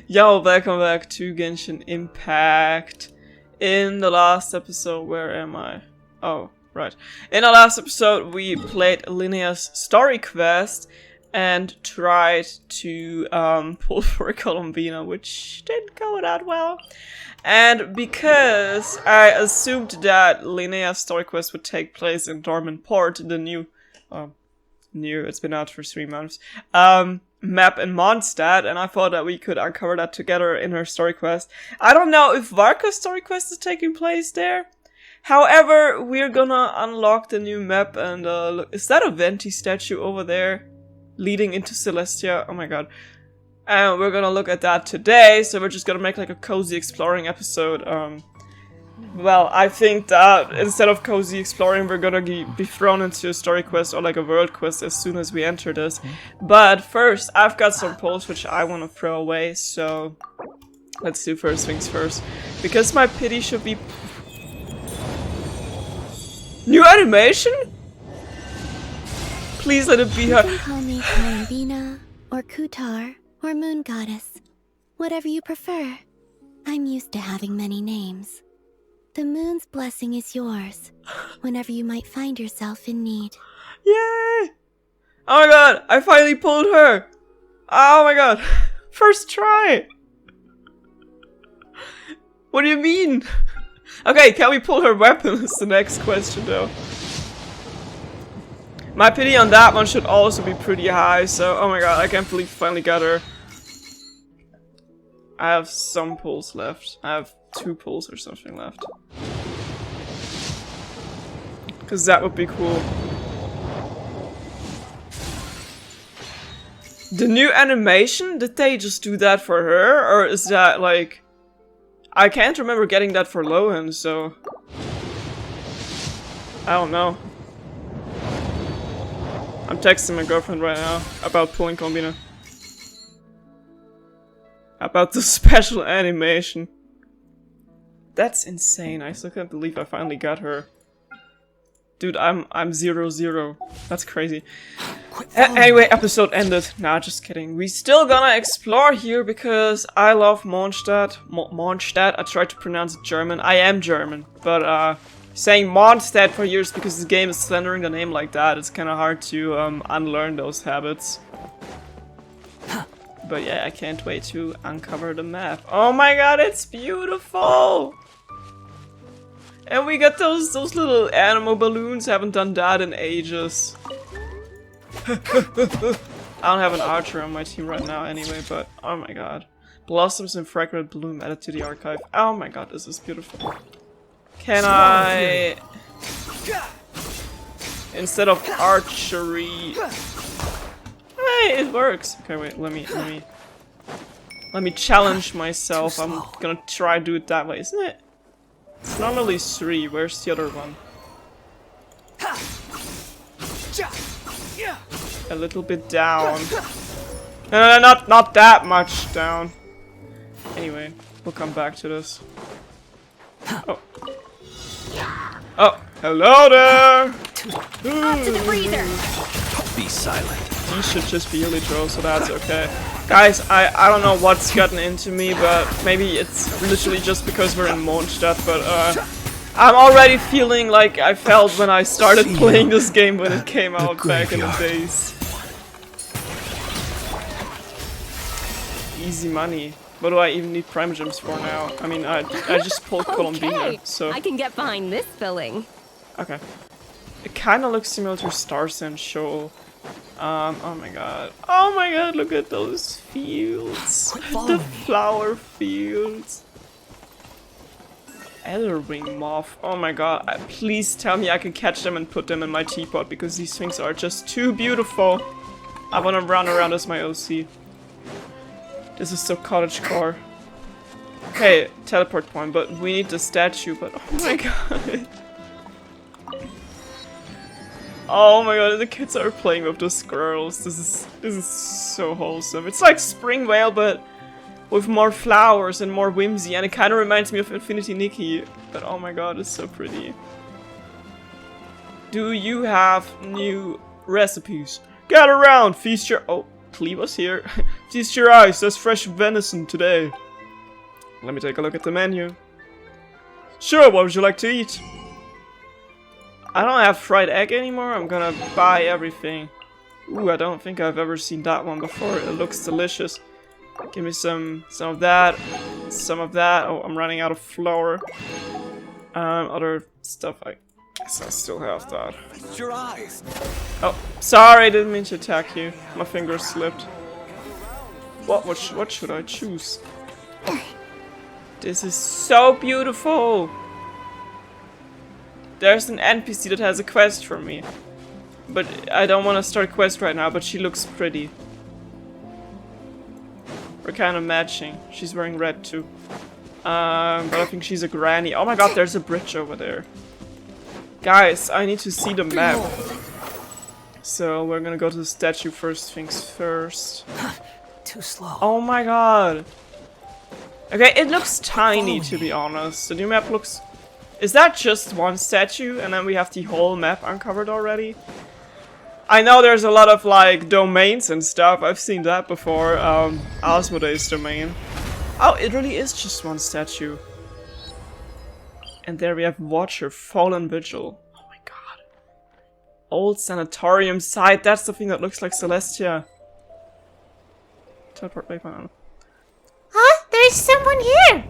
Yo, welcome back to Genshin Impact. In the last episode, where am I? Oh, right. In the last episode, we played Linnea's story quest and tried to pull for a Columbina, which didn't go that well. And because I assumed that Linnea's story quest would take place in Dormant Port, the new, it's been out for 3 months, map in Mondstadt, and I thought that we could uncover that together in her story quest. I don't know if Varka's story quest is taking place there. However, we're gonna unlock the new map and look, is that a Venti statue over there leading into Celestia? Oh my god. And we're gonna look at that today, so we're just gonna make like a cozy exploring episode. Well, I think that instead of cozy exploring, we're gonna be thrown into a story quest or like a world quest as soon as we enter this. But first, I've got some polls which I want to throw away, so let's do first things first. Because my pity should be... New animation? Please let it be her. You can call me Columbina, or Kutar, or Moon Goddess. Whatever you prefer. I'm used to having many names. The moon's blessing is yours, whenever you might find yourself in need. Yay! Oh my god, I finally pulled her! Oh my god, first try! What do you mean? Okay, can we pull her weapon is the next question though. My pity on that one should also be pretty high, so oh my god, I can't believe I finally got her. I have some pulls left. I have 2 pulls or something left. Because that would be cool. The new animation? Did they just do that for her? Or is that like... I can't remember getting that for Lohan, so... I don't know. I'm texting my girlfriend right now about pulling Combina. About the special animation. That's insane. I still can't believe I finally got her. Dude, I'm 0-0. That's crazy. Anyway, episode ended. Nah, just kidding. We still gonna explore here because I love Mondstadt. Mondstadt. I tried to pronounce it German. I am German, but saying Mondstadt for years because this game is slandering the name like that. It's kind of hard to unlearn those habits. But yeah, I can't wait to uncover the map. Oh my god, it's beautiful! And we got those little animal balloons. Haven't done that in ages. I don't have an archer on my team right now anyway, but oh my god. Blossoms and fragrant bloom added to the archive. Oh my god, this is beautiful. Can I... Instead of archery... Hey, it works! Okay, wait, let me challenge myself. I'm gonna try to do it that way, isn't it? It's normally 3. Where's the other one? A little bit down. No, not that much down. Anyway, we'll come back to this. Oh. Oh, hello there! Up to the freezer! Be silent. He should just be Elitro, so that's okay. Guys, I don't know what's gotten into me, but maybe it's literally just because we're in Mondstadt, but I'm already feeling like I felt when I started playing this game when it came out back in the days. Easy money. What do I even need prime gems for now? I mean, I just pulled Columbina, so... I can get behind this filling. Okay. It kinda looks similar to Stars and Shoal. Oh my god. Oh my god, look at those fields. The flower fields. Elderwing moth. Oh my god. Please tell me I can catch them and put them in my teapot because these things are just too beautiful. I wanna run around as my OC. This is so cottagecore. Okay, teleport point, but we need the statue, but oh my god. Oh my god, the kids are playing with the squirrels. This is so wholesome. It's like Spring Vale, but with more flowers and more whimsy, and it kind of reminds me of Infinity Nikki. But oh my god, it's so pretty. Do you have new recipes? Get around, feast your... Oh, cleavers here. Feast your eyes, there's fresh venison today. Let me take a look at the menu. Sure, what would you like to eat? I don't have fried egg anymore, I'm gonna buy everything. Ooh, I don't think I've ever seen that one before. It looks delicious. Give me some of that, some of that. Oh, I'm running out of flour. Other stuff, I guess I still have that. Feast your eyes. Oh, sorry, I didn't mean to attack you. My finger slipped. What should I choose? This is so beautiful! There's an NPC that has a quest for me. But I don't want to start a quest right now, but she looks pretty. We're kind of matching. She's wearing red too. But I think she's a granny. Oh my god, there's a bridge over there. Guys, I need to see the map. So we're gonna go to the statue first things first. Too slow. Oh my god. Okay, it looks tiny to be honest. The new map looks... Is that just one statue and then we have the whole map uncovered already? I know there's a lot of like domains and stuff. I've seen that before. Asmodee's domain. Oh, it really is just one statue. And there we have Watcher, Fallen Vigil. Oh my god. Old sanatorium site. That's the thing that looks like Celestia. Teleport waypoint. Huh? There's someone here!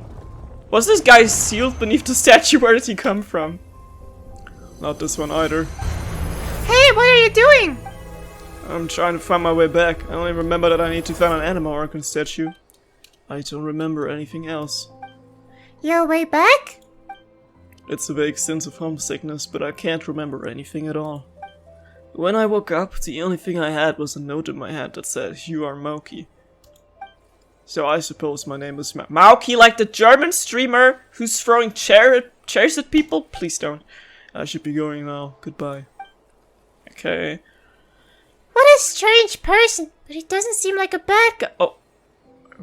Was this guy sealed beneath the statue? Where did he come from? Not this one either. Hey, what are you doing? I'm trying to find my way back. I only remember that I need to find an animal organ statue. I don't remember anything else. Your way back? It's a vague sense of homesickness, but I can't remember anything at all. When I woke up, the only thing I had was a note in my hand that said, "You are Mauki." So I suppose my name is Mauki, like the German streamer who's throwing chairs at people? Please don't. I should be going now. Goodbye. Okay. What a strange person, but he doesn't seem like a bad guy. Oh,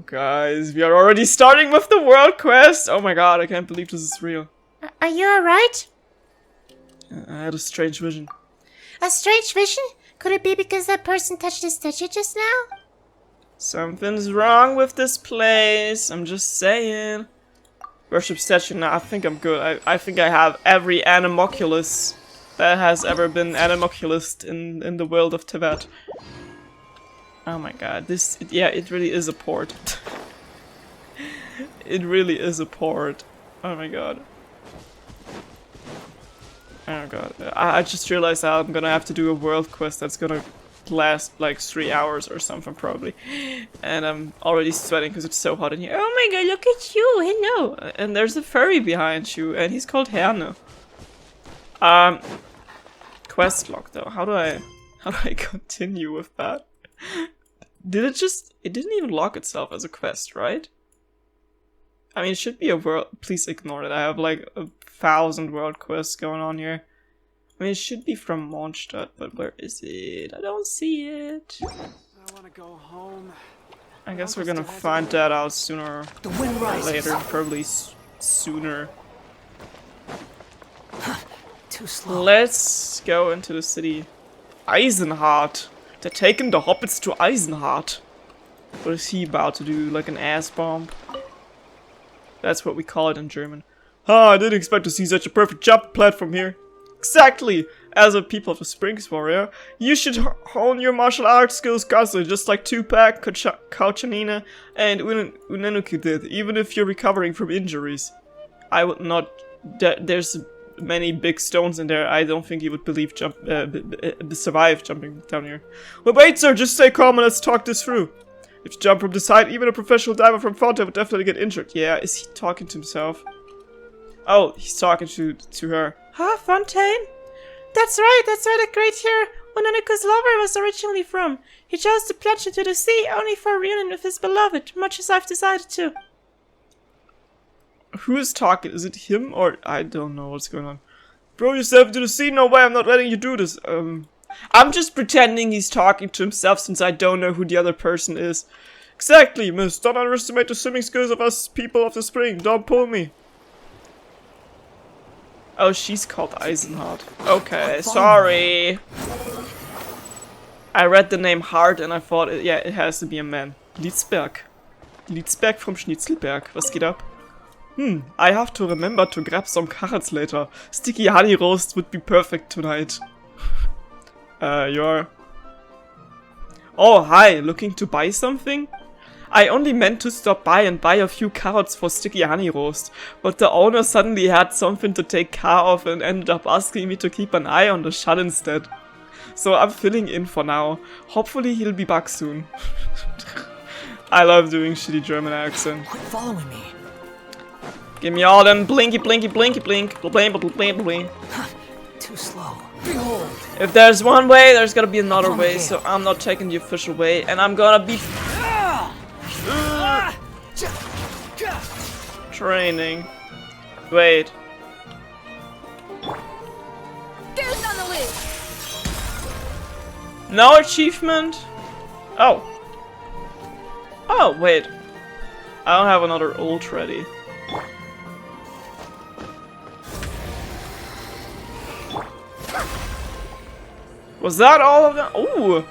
guys, we are already starting with the world quest. Oh my god, I can't believe this is real. Are you alright? I had a strange vision. A strange vision? Could it be because that person touched his statue just now? Something's wrong with this place. I'm just saying. Worship statue. Now I think I'm good. I think I have every Animoculus that has ever been Animoculus in the world of Tibet. Oh my god, this... Yeah, it really is a port. It really is a port. Oh my god. Oh god. I just realized that I'm gonna have to do a world quest that's gonna last like 3 hours or something probably. And I'm already sweating because it's so hot in here. Oh my god, look at you! Hello! And there's a furry behind you, and he's called Herne. Quest log though. How do I continue with that? Did it just... It didn't even log itself as a quest, right? I mean, it should be a world... Please ignore it. I have like 1,000 world quests going on here. I mean, it should be from Mondstadt, but where is it? I don't see it. I want to go home. I guess we're gonna find that out sooner The wind or rises. later. Probably sooner. Too slow. Let's go into the city. Eisenhart. They're taking the hobbits to Eisenhart. What is he about to do? Like an ass bomb? That's what we call it in German. Ah, I didn't expect to see such a perfect jump platform here. Exactly! As a people of the Springs warrior, you should hone your martial arts skills constantly, just like Tupac, Kauchanina, and Unenuku did, even if you're recovering from injuries. I would not... There's many big stones in there. I don't think you would believe survive jumping down here. Well, wait, sir, just stay calm and let's talk this through. If you jump from the side, even a professional diver from Fontaine would definitely get injured. Yeah, is he talking to himself? Oh, he's talking to her. Huh, Fontaine? That's right, the great hero Unenuku's lover was originally from. He chose to plunge into the sea only for a reunion with his beloved, much as I've decided to. Who is talking? Is it him or... I don't know what's going on. Throw yourself into the sea? No way, I'm not letting you do this. I'm just pretending he's talking to himself since I don't know who the other person is. Exactly, miss. Don't underestimate the swimming skills of us people of the spring. Don't pull me. Oh, she's called Eisenhart. Okay, sorry. I read the name Hart and I thought, yeah, it has to be a man. Lidsberg. Lidsberg from Schnitzelberg. Was geht ab? I have to remember to grab some carrots later. Sticky honey roast would be perfect tonight. You're... Oh, hi, looking to buy something? I only meant to stop by and buy a few carrots for sticky honey roast, but the owner suddenly had something to take care of and ended up asking me to keep an eye on the shut instead. So I'm filling in for now. Hopefully he'll be back soon. I love doing shitty German accent. Quit following me. Give me all them blinky blinky blinky blink. Blink blink blink blink. Too slow. Behold. If there's one way, there's gotta be another way, so I'm not taking the official way, and I'm gonna be training. Wait. Goose on the loose. No achievement? Oh. Oh, wait. I don't have another ult ready. Was that all of them? Ooh!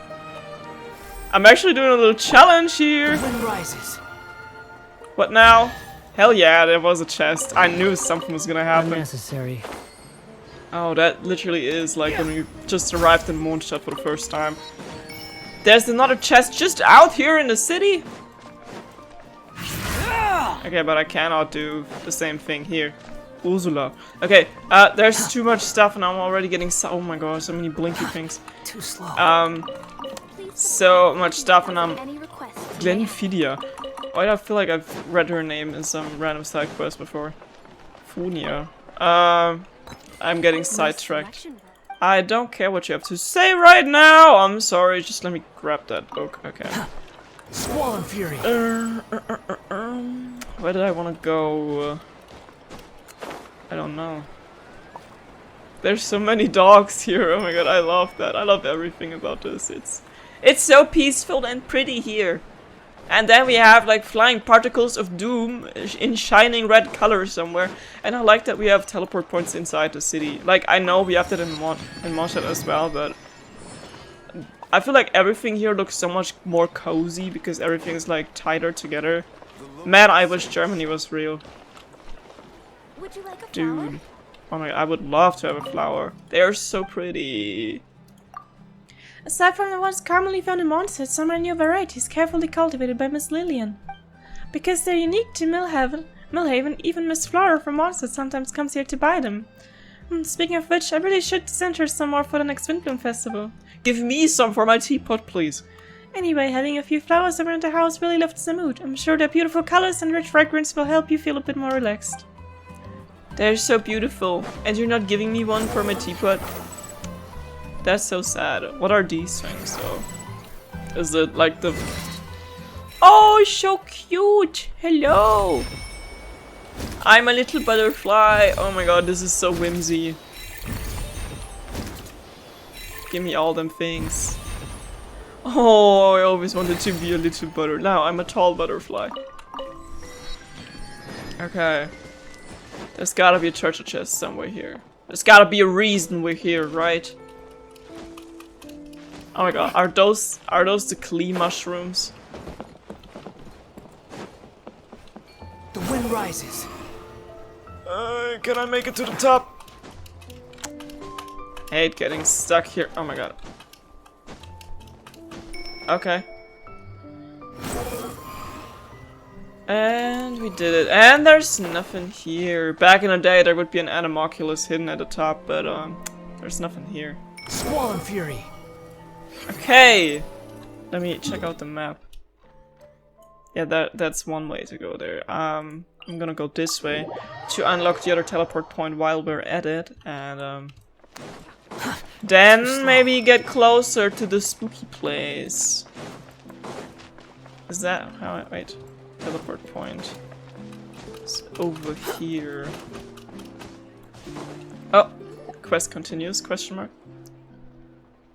I'm actually doing a little challenge here. The wind rises. What now? Hell yeah, there was a chest. I knew something was gonna happen. Unnecessary. Oh, that literally is like when we just arrived in Mondstadt for the first time. There's another chest just out here in the city? Okay, but I cannot do the same thing here. Ursula. Okay, there's too much stuff and I'm already getting oh my god, so many blinky things. Too slow. So much stuff and I'm Any requests? Glenfidia. Why do I feel like I've read her name in some random side quest before? Funia. I'm getting sidetracked. I don't care what you have to say right now. I'm sorry, just let me grab that book. Okay. Squall fury. Where did I want to go? I don't know. There's so many dogs here. Oh my god, I love that. I love everything about this. It's so peaceful and pretty here. And then we have like flying particles of doom in shining red color somewhere. And I like that we have teleport points inside the city. Like, I know we have that in Mondstadt as well, but I feel like everything here looks so much more cozy because everything's like tighter together. Man, I wish Germany was real. Would you like a flower? Dude. Oh my god, I would love to have a flower. They are so pretty. Aside from the ones commonly found in Mondstadt, some are new varieties carefully cultivated by Miss Lillian. Because they're unique to Millhaven, even Miss Flora from Mondstadt sometimes comes here to buy them. Speaking of which, I really should send her some more for the next Windbloom Festival. Give me some for my teapot, please. Anyway, having a few flowers around the house really lifts the mood. I'm sure their beautiful colors and rich fragrance will help you feel a bit more relaxed. They're so beautiful. And you're not giving me one for my teapot? That's so sad. What are these things, though? Is it like the... Oh, so cute! Hello! I'm a little butterfly. Oh my god, this is so whimsy. Give me all them things. Oh, I always wanted to be a little butterfly. Now I'm a tall butterfly. Okay. There's gotta be a treasure chest somewhere here. There's gotta be a reason we're here, right? Oh my god, are those the Klee mushrooms? The wind rises. Can I make it to the top? I hate getting stuck here. Oh my god. Okay. And we did it. And there's nothing here. Back in the day, there would be an Anemoculus hidden at the top, but there's nothing here. Squall and fury. Okay. Let me check out the map. Yeah, that's one way to go there. I'm gonna go this way to unlock the other teleport point while we're at it, and then maybe get closer to the spooky place. Is that how? Wait, teleport point. It's over here. Oh, quest continues? Question mark.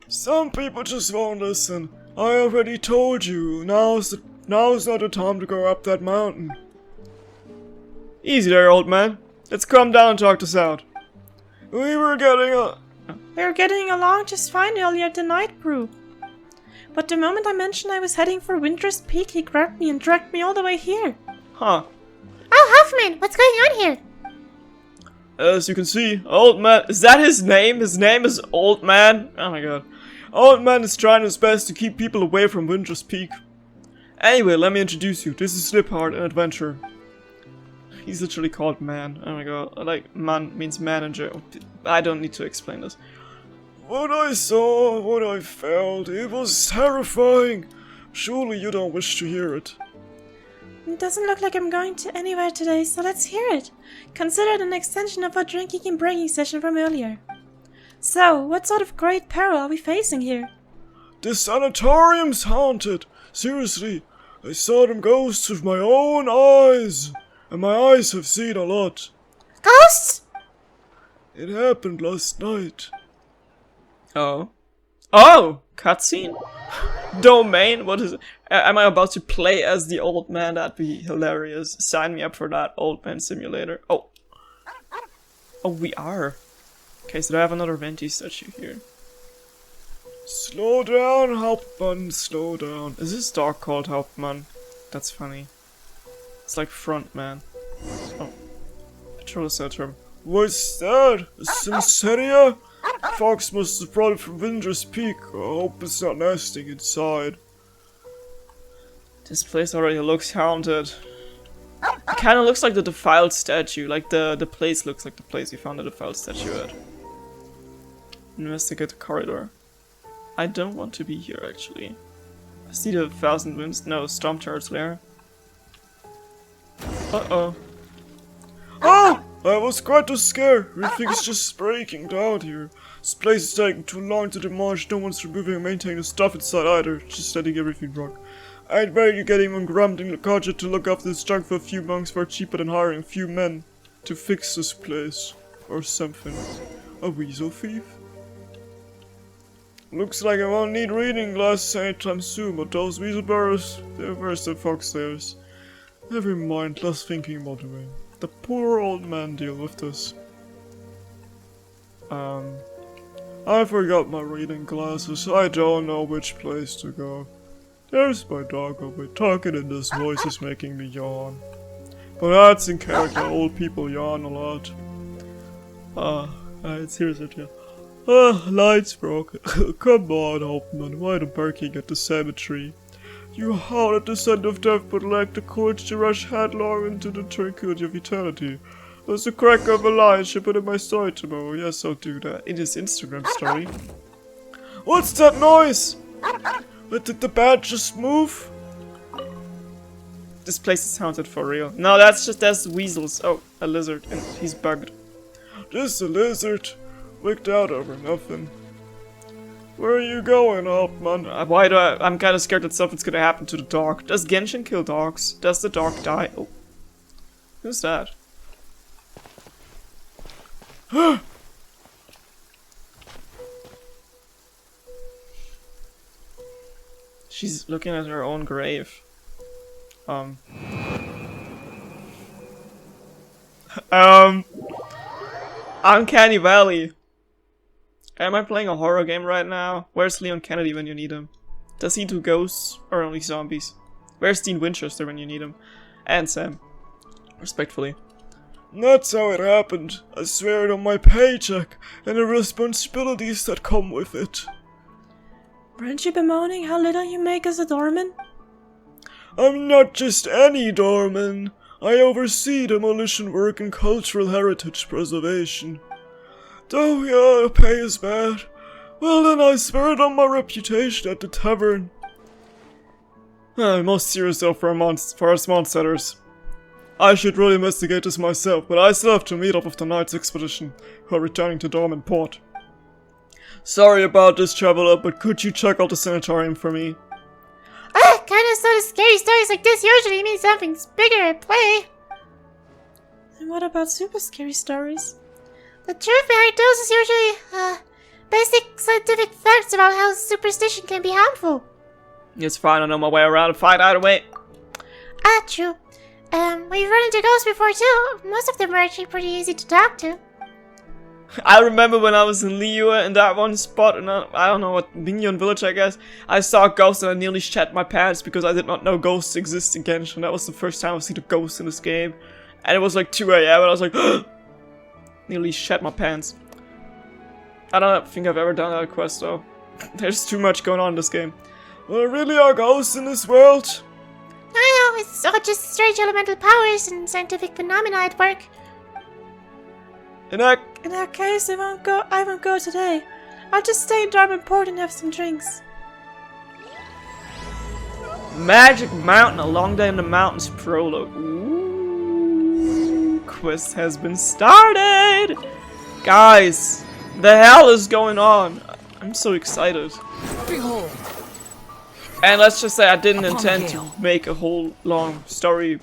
Some people just won't listen. I already told you. Now's not the time to go up that mountain. Easy there, old man. Let's calm down and talk this out. We were getting along just fine earlier at the night brew. but the moment I mentioned I was heading for Winter's Peak, he grabbed me and dragged me all the way here. Huh. Oh, Huffman, what's going on here? As you can see, Old Man... Is that his name? His name is Old Man? Oh my god. Old Man is trying his best to keep people away from Winter's Peak. Anyway, let me introduce you. This is Slipheart, an adventurer. He's literally called Man. Oh my god. Like, man means manager. I don't need to explain this. What I saw, what I felt, it was terrifying. Surely you don't wish to hear it. It doesn't look like I'm going to anywhere today, so let's hear it. Consider it an extension of our drinking and bragging session from earlier. So, what sort of great peril are we facing here? The sanatorium's haunted. Seriously, I saw them ghosts with my own eyes. And my eyes have seen a lot. Ghosts? It happened last night. Oh. Oh! Cutscene? Domain? What is it? Am I about to play as the old man? That'd be hilarious. Sign me up for that, old man simulator. Oh. Oh, we are. Okay, so do I have another Venti statue here? Slow down, Hauptmann, slow down. Is this dog called Hauptmann? That's funny. It's like front man. Oh. Patrol term. What's that? A Sinceria? Fox must have brought it from Winter's Peak. I hope it's not nesting inside. This place already looks haunted. It kinda looks like the defiled statue. Like the place looks like the place you found the defiled statue at. Investigate the corridor. I don't want to be here actually. I see the Thousand Winds. No, Storm Turret's lair. Uh-oh. Oh! I was quite too scared. Everything's just breaking down here. This place is taking too long to demolish. No one's removing and maintaining the stuff inside either. Just letting everything rock. I'd better you getting on Grumped and Kaja to look after this junk for a few months far cheaper than hiring a few men to fix this place. Or something. A weasel thief? Looks like I won't need reading glasses anytime soon, but those weasel burrows, they're worse than fox stairs. Never mind, less thinking about the way. The poor old man deal with this. I forgot my reading glasses. I don't know which place to go. There's my dog over talking and this voice is making me yawn. But that's in character, old people yawn a lot. It's here's it, yeah. Lights broke. Come on, Hauptmann, why the barking at the cemetery? You howl at the scent of death but lack the courage to rush headlong into the tranquility of eternity. There's a crack of a lie I should put in my story tomorrow. Yes, I'll do that. In his Instagram story. What's that noise? Did the bat just move? This place is haunted for real. No, that's weasels. Oh, a lizard. And he's bugged. Just a lizard. Wicked out over nothing. Where are you going, Hauptmann? Why do I'm kinda scared that something's gonna happen to the dog. Does Genshin kill dogs? Does the dog die? Oh. Who's that? She's looking at her own grave. Uncanny Valley. Am I playing a horror game right now? Where's Leon Kennedy when you need him? Does he do ghosts or only zombies? Where's Dean Winchester when you need him? And Sam. Respectfully. That's how it happened. I swear it on my paycheck and the responsibilities that come with it. Weren't you bemoaning how little you make as a doorman? I'm not just any doorman. I oversee demolition work and cultural heritage preservation. Though your pay is bad, well then I swear it on my reputation at the tavern. Most serious though for us monsters. I should really investigate this myself, but I still have to meet up with the Knights expedition, who are returning to Dormant Port. Sorry about this, traveler, but could you check out the sanatorium for me? Kinda sort of scary stories like this usually mean something's bigger at play. And what about super scary stories? The truth behind those is usually, basic scientific facts about how superstition can be harmful. It's fine, I know my way around and fight either way. True. We've run into ghosts before too. Most of them are actually pretty easy to talk to. I remember when I was in Liyue in that one spot, and I don't know what, Minion Village, I guess. I saw a ghost and I nearly shat my pants because I did not know ghosts exist in Genshin. That was the first time I seen a ghost in this game. And it was like 2 AM and I was like, nearly shat my pants. I don't think I've ever done that quest though. There's too much going on in this game. There really are ghosts in this world. I know, it's all just strange elemental powers and scientific phenomena at work. In that In that case, I won't go today. I'll just stay in Diamond Port and have some drinks. Magic Mountain, a long day in the mountains prologue. Ooh, quest has been started! Guys, the hell is going on? I'm so excited. Behold, And let's just say I didn't intend to make a whole long story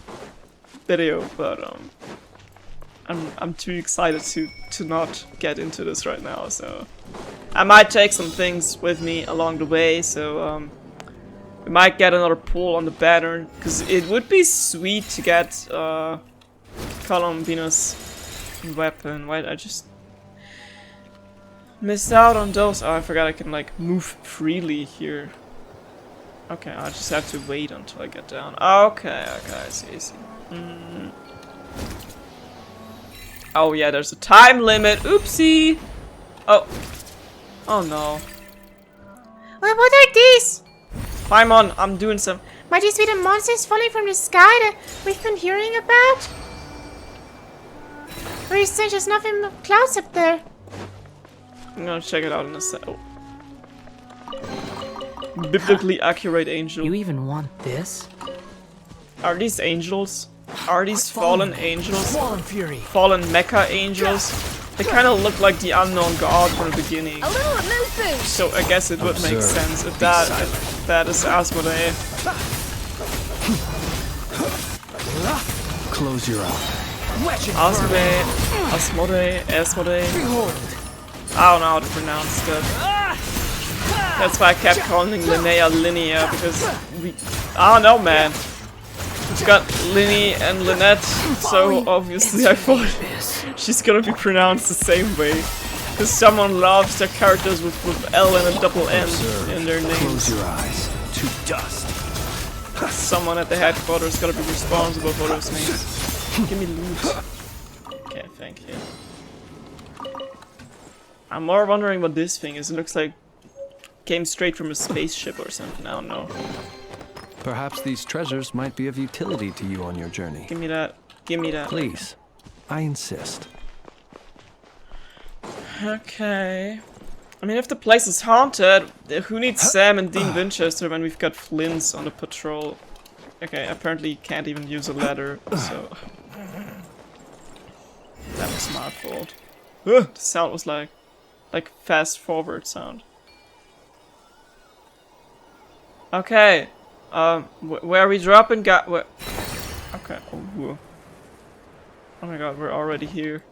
video, but I'm too excited to not get into this right now, so I might take some things with me along the way, so we might get another pull on the banner, because it would be sweet to get Columbina's weapon. Why I just missed out on those? Oh, I forgot I can like move freely here. Okay, I just have to wait until I get down. Okay, I see. Oh yeah, there's a time limit. Oopsie! Oh no. Well, what are these? Paimon, I'm doing some. Might these be the monsters falling from the sky that we've been hearing about? Or is there just nothing but clouds up there? I'm gonna check it out in a sec. Oh. Biblically accurate angel. you even want this? Are these angels? Are these fallen angels? Swan Fury. Fallen mecha angels? They kind of look like the unknown god from the beginning. A little moose boost. So I guess it would make sense if that is Asmodee. Close your eyes. Asmodee. Behold, I don't know how to pronounce that. That's why I kept calling Linnea Linnea, because I don't know, man. We've got Linny and Lynette, so obviously I thought she's gonna be pronounced the same way. Because someone loves their characters with L and a double N in their names. close your eyes to dust. Someone at the headquarters gotta be responsible for those names. Give me loot. Okay, thank you. I'm more wondering what this thing is. It looks like came straight from a spaceship or something. I don't know. Perhaps these treasures might be of utility to you on your journey. Give me that. Give me that. Please, I insist. Okay. I mean, if the place is haunted, who needs Sam and Dean Winchester when we've got Flints on the patrol? Okay, apparently you can't even use a ladder, so... That was my fault. The sound was like fast forward sound. Okay. Where are we dropping? Where? Okay. Oh my god, we're already here.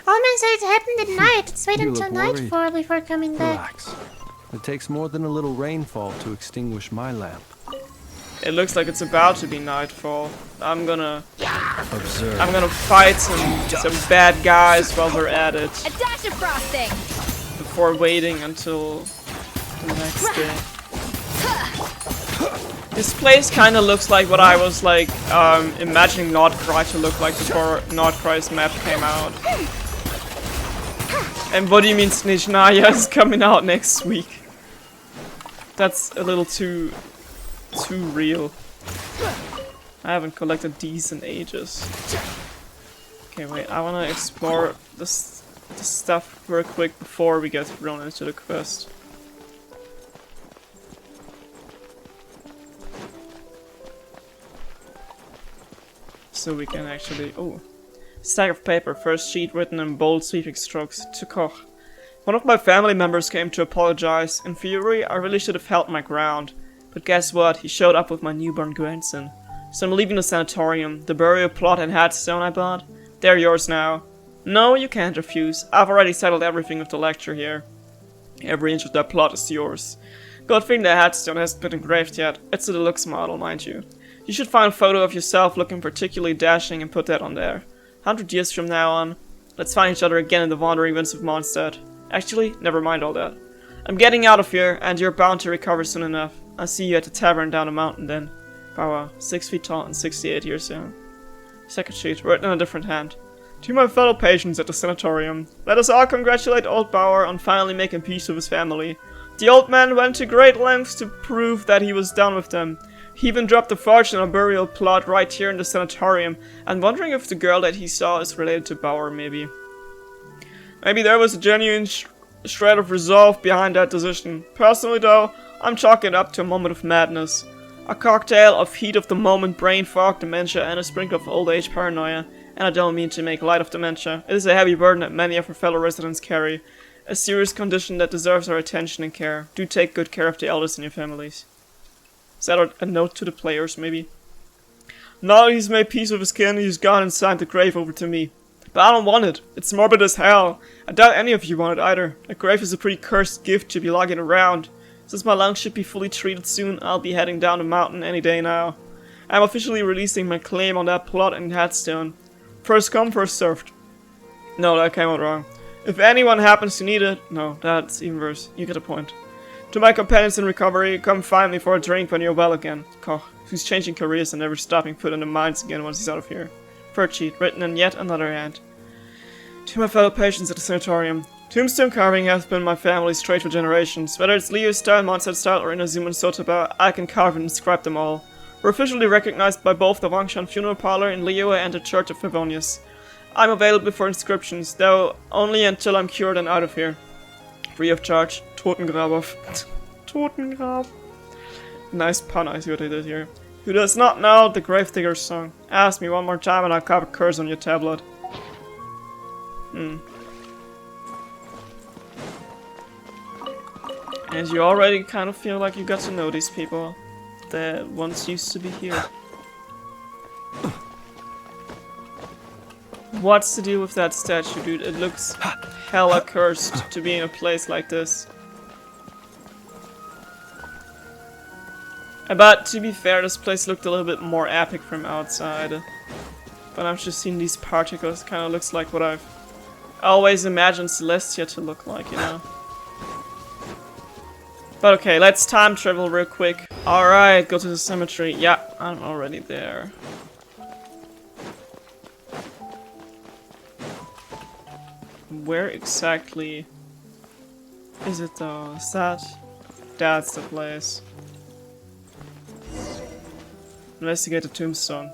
Allman said it happened at night. Let's wait You until look worried. nightfall before coming back. Relax. It takes more than a little rainfall to extinguish my lamp. It looks like it's about to be nightfall. I'm gonna Observe. fight some bad guys while we're at it A dash of frosting. before waiting until the next day. This place kind of looks like what I was like imagining Nordcry to look like before Nordcry's map came out. And what do you mean Snezhnaya is coming out next week? That's a little too real. I haven't collected these in ages. Okay, wait, I wanna explore this stuff real quick before we get thrown into the quest. So we can actually... Oh. Stack of paper, first sheet written in bold sweeping strokes. To Koch. One of my family members came to apologize. In fury, I really should have held my ground. But guess what? He showed up with my newborn grandson. So I'm leaving the sanatorium. The burial plot and headstone I bought, they're yours now. No, you can't refuse. I've already settled everything with the lecture here. Every inch of that plot is yours. Good thing the headstone hasn't been engraved yet. It's a deluxe model, mind you. You should find a photo of yourself looking particularly dashing and put that on there. 100 years from now on, let's find each other again in the wandering winds of Mondstadt. Actually, never mind all that. I'm getting out of here, and you're bound to recover soon enough. I'll see you at the tavern down the mountain then. Power, 6 feet tall and 68 years young. Second sheet, written in a different hand. To my fellow patients at the sanatorium, let us all congratulate old Bauer on finally making peace with his family. The old man went to great lengths to prove that he was done with them. He even dropped a fortune on a burial plot right here in the sanatorium, and wondering if the girl that he saw is related to Bauer, maybe. Maybe there was a genuine shred of resolve behind that decision. Personally though, I'm chalking it up to a moment of madness. A cocktail of heat of the moment, brain fog, dementia, and a sprinkle of old age paranoia. And I don't mean to make light of dementia. It is a heavy burden that many of our fellow residents carry. A serious condition that deserves our attention and care. Do take good care of the elders in your families. Is that a note to the players, maybe? Now that he's made peace with his kin, he's gone and signed the grave over to me. But I don't want it. It's morbid as hell. I doubt any of you want it either. A grave is a pretty cursed gift to be lugging around. Since my lungs should be fully treated soon, I'll be heading down the mountain any day now. I'm officially releasing my claim on that plot and headstone. First come, first served. No, that came out wrong. If anyone happens to need it... No, that's even worse. You get the point. To my companions in recovery, come find me for a drink when you're well again. Koch, who's changing careers and never stopping foot in the mines again once he's out of here. Third sheet, written in yet another hand. To my fellow patients at the sanatorium. Tombstone carving has been my family's trade for generations. Whether it's Leo style, Mondstadt style, or Inazuma Sotaba, I can carve and inscribe them all. We're officially recognized by both the Wangshan Funeral Parlor in Liyue and the Church of Favonius. I'm available for inscriptions, though only until I'm cured and out of here. Free of charge. Totengrab. Totengrab. Nice pun, I see what I did here. Who does not know the Gravedigger's song? Ask me one more time and I'll carve a curse on your tablet. And you already kind of feel like you got to know these people that once used to be here. What's the deal with that statue, dude? It looks hella cursed to be in a place like this. But to be fair, this place looked a little bit more epic from outside. But I've just seen these particles, kind of looks like what I've always imagined Celestia to look like, you know? But okay, let's time travel real quick. Alright, go to the cemetery. Yeah, I'm already there. Where exactly is it though? Is that? That's the place. Investigate the tombstone.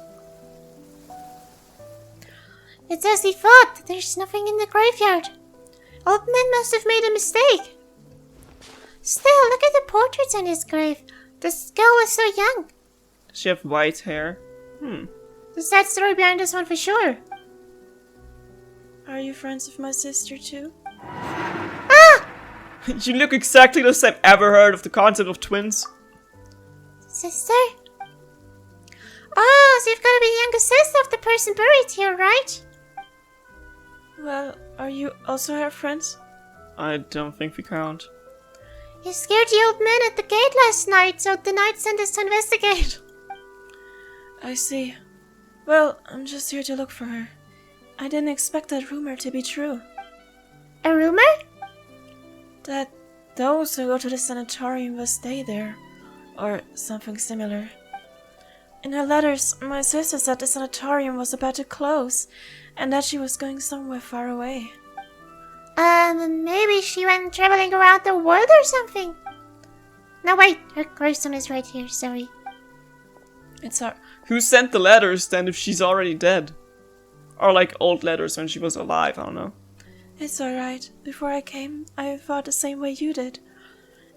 It's as he thought. There's nothing in the graveyard. Old man must have made a mistake. Still, look at the portraits on his grave. The skull was so young. Does she have white hair? There's that story behind this one for sure. Are you friends with my sister too? Ah! You look exactly the same. Ever heard of the concept of twins? Sister? Oh, so you've got to be the younger sister of the person buried here, right? Well, are you also her friends? I don't think we count. You scared the old man at the gate last night, so the knight sent us to investigate. I see. Well, I'm just here to look for her. I didn't expect that rumor to be true. A rumor? That those who go to the sanatorium will stay there. Or something similar. In her letters, my sister said the sanatorium was about to close, and that she was going somewhere far away. Maybe she went traveling around the world or something. No, wait, her gravestone is right here, sorry. It's her. Who sent the letters then if she's already dead? Or like old letters when she was alive, I don't know. It's alright. Before I came, I thought the same way you did.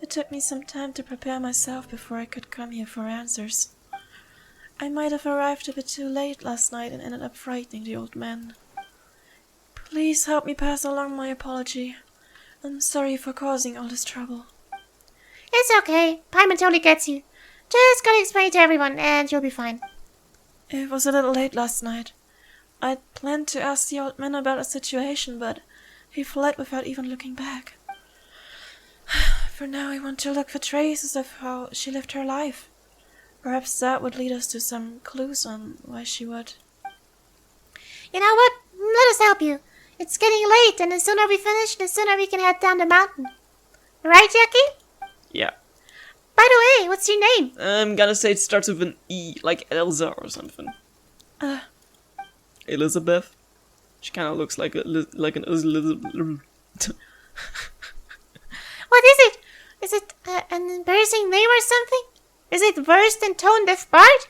It took me some time to prepare myself before I could come here for answers. I might have arrived a bit too late last night and ended up frightening the old man. Please help me pass along my apology. I'm sorry for causing all this trouble. It's okay. Paimon totally gets you. Just gotta explain to everyone and you'll be fine. It was a little late last night. I'd planned to ask the old man about the situation, but he fled without even looking back. For now, I want to look for traces of how she lived her life. Perhaps that would lead us to some clues on why she would. You know what? Let us help you. It's getting late, and the sooner we finish, the sooner we can head down the mountain. Right, Jackie? Yeah. By the way, what's your name? I'm gonna say it starts with an E, like Elsa or something. Elizabeth. She kind of looks like an Elizabeth. What is it? Is it an embarrassing name or something? Is it worse than Tone Deaf Bard?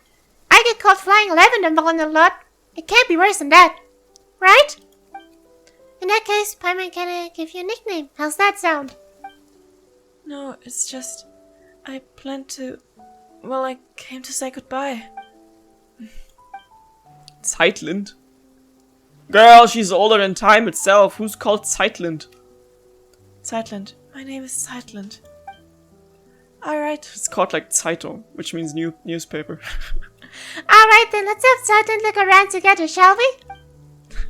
I get called Flying Lavender Melon a lot. It can't be worse than that. Right? In that case, Paimon can give you a nickname. How's that sound? No, it's just... I planned to... Well, I came to say goodbye. Zeitland. Girl, she's older than time itself. Who's called Zeitland? Zeitland. My name is Zeitland. Alright. It's called like Zeitung, which means newspaper. Alright then, let's have Saturn look around together, shall we?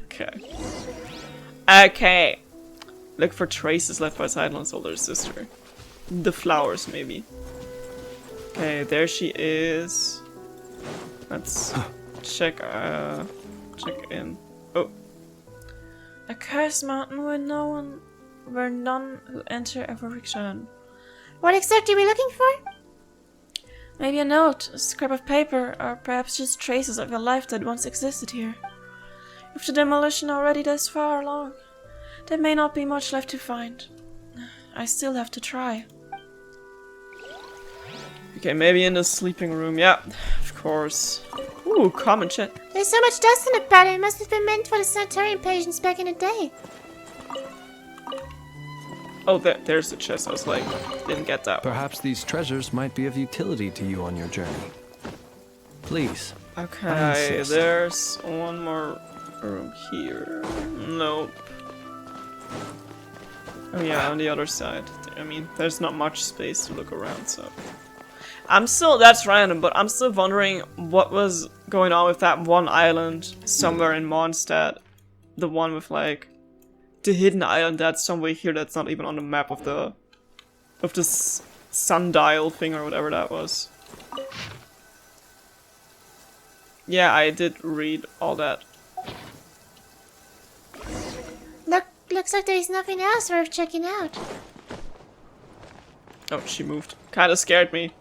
Okay. Okay. Look for traces left by Zeitland's older sister. The flowers, maybe. Okay, there she is. Let's check in. Oh. A cursed mountain where none who enter ever return. What exactly are we looking for? Maybe a note, a scrap of paper, or perhaps just traces of your life that once existed here. With the demolition already this far along, there may not be much left to find. I still have to try. Okay, maybe in the sleeping room. Yeah, of course. Ooh, common chat. There's so much dust in the pattern, it must have been meant for the sanitarium patients back in the day. Oh, there's the chest. I was like, didn't get that. Perhaps these treasures might be of utility to you on your journey. Please. I Okay, insist. there's one more room here. Nope. Oh yeah, on the other side. I mean, there's not much space to look around, so... that's random, but I'm still wondering what was going on with that one island somewhere in Mondstadt. The one with, like, the hidden island that's somewhere here that's not even on the map of the sundial thing or whatever that was. Yeah, I did read all that. Looks like there's nothing else worth checking out. Oh, she moved. Kinda scared me.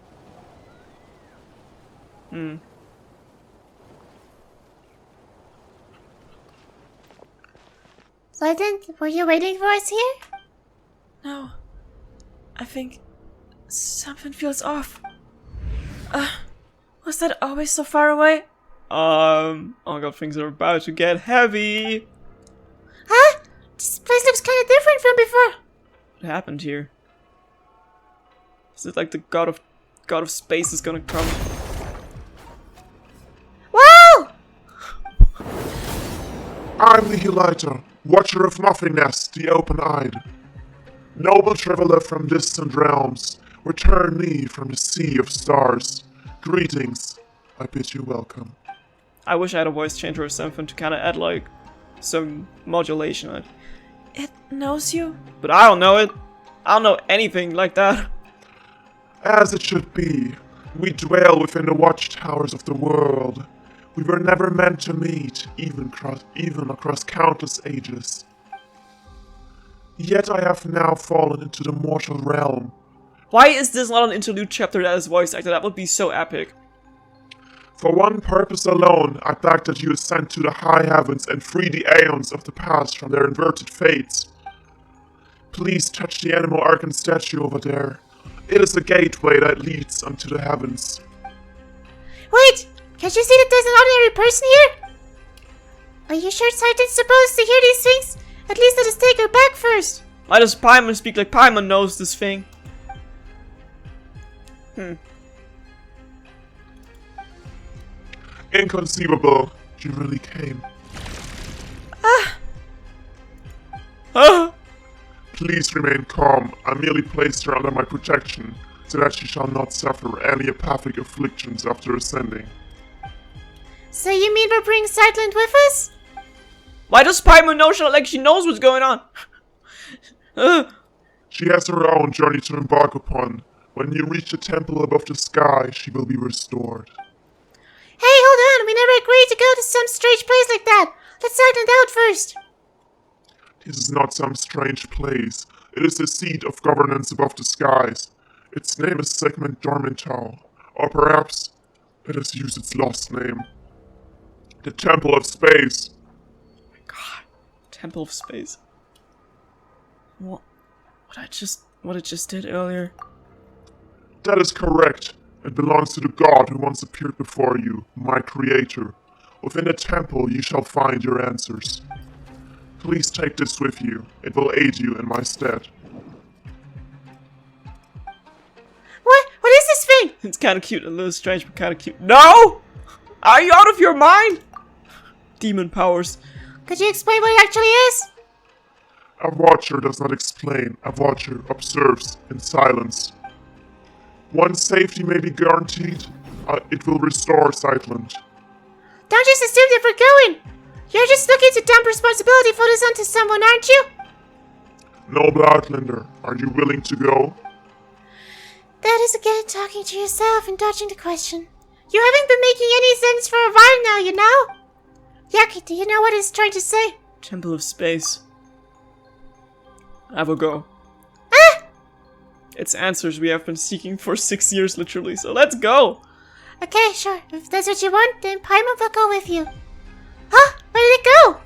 Legend, were you waiting for us here? No. I think something feels off. Was that always so far away? Oh my god, things are about to get heavy. Huh? This place looks kind of different from before. What happened here? Is it like the god of space is gonna come? Whoa! I'm the Heliter, Watcher of Nothingness, the Open-Eyed. Noble traveler from distant realms, return me from the sea of stars. Greetings, I bid you welcome. I wish I had a voice changer or something to kind of add like some modulation on it. It knows you? But I don't know it. I don't know anything like that. As it should be, we dwell within the watchtowers of the world. We were never meant to meet, even across countless ages. Yet I have now fallen into the mortal realm. Why is this not an interlude chapter that is voice acted? That would be so epic. For one purpose alone, I beg that you ascend to the high heavens and free the aeons of the past from their inverted fates. Please touch the animal archon statue over there. It is a gateway that leads unto the heavens. Wait! Can't you see that there's an ordinary person here? Are you sure Titan's supposed to hear these things? At least let us take her back first. Why does Paimon speak like Paimon knows this thing? Inconceivable. You really came. Ah! Please remain calm. I merely placed her under my protection, so that she shall not suffer any apathic afflictions after ascending. So you mean we're bringing Sightland with us? Why does Paimon know like she knows what's going on? She has her own journey to embark upon. When you reach the temple above the sky, she will be restored. Hey, hold on! We never agreed to go to some strange place like that! Let's sort it out first! This is not some strange place. It is the seat of governance above the skies. Its name is Segment Dormental. Or perhaps, let us use its lost name. The Temple of Space. God, Temple of Space. What I just did earlier. That is correct. It belongs to the god who once appeared before you, my creator. Within the temple you shall find your answers. Please take this with you. It will aid you in my stead. What is this thing? It's kind of cute, a little strange, but kind of cute. No! Are you out of your mind? Demon powers. Could you explain what it actually is? A watcher does not explain. A watcher observes in silence. Once safety may be guaranteed, it will restore Sightland. Don't just assume that we're going! You're just looking to dump responsibility for this onto someone, aren't you? Noble Outlander, are you willing to go? That is again talking to yourself and dodging the question. You haven't been making any sense for a while now, you know? Yaki, do you know what it's trying to say? Temple of Space. I will go. Ah! It's answers we have been seeking for 6 years, literally, so let's go! Okay, sure. If that's what you want, then Paimon will go with you. Huh? Where did it go?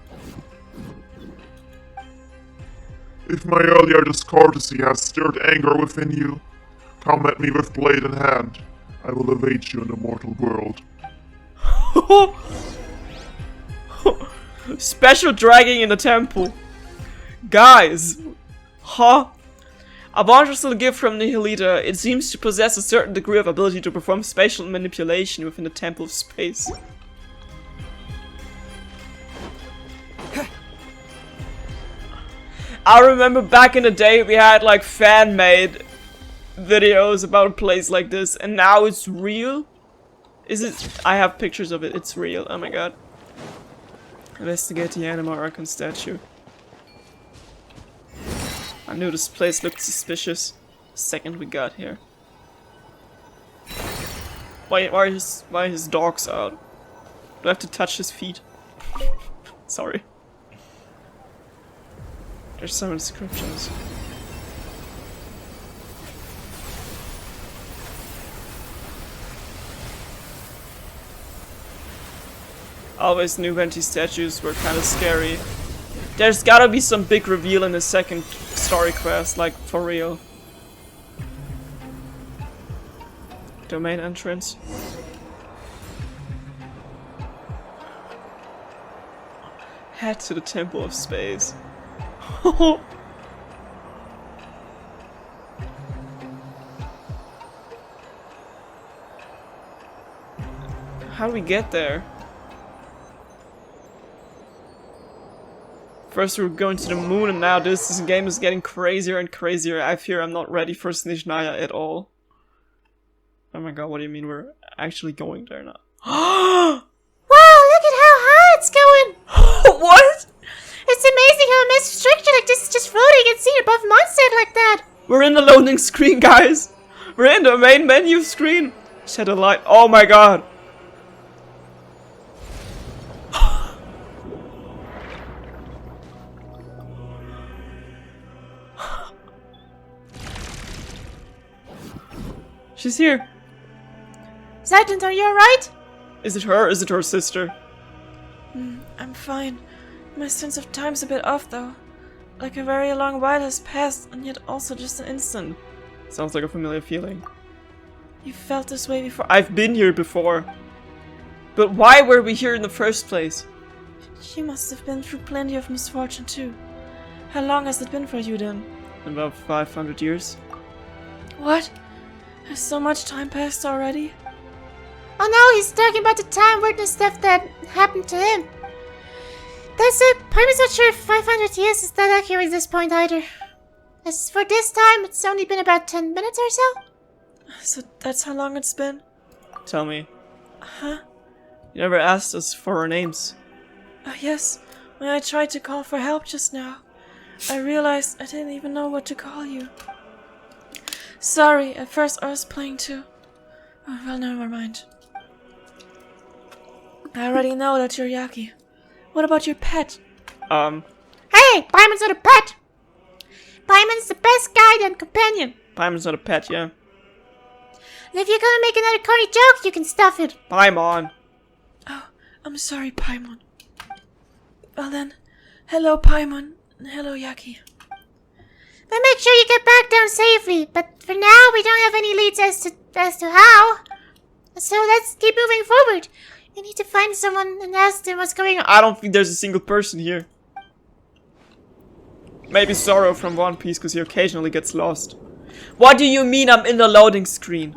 If my earlier discourtesy has stirred anger within you, come at me with blade in hand. I will await you in the mortal world. Special dragging in the temple. Guys. Huh? A wondrous little gift from Nihilita. It seems to possess a certain degree of ability to perform spatial manipulation within the Temple of Space. I remember back in the day we had like fan-made videos about a place like this, and now it's real? Is it? I have pictures of it. It's real. Oh my god. Investigate the Anima Archon statue. I knew this place looked suspicious the second we got here. Why are his dogs out? Do I have to touch his feet? Sorry. There's some inscriptions. Always knew Venti statues were kind of scary. There's gotta be some big reveal in the second story quest, like for real. Domain entrance. Head to the Temple of Space. How do we get there? First we were going to the moon, and now this game is getting crazier and crazier. I fear I'm not ready for Snezhnaya at all. Oh my god, what do you mean we're actually going there now? Wow, look at how high it's going! What? It's amazing how a massive structure like this is just floating and seen above Mondstadt like that! We're in the loading screen, guys! We're in the main menu screen! Shed a light. Oh my god! She's here! Sightland, are you alright? Is it her? Is it her sister? I'm fine. My sense of time's a bit off though. Like a very long while has passed, and yet also just an instant. Sounds like a familiar feeling. You felt this way before? I've been here before. But why were we here in the first place? She must have been through plenty of misfortune too. How long has it been for you then? About 500 years. What? Has so much time passed already? Oh no, he's talking about the time witness stuff that happened to him. That's it. Paimon's not sure if 500 years is that accurate at this point either. As for this time, it's only been about 10 minutes or so. So that's how long it's been? Tell me. Huh? You never asked us for our names. Yes, when I tried to call for help just now. I realized I didn't even know what to call you. Sorry, at first I was playing too. Oh, well, never mind. I already know that you're Yaki. What about your pet? Hey, Paimon's not a pet! Paimon's the best guide and companion. Paimon's not a pet, yeah. And if you're gonna make another corny joke, you can stuff it. Paimon. Oh, I'm sorry, Paimon. Well then, hello Paimon, and hello Yaki. But make sure you get back down safely. But for now, we don't have any leads as to how. So let's keep moving forward. We need to find someone and ask them what's going on. I don't think there's a single person here. Maybe Zoro from One Piece, because he occasionally gets lost. What do you mean I'm in the loading screen?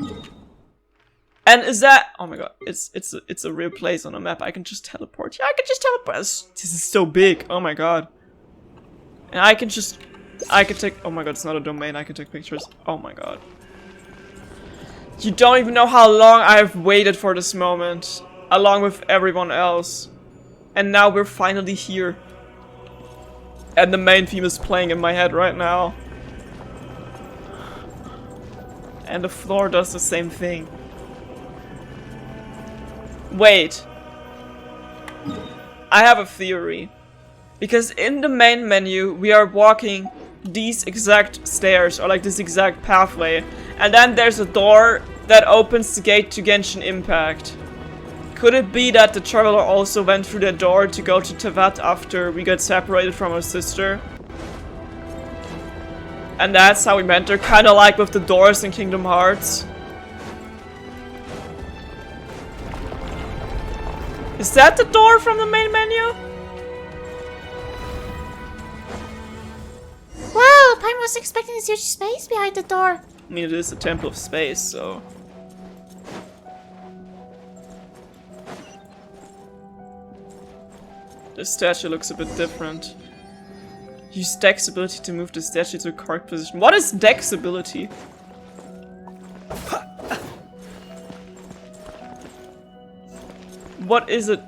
And is that... Oh my god, it's a real place on a map. I can just teleport. Yeah, I can just teleport. This is so big. Oh my god. And I can take... Oh my god, it's not a domain. I can take pictures. Oh my god. You don't even know how long I've waited for this moment. Along with everyone else. And now we're finally here. And the main theme is playing in my head right now. And the floor does the same thing. Wait. I have a theory. Because in the main menu, we are walking these exact stairs, or like this exact pathway. And then there's a door that opens the gate to Genshin Impact. Could it be that the traveler also went through the door to go to Tevat after we got separated from our sister? And that's how we met her, kinda like with the doors in Kingdom Hearts. Is that the door from the main menu? Wow, Paimon was expecting this huge space behind the door. I mean, it is a temple of space, so... The statue looks a bit different. Use Dex ability to move the statue to a correct position. What is Dex ability? What is it?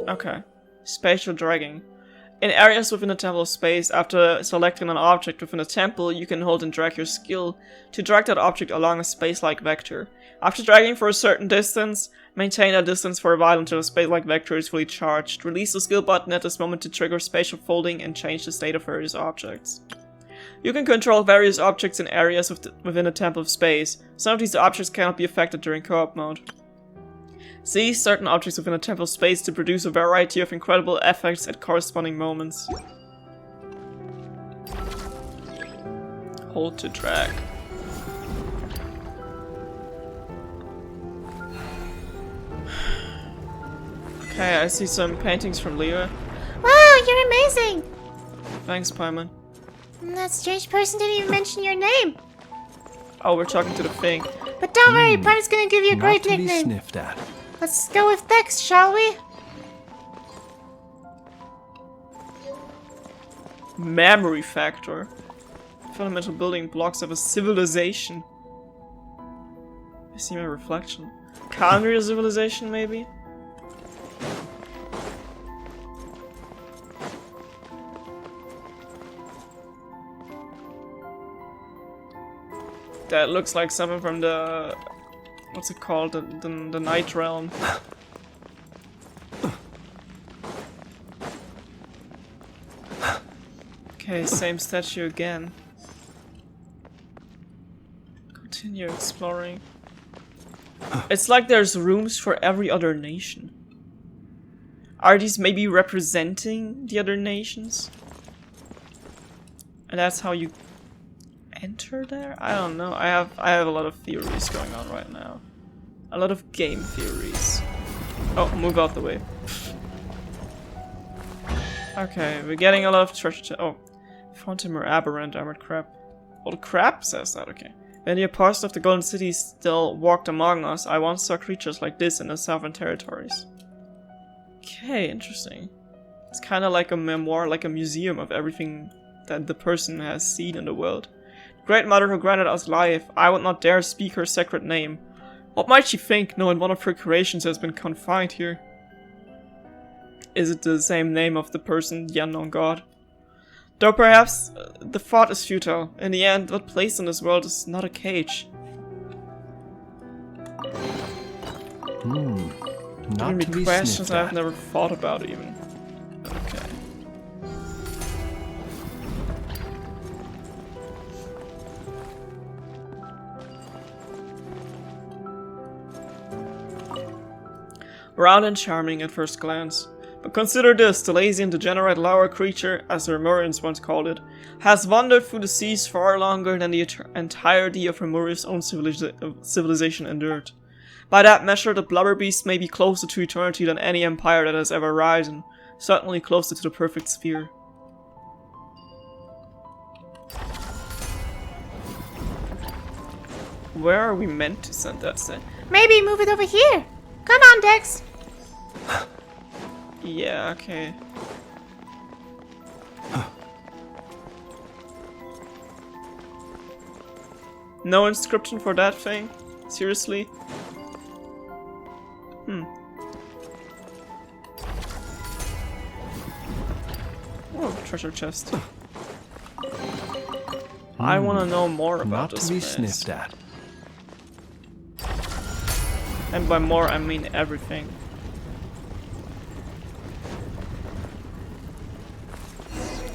Okay. Spatial dragging. In areas within a temple of space, after selecting an object within a temple, you can hold and drag your skill to drag that object along a space-like vector. After dragging for a certain distance, maintain that distance for a while until the space-like vector is fully charged. Release the skill button at this moment to trigger spatial folding and change the state of various objects. You can control various objects in areas within a temple of space. Some of these objects cannot be affected during co-op mode. Seize certain objects within a temple of space to produce a variety of incredible effects at corresponding moments. Hold to drag. Okay, I see some paintings from Leo. Wow, you're amazing. Thanks, Paimon. And that strange person didn't even mention your name. Oh, we're talking to the thing. But don't worry, Paimon's gonna give you a great Not to be nickname. sniffed at. Let's go with Dex, shall we? Memory factor. Fundamental building blocks of a civilization. I see my reflection. Kandria civilization, maybe? That looks like something from the... What's it called? The Night Realm. Okay, same statue again. Continue exploring. It's like there's rooms for every other nation. Are these maybe representing the other nations? And that's how you enter there? I don't know. I have a lot of theories going on right now. A lot of game theories. Oh, move out the way. Okay, we're getting a lot of treasure. Oh, found him aberrant armored crab. Well, the crab says that. Okay. When the apostles of the Golden City still walked among us, I once saw creatures like this in the southern territories. Okay, interesting. It's kind of like a memoir, like a museum of everything that the person has seen in the world. Great Mother who granted us life, I would not dare speak her sacred name. What might she think, knowing one of her creations has been confined here? Is it the same name of the person, the unknown god? Though perhaps the thought is futile. In the end, what place in this world is not a cage? Not Giving to me be questions sniffed I've at. never thought about even. Okay. Round and charming at first glance. But consider this, the lazy and degenerate lower creature, as the Remurians once called it, has wandered through the seas far longer than the entirety of Remuria's own civilization endured. By that measure, the blubber beast may be closer to eternity than any empire that has ever risen, certainly closer to the perfect sphere. Where are we meant to send that thing? Maybe move it over here. Come on, Dex. Yeah, okay. No inscription for that thing? Seriously? Oh, treasure chest. I want to know more about Not this to be place. sniffed at. And by more, I mean everything.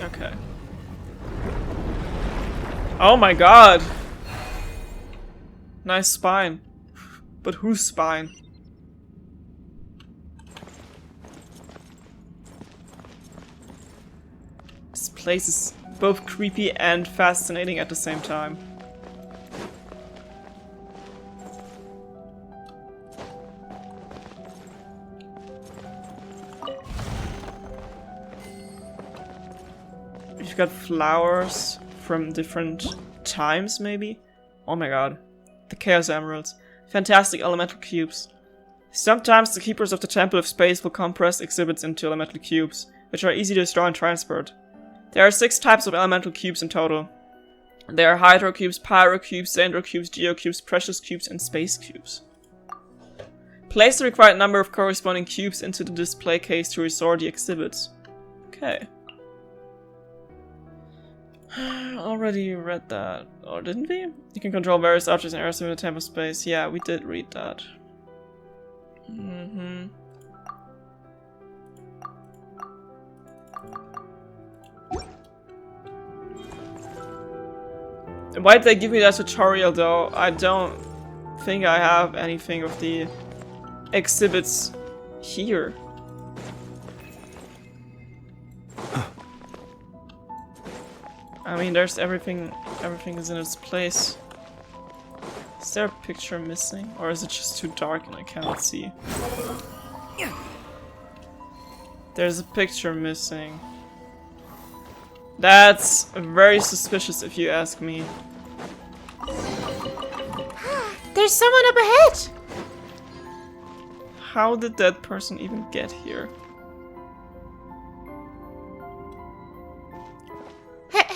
Okay. Oh my god! Nice spine. But whose spine? This place is both creepy and fascinating at the same time. You've got flowers from different times, maybe? Oh my god. The Chaos Emeralds. Fantastic elemental cubes. Sometimes the keepers of the Temple of Space will compress exhibits into elemental cubes, which are easy to store and transport. There are 6 types of elemental cubes in total. There are Hydro Cubes, Pyro Cubes, Xandro Cubes, Geo Cubes, Precious Cubes, and Space Cubes. Place the required number of corresponding cubes into the display case to restore the exhibits. Okay. Already read that. Or didn't we? You can control various objects and areas within the temple space. Yeah, we did read that. Why did they give me that tutorial though? I don't think I have anything of the exhibits here. I mean, there's everything is in its place. Is there a picture missing? Or is it just too dark and I cannot see? There's a picture missing. That's very suspicious if you ask me. There's someone up ahead. How did that person even get here?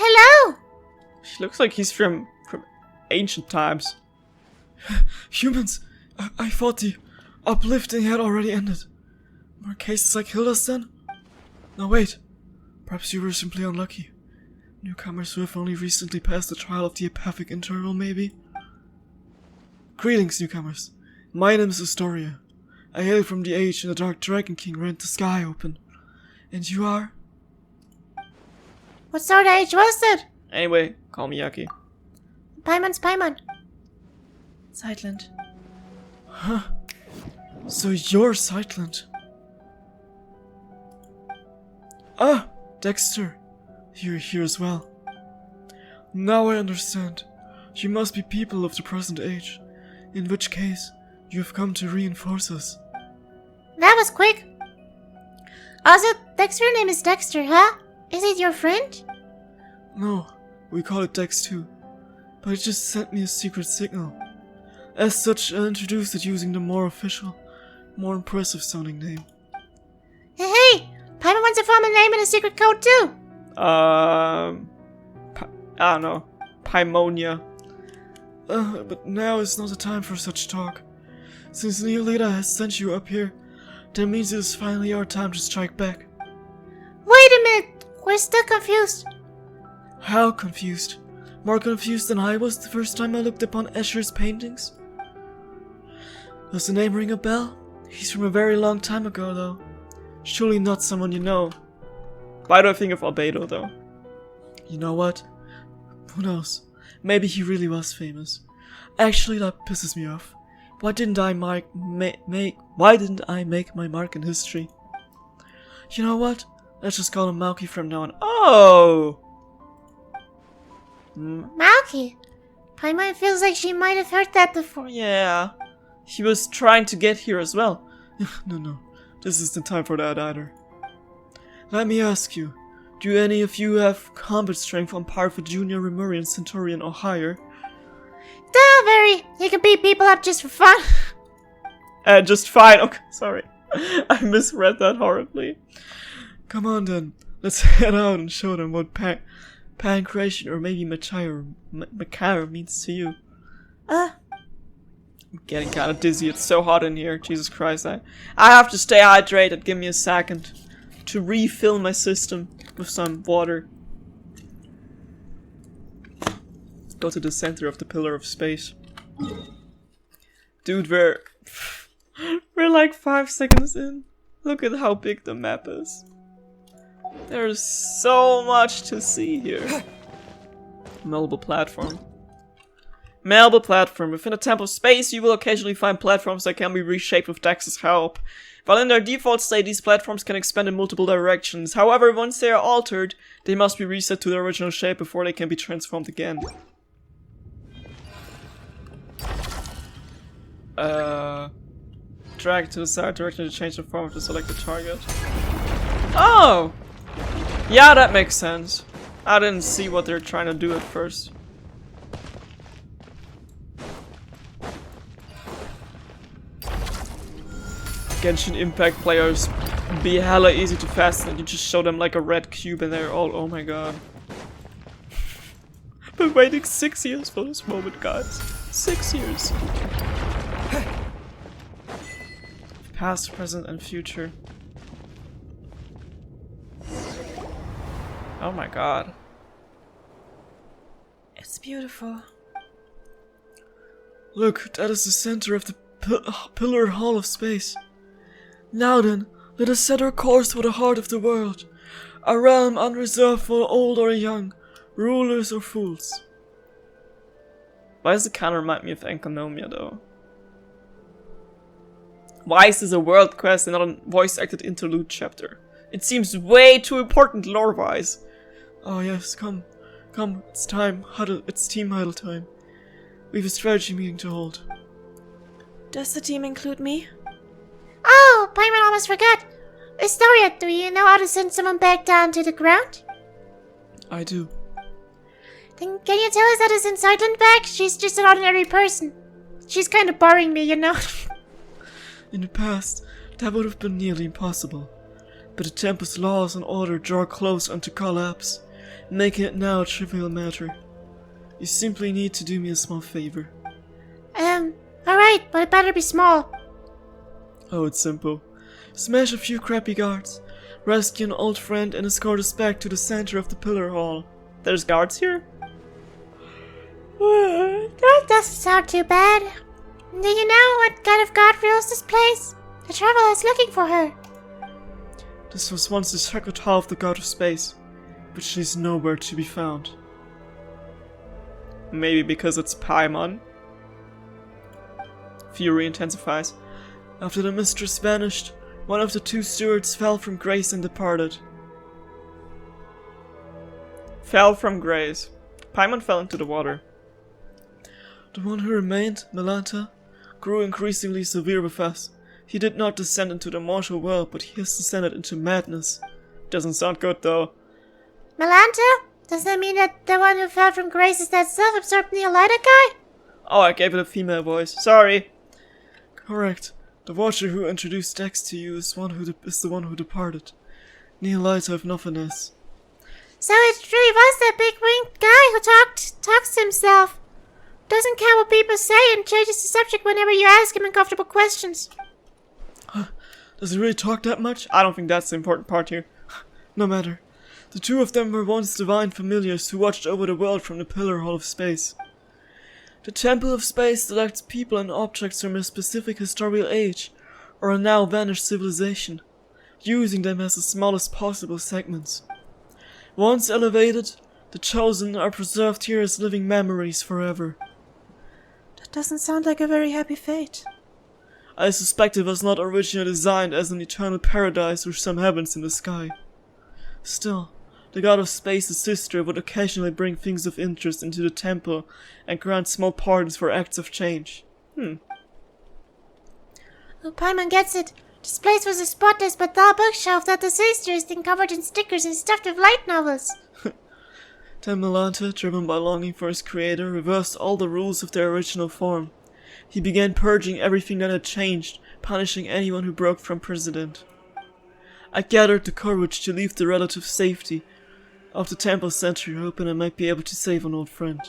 Hello. He looks like he's from ancient times. Humans! I thought the uplifting had already ended. More cases like Hilda's then? No, wait. Perhaps you were simply unlucky. Newcomers who have only recently passed the trial of the apathic interval, maybe? Greetings, newcomers. My name is Astoria. I hail from the age when the Dark Dragon King rent the sky open. And you are? What sort of age was it? Anyway, call me Yaki. Paimon's Paimon. Sightland. Huh. So you're Sightland. Ah, Dexter. You're here as well. Now I understand. You must be people of the present age. In which case, you have come to reinforce us. That was quick. Also, Dexter's name is Dexter, huh? Is it your friend? No, we call it Dex too. But it just sent me a secret signal. As such, I introduced it using the more official, more impressive sounding name. Hey, Paimon wants a formal name and a secret code too. I don't know. Paimonia. But now is not the time for such talk. Since Neolita has sent you up here, that means it is finally our time to strike back. Wait a minute, we're still confused. How confused? More confused than I was the first time I looked upon Escher's paintings? Does the name ring a bell? He's from a very long time ago, though. Surely not someone you know. Why do I think of Albedo, though? You know what? Who knows? Maybe he really was famous. Actually, that pisses me off. Why didn't I make my mark in history? You know what? Let's just call him Mauki from now on. Oh! Mauki? Paimon feels like she might have heard that before. Yeah. He was trying to get here as well. No. This isn't time for that either. Let me ask you. Do any of you have combat strength on par with Junior Remurian Centurion or higher? Not very. You can beat people up just for fun. Just fine. Okay, sorry. I misread that horribly. Come on then. Let's head out and show them what pancreation or maybe miHoYo means to you. I'm getting kind of dizzy. It's so hot in here. Jesus Christ. I have to stay hydrated. Give me a second to refill my system with some water. Go to the center of the pillar of space. Dude, we're like 5 seconds in. Look at how big the map is. There's so much to see here. Malleable platform. Malleable platform. Within a temple of space, you will occasionally find platforms that can be reshaped with Dex's help. While in their default state, these platforms can expand in multiple directions. However, once they are altered, they must be reset to their original shape before they can be transformed again. Drag to the side direction to change the form of the selected target. Oh! Yeah, that makes sense. I didn't see what they're trying to do at first. Genshin Impact players be hella easy to fasten. You just show them like a red cube and they're all, oh my god. Been waiting 6 years for this moment, guys. 6 years. Past, present, and future. Oh my god. It's beautiful. Look, that is the center of the Pillar Hall of Space. Now then, let us set our course for the heart of the world. A realm unreserved for old or young, rulers or fools. Why does it kind of remind me of Enconomia, though? Why is this a world quest and not a voice-acted interlude chapter? It seems way too important lore-wise. Oh yes, come, it's time, huddle, it's team huddle time. We have a strategy meeting to hold. Does the team include me? Oh, Paimon almost forgot. Astoria, do you know how to send someone back down to the ground? I do. Then can you tell us how to send Sightland back? She's just an ordinary person. She's kind of boring me, you know. In the past, that would have been nearly impossible. But the temple's laws and order draw close unto collapse, making it now a trivial matter. You simply need to do me a small favor. Alright, but it better be small. Oh, it's simple. Smash a few crappy guards, rescue an old friend, and escort us back to the center of the Pillar Hall. There's guards here? That doesn't sound too bad. Do you know what kind of guard rules this place? The traveler is looking for her. This was once the sacred hall of the God of Space, but she's nowhere to be found. Maybe because it's Paimon? Fury intensifies. After the mistress vanished, one of the two stewards fell from grace and departed. Fell from grace. Paimon fell into the water. The one who remained, Melanta, grew increasingly severe with us. He did not descend into the mortal world, but he has descended into madness. Doesn't sound good, though. Melanta? Does that mean that the one who fell from grace is that self-absorbed Neolita guy? Oh, I gave it a female voice. Sorry. Correct. The watcher who introduced Dex to you is the one who departed. Neolita of Nothingness. So it really was that big winged guy who talks to himself. Doesn't care what people say and changes the subject whenever you ask him uncomfortable questions. Does he really talk that much? I don't think that's the important part here. No matter. The two of them were once divine familiars who watched over the world from the Pillar Hall of Space. The Temple of Space selects people and objects from a specific historical age or a now vanished civilization, using them as the smallest possible segments. Once elevated, the chosen are preserved here as living memories forever. That doesn't sound like a very happy fate. I suspect it was not originally designed as an eternal paradise or some heavens in the sky. Still, the god of space's sister would occasionally bring things of interest into the temple and grant small pardons for acts of change. Oh, Paimon gets it. This place was a spotless but dull bookshelf that the sisters then covered in stickers and stuffed with light novels. Then Melanta, driven by longing for his creator, reversed all the rules of their original form. He began purging everything that had changed, punishing anyone who broke from precedent. I gathered the courage to leave the relative safety of the temple sanctuary open and might be able to save an old friend.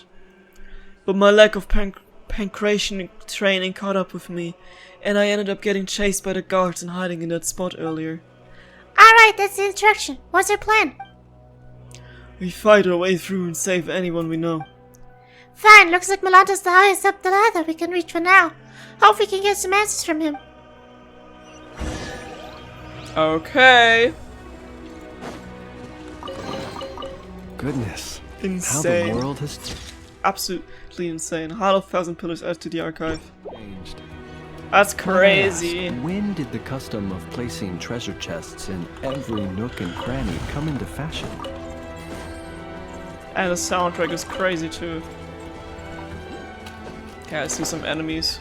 But my lack of pancration training caught up with me, and I ended up getting chased by the guards and hiding in that spot earlier. Alright, that's the instruction. What's your plan? We fight our way through and save anyone we know. Fine, looks like Melanta's the highest up the ladder we can reach for now. Hope we can get some answers from him. Okay. Goodness. Insane. How the world has Absolutely insane. Heart of Thousand Pillars added to the archive. changed. That's crazy. When did the custom of placing treasure chests in every nook and cranny come into fashion? And the soundtrack is crazy too. Okay, I see some enemies.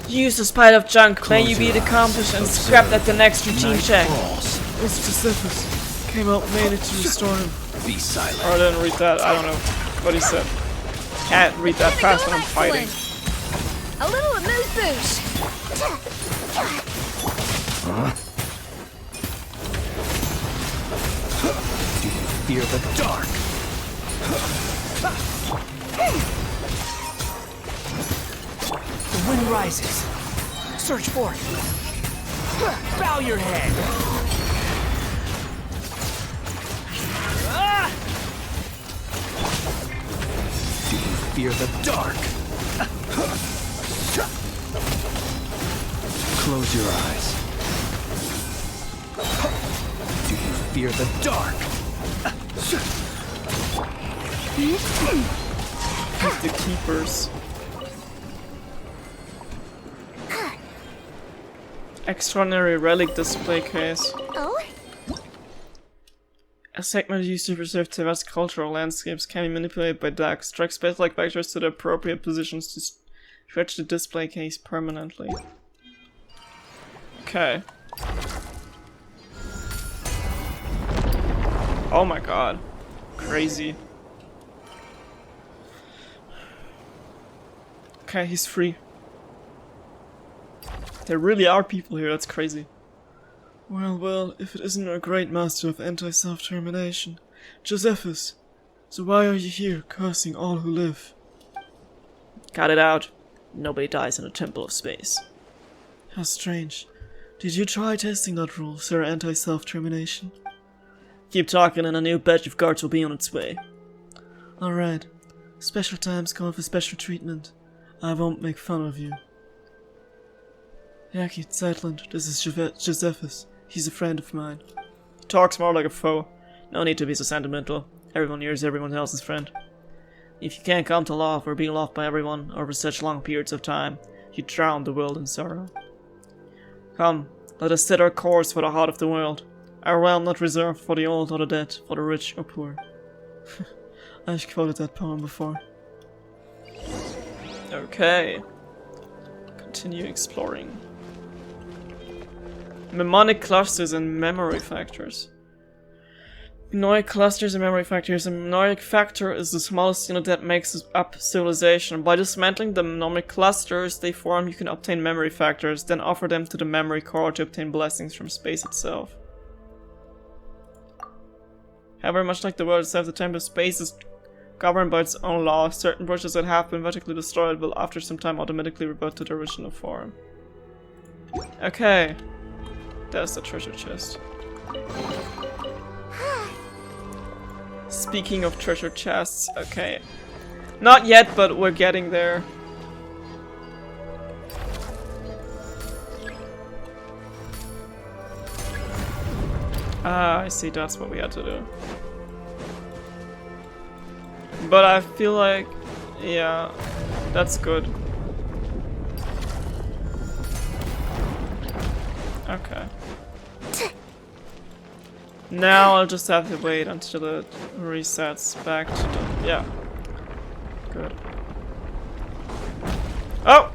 Use the spite of junk. May you be accomplished and scrapped at the next routine check. It's Josephus. Came out mainly to restore him. Be silent. Or I didn't read that. I don't know what he said. Can't read that fast when I'm fighting. A little amuse-bouche. Do you fear the dark? The wind rises. Search for it. Bow your head. Do you fear the dark? Close your eyes. Do you fear the dark? The keepers. Extraordinary relic display case. Oh? A segment used to preserve diverse cultural landscapes can be manipulated by ducks. Drag space-like vectors to the appropriate positions to stretch the display case permanently. Okay. Oh my god. Crazy. Okay, he's free. There really are people here, that's crazy. Well, if it isn't our great master of anti-self-termination, Josephus, so why are you here, cursing all who live? Got it out. Nobody dies in a temple of space. How strange. Did you try testing that rule, Sir Anti-Self-Termination? Keep talking and a new batch of guards will be on its way. Alright. Special times call for special treatment. I won't make fun of you. Yaki, Zeitland, this is Josephus. He's a friend of mine. He talks more like a foe. No need to be so sentimental. Everyone here is everyone else's friend. If you can't come to love or be loved by everyone over such long periods of time, you drown the world in sorrow. Come, let us set our course for the heart of the world. Our realm not reserved for the old or the dead, for the rich or poor. I've quoted that poem before. Okay. Continue exploring. Mnemonic clusters and memory factors. Mnemonic clusters and memory factors. A mnemonic factor is the smallest unit that makes up civilization. By dismantling the mnemonic clusters they form, you can obtain memory factors, then offer them to the memory core to obtain blessings from space itself. However, much like the world itself, the temple of space is governed by its own laws. Certain bridges that have been vertically destroyed will after some time automatically revert to their original form. Okay. There's the treasure chest. Speaking of treasure chests, okay. Not yet, but we're getting there. Ah, I see, that's what we had to do. But I feel like, yeah, that's good. Okay. Now I'll just have to wait until it resets back to the... yeah. Good. Oh!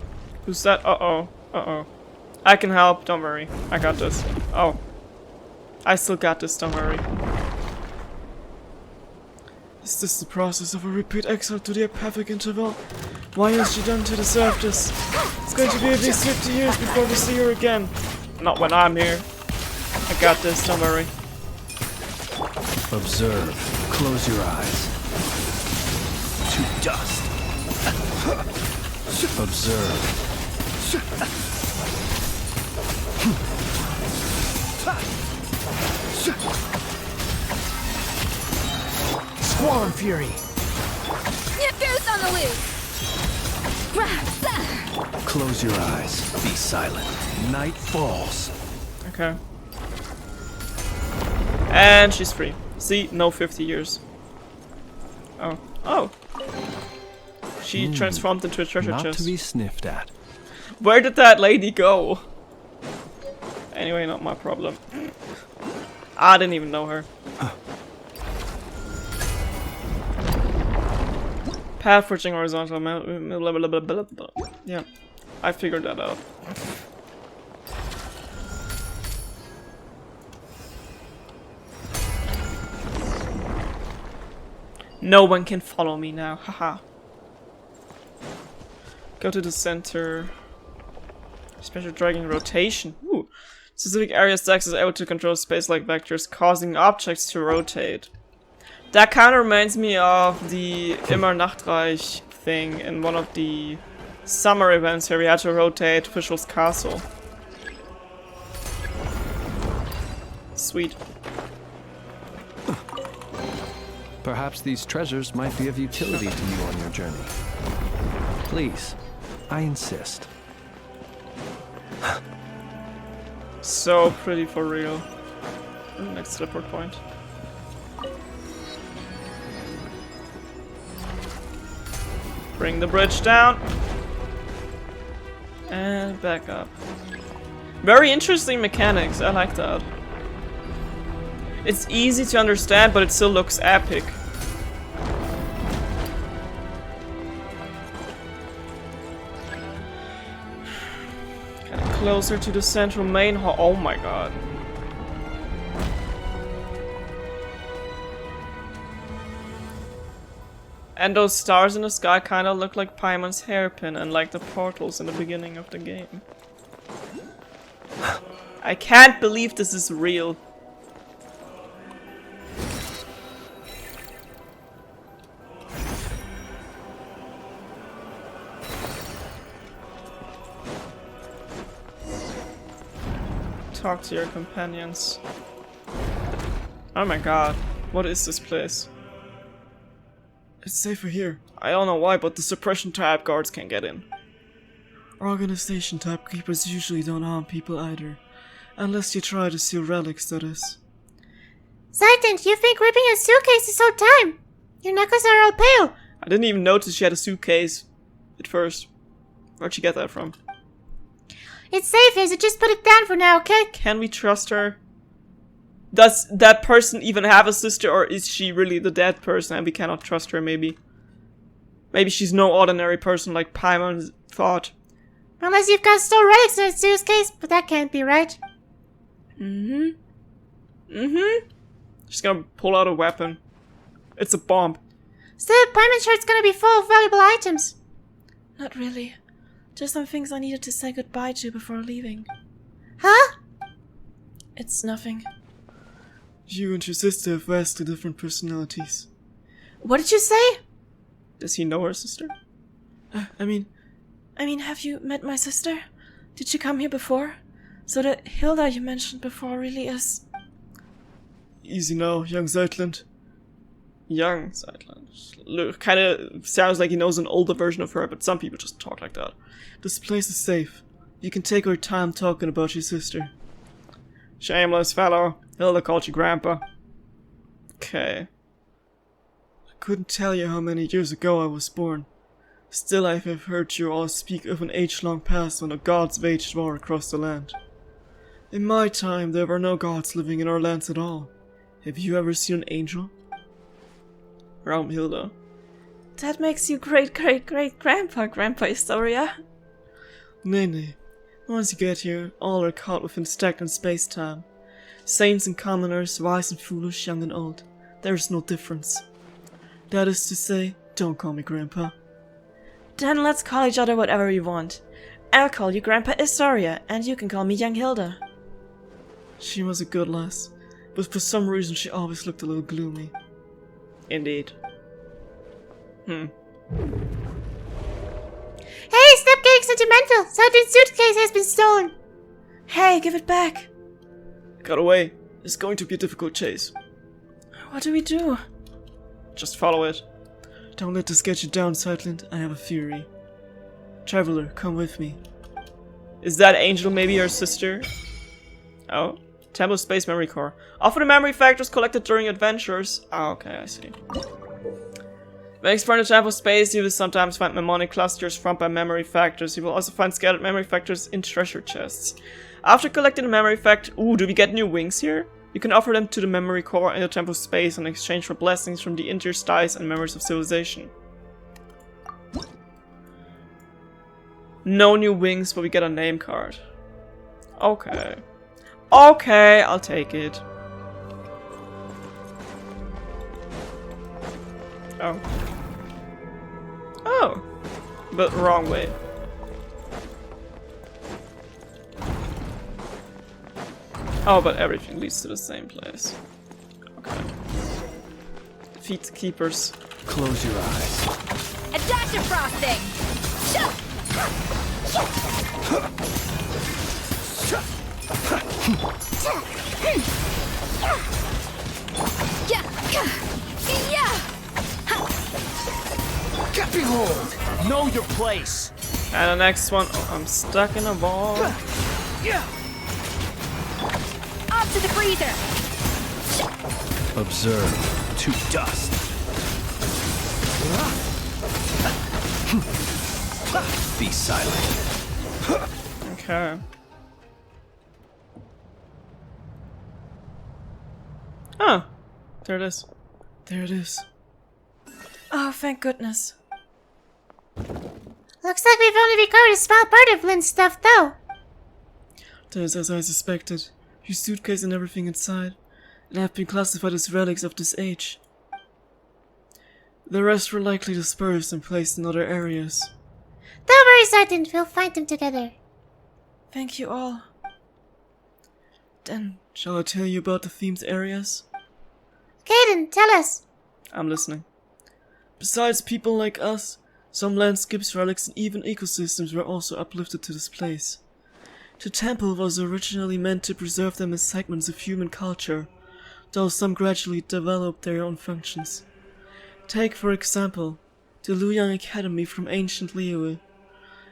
Who's that? Uh-oh. Uh-oh. I can help, don't worry. I got this. Oh. I still got this, don't worry. Is this the process of a repeat exile to the apathic interval? Why has she done to deserve this? It's going to be at least 50 years before we see her again. Not when I'm here. I got this, don't worry. Observe. Close your eyes. To dust. Observe. Squall and Fury. Get goose on the loose. Close your eyes. Be silent. Night falls. Okay. And she's free. See, no 50 years. Oh. Oh. She transformed into a treasure Not chest. to be sniffed at. Where did that lady go? Anyway, not my problem. I didn't even know her. Path switching horizontal. Yeah, I figured that out. No one can follow me now. Haha. Go to the center. Special dragging rotation. Ooh. Specific area stacks is able to control space-like vectors, causing objects to rotate. That kind of reminds me of the Immer Nachtreich thing in one of the summer events where we had to rotate Fischl's castle. Sweet. Perhaps these treasures might be of utility to you on your journey. Please, I insist. So pretty for real. Next teleport point. Bring the bridge down. And back up. Very interesting mechanics, I like that. It's easy to understand, but it still looks epic. Getting closer to the central main hall. Oh my god. And those stars in the sky kind of look like Paimon's hairpin and like the portals in the beginning of the game. I can't believe this is real. Talk to your companions. Oh my god, what is this place? It's safer here. I don't know why, but the suppression tab guards can't get in. Organization tab keepers usually don't harm people either. Unless you try to steal relics, that is. Sergeant, you think ripping a suitcase is so time? Your knuckles are all pale. I didn't even notice she had a suitcase at first. Where'd she get that from? It's safe here, so just put it down for now, okay? Can we trust her? Does that person even have a sister, or is she really the dead person and we cannot trust her, maybe? Maybe she's no ordinary person like Paimon thought. Unless you've got stolen relics in a suitcase, but that can't be right. She's gonna pull out a weapon. It's a bomb. Still, Paimon's sure it's gonna be full of valuable items. Not really. Just some things I needed to say goodbye to before leaving. Huh? It's nothing. You and your sister have vastly different personalities. What did you say? Does he know her sister? I mean, have you met my sister? Did she come here before? So the Hilda you mentioned before really is... Easy now, young Zeitland. Young Zeitland. Look, kinda sounds like he knows an older version of her, but some people just talk like that. This place is safe. You can take our time talking about your sister. Shameless fellow. Hilda called you Grandpa. Okay. I couldn't tell you how many years ago I was born. Still, I have heard you all speak of an age-long past when the gods waged war across the land. In my time, there were no gods living in our lands at all. Have you ever seen an angel? Realm Hilda. That makes you great-great-great-grandpa, Grandpa Historia. Nay. Once you get here, all are caught within stagnant space-time. Saints and commoners, wise and foolish, young and old. There is no difference. That is to say, don't call me Grandpa. Then let's call each other whatever we want. I'll call you Grandpa Historia, and you can call me Young Hilda. She was a good lass, but for some reason she always looked a little gloomy. Indeed. Hey, stop getting sentimental! Sergeant's suitcase has been stolen! Hey, give it back! Got away. It's going to be a difficult chase. What do we do? Just follow it. Don't let this get you down, Zeitland. I have a theory. Traveler, come with me. Is that Angel maybe your sister? Oh. Temple Space Memory Core. Offer the memory factors collected during adventures. Oh, okay, I see. When exploring the Temple Space, you will sometimes find mnemonic clusters formed by memory factors. You will also find scattered memory factors in treasure chests. After collecting the memory factor... Ooh, do we get new wings here? You can offer them to the memory core in the Temple Space in exchange for blessings from the interstices and memories of civilization. No new wings, but we get a name card. Okay. Okay, I'll take it. Oh. Oh. But wrong way. Oh, but everything leads to the same place. Okay. Defeat the keepers. Close your eyes. A dash of frosting! Get behold! Know your place! And the next one, oh, I'm stuck in a ball. Up to the freezer! Observe to dust. Be silent. Okay. Oh, there it is. There it is. Oh, thank goodness. Looks like we've only recovered a small part of Lynn's stuff, though. That is as I suspected. Your suitcase and everything inside. It have been classified as relics of this age. The rest were likely dispersed and placed in other areas. Don't worry, Sergeant. We'll find them together. Thank you all. Then, shall I tell you about the themed areas? Caden, tell us. I'm listening. Besides people like us, some landscapes, relics, and even ecosystems were also uplifted to this place. The temple was originally meant to preserve them as segments of human culture, though some gradually developed their own functions. Take, for example, the Luoyang Academy from ancient Liyue.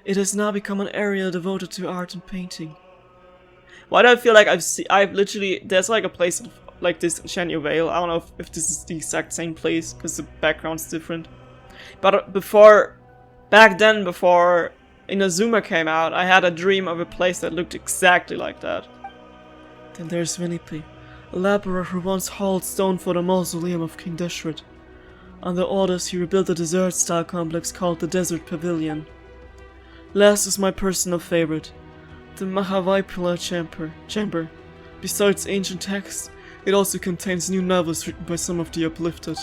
It has now become an area devoted to art and painting. Why do I feel like I've literally, there's like a place like this in Shanyu Vale. I don't know if this is the exact same place, because the background's different. But back then, before Inazuma came out, I had a dream of a place that looked exactly like that. Then there's Vinipi, a laborer who once hauled stone for the mausoleum of King Deshret. Under orders, he rebuilt a desert-style complex called the Desert Pavilion. Last is my personal favorite, the miHoYo chamber. Besides ancient texts, it also contains new novels written by some of the uplifted.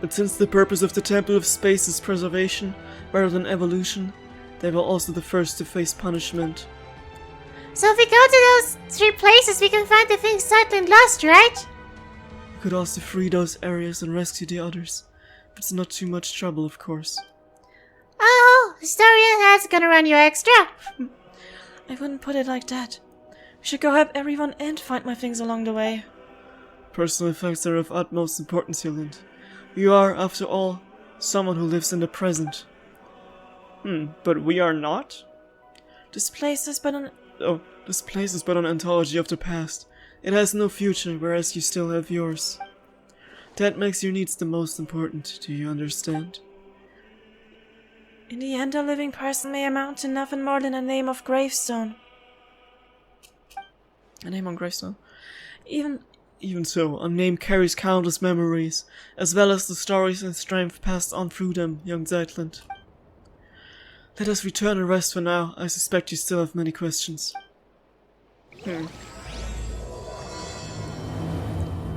But since the purpose of the Temple of Space is preservation rather than evolution, they were also the first to face punishment. So if we go to those 3 places, we can find the things Zeitland lost, right? We could also free those areas and rescue the others. It's not too much trouble, of course. Oh, Historia, that's gonna run you extra. I wouldn't put it like that. We should go help everyone and find my things along the way. Personal effects are of utmost importance, Yolande. You are, after all, someone who lives in the present. But we are not? This place has been an... Oh, this place is but an anthology of the past. It has no future, whereas you still have yours. That makes your needs the most important, do you understand? In the end, a living person may amount to nothing more than a name of gravestone. A name on gravestone? Even so, a name carries countless memories, as well as the stories and strength passed on through them, young Zeitland. Let us return and rest for now. I suspect you still have many questions.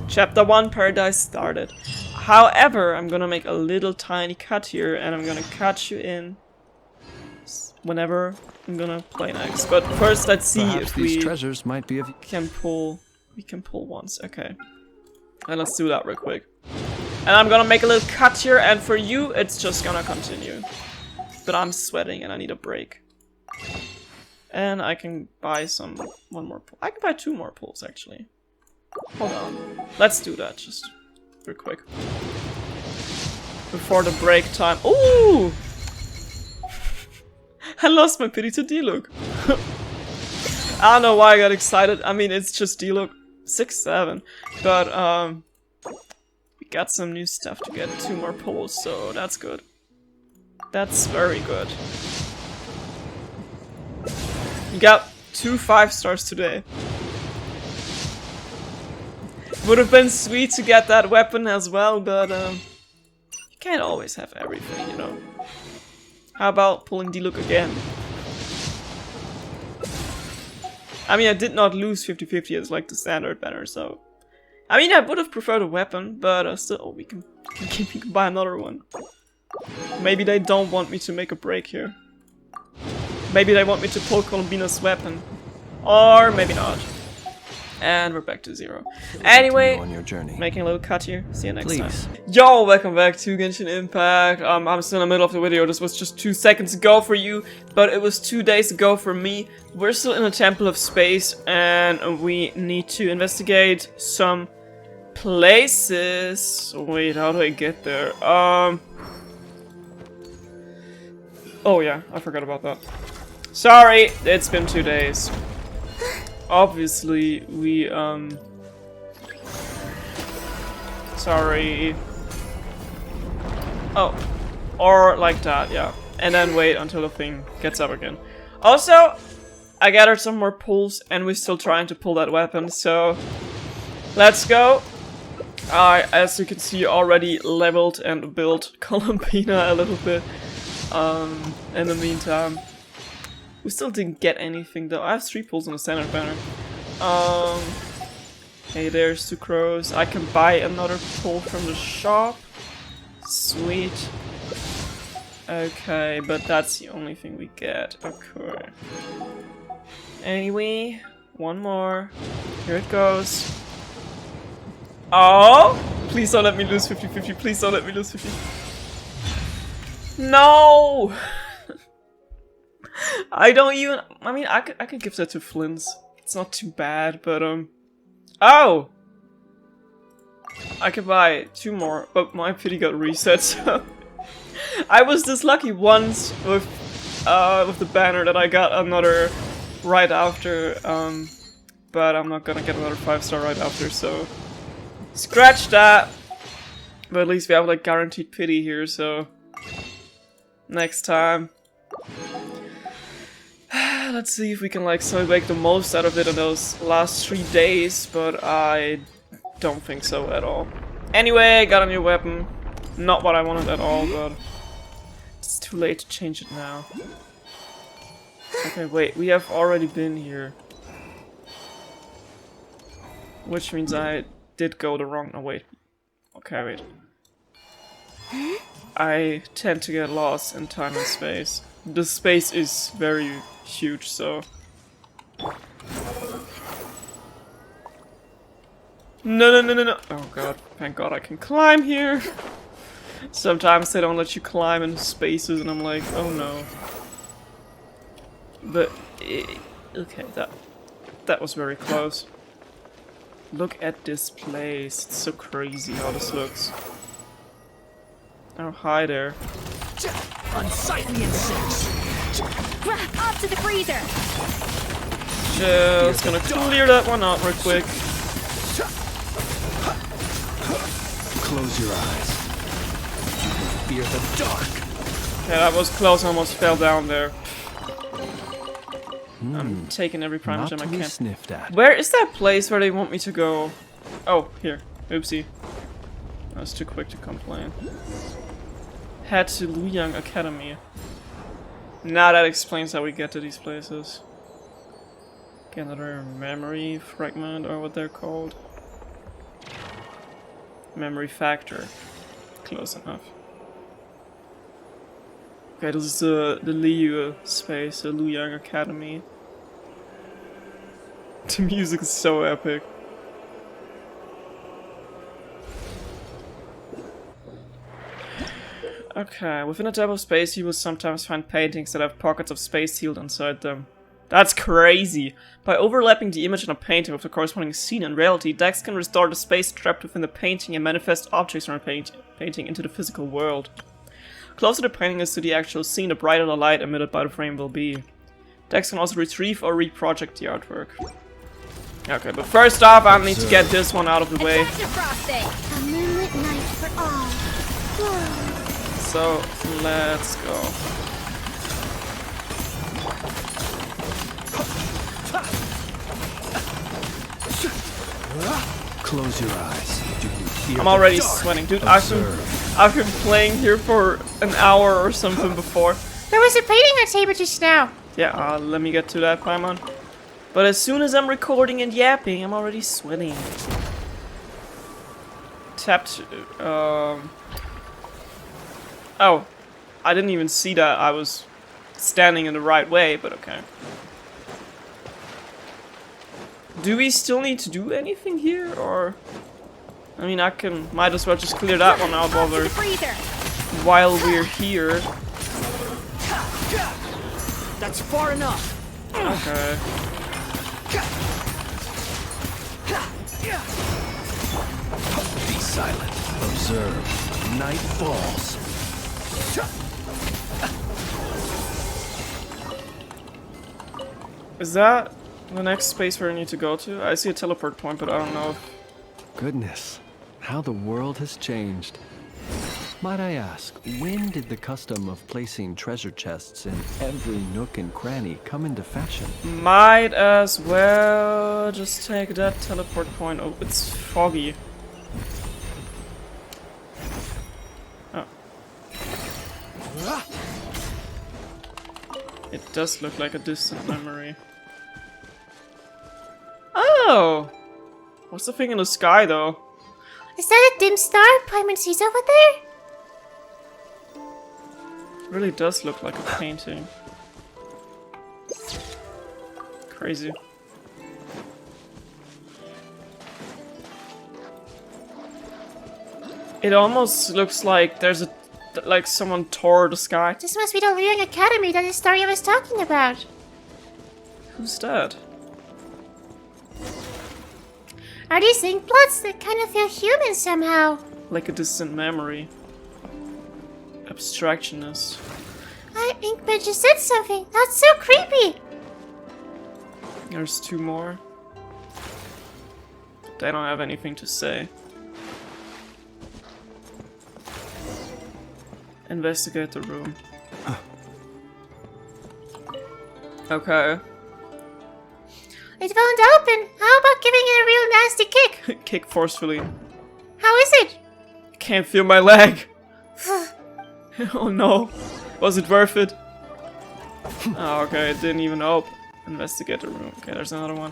Chapter 1 Paradise started. However, I'm gonna make a little tiny cut here, and I'm gonna catch you in whenever I'm gonna play next. But first, let's see Perhaps if these we treasures might be of can pull. We can pull once, okay. And let's do that real quick. And I'm gonna make a little cut here, and for you, it's just gonna continue. But I'm sweating and I need a break. And I can buy one more pull. I can buy 2 more pulls, actually. Hold on. Let's do that, just real quick. Before the break time. Ooh! I lost my pity to D-Look. I don't know why I got excited. I mean, it's just D-Look 6-7. But, we got some new stuff to get 2 more pulls, so that's good. That's very good. You got 2 5-stars today. Would have been sweet to get that weapon as well, but you can't always have everything, you know. How about pulling D-Look again? I mean, I did not lose 50-50 as like the standard banner, so... I mean, I would have preferred a weapon, but still, oh, we can buy another one. Maybe they don't want me to make a break here. Maybe they want me to pull Columbina's weapon. Or maybe not. And we're back to 0. Anyway, on your journey. making a little cut here. See you next Please. time. Yo, welcome back to Genshin Impact. I'm still in the middle of the video. This was just 2 seconds ago for you, but it was 2 days ago for me. We're still in a Temple of Space, and we need to investigate some places. Wait, how do I get there? Oh yeah, I forgot about that. Sorry, it's been 2 days. Obviously, we, sorry. Oh. Or like that, yeah. And then wait until the thing gets up again. Also, I gathered some more pulls, and we're still trying to pull that weapon, so... Let's go! I, as you can see, already leveled and built Columbina a little bit. In the meantime. We still didn't get anything though. I have 3 pulls on the standard banner. Hey, there's 2 crows. I can buy another pull from the shop. Sweet. Okay, but that's the only thing we get. Okay. Anyway, 1 more. Here it goes. Oh! Please don't let me lose 50-50. Please don't let me lose 50. No! I don't even... I mean, I could give that to Flynn's. It's not too bad, but, Oh! I could buy 2 more, but my pity got reset, so... I was this lucky once with the banner that I got another right after, but I'm not gonna get another 5-star right after, so... Scratch that! But at least we have, like, guaranteed pity here, so... Next time. Let's see if we can like so make the most out of it in those last 3 days, but I don't think so at all. Anyway, got a new weapon. Not what I wanted at all, but it's too late to change it now. Okay, wait, we have already been here. Which means I did go the wrong... Oh, wait. Okay, wait. I tend to get lost in time and space. The space is very huge, so... No. Oh god, thank god I can climb here. Sometimes they don't let you climb in spaces, and I'm like, oh no. But okay, that was very close. Look at this place. It's so crazy how this looks. Oh, hi there. Unsightly insects. Off to the freezer. Just gonna clear that one out real quick. Close your eyes. Fear the dark. Okay, that was close. I almost fell down there. I'm taking every prime Not gem I to be can. sniffed at. Where is that place where they want me to go? Oh, here. Oopsie. I was too quick to complain. Head to Luyang Academy. Now that explains how we get to these places. Get another memory fragment, or what they're called. Memory factor. Close enough. Okay, this is the Liu space, the Luyang Academy. The music is so epic. Okay, within a tab of space you will sometimes find paintings that have pockets of space sealed inside them. That's crazy! By overlapping the image in a painting with the corresponding scene in reality, Dex can restore the space trapped within the painting and manifest objects from a painting into the physical world. Closer the painting is to the actual scene, the brighter the light emitted by the frame will be. Dex can also retrieve or reproject the artwork. Okay, but first off I need to get this one out of the way. Adaptive frosting. A moonlit night for all. Whoa. So, let's go. Close your eyes. Do you fear I'm already the dark? sweating. Dude, I've been playing here for an hour or something before. There was a painting on table just now. Yeah, let me get to that, Paimon. But as soon as I'm recording and yapping, I'm already sweating. Tapped. Oh, I didn't even see that I was standing in the right way, but okay. Do we still need to do anything here, or? I mean, might as well just clear that one out Off to the freezer. while we're here. That's far enough. Okay. Be silent. Observe. Night falls. Is that the next space where I need to go to? I see a teleport point, but I don't know if... Goodness, how the world has changed. Might I ask, when did the custom of placing treasure chests in every nook and cranny come into fashion? Might as well just take that teleport point. Oh, it's foggy. Oh. It does look like a distant memory. Oh! What's the thing in the sky, though? Is that a dim star Paimon sees over there? It really does look like a painting. Crazy. It almost looks like there's a... like someone tore the sky. This must be the Luyang Academy that the story I was talking about. Who's that? Are these ink blots that kind of feel human somehow? Like a distant memory. Abstractionist. Inkman just said something. That's so creepy. There's two more. They don't have anything to say. Investigate the room. Okay. It won't open. How about giving it a real nasty kick? Kick forcefully. How is it? I can't feel my leg. Oh no. Was it worth it? Oh, okay, it didn't even open. Investigate the room. Okay, there's another one.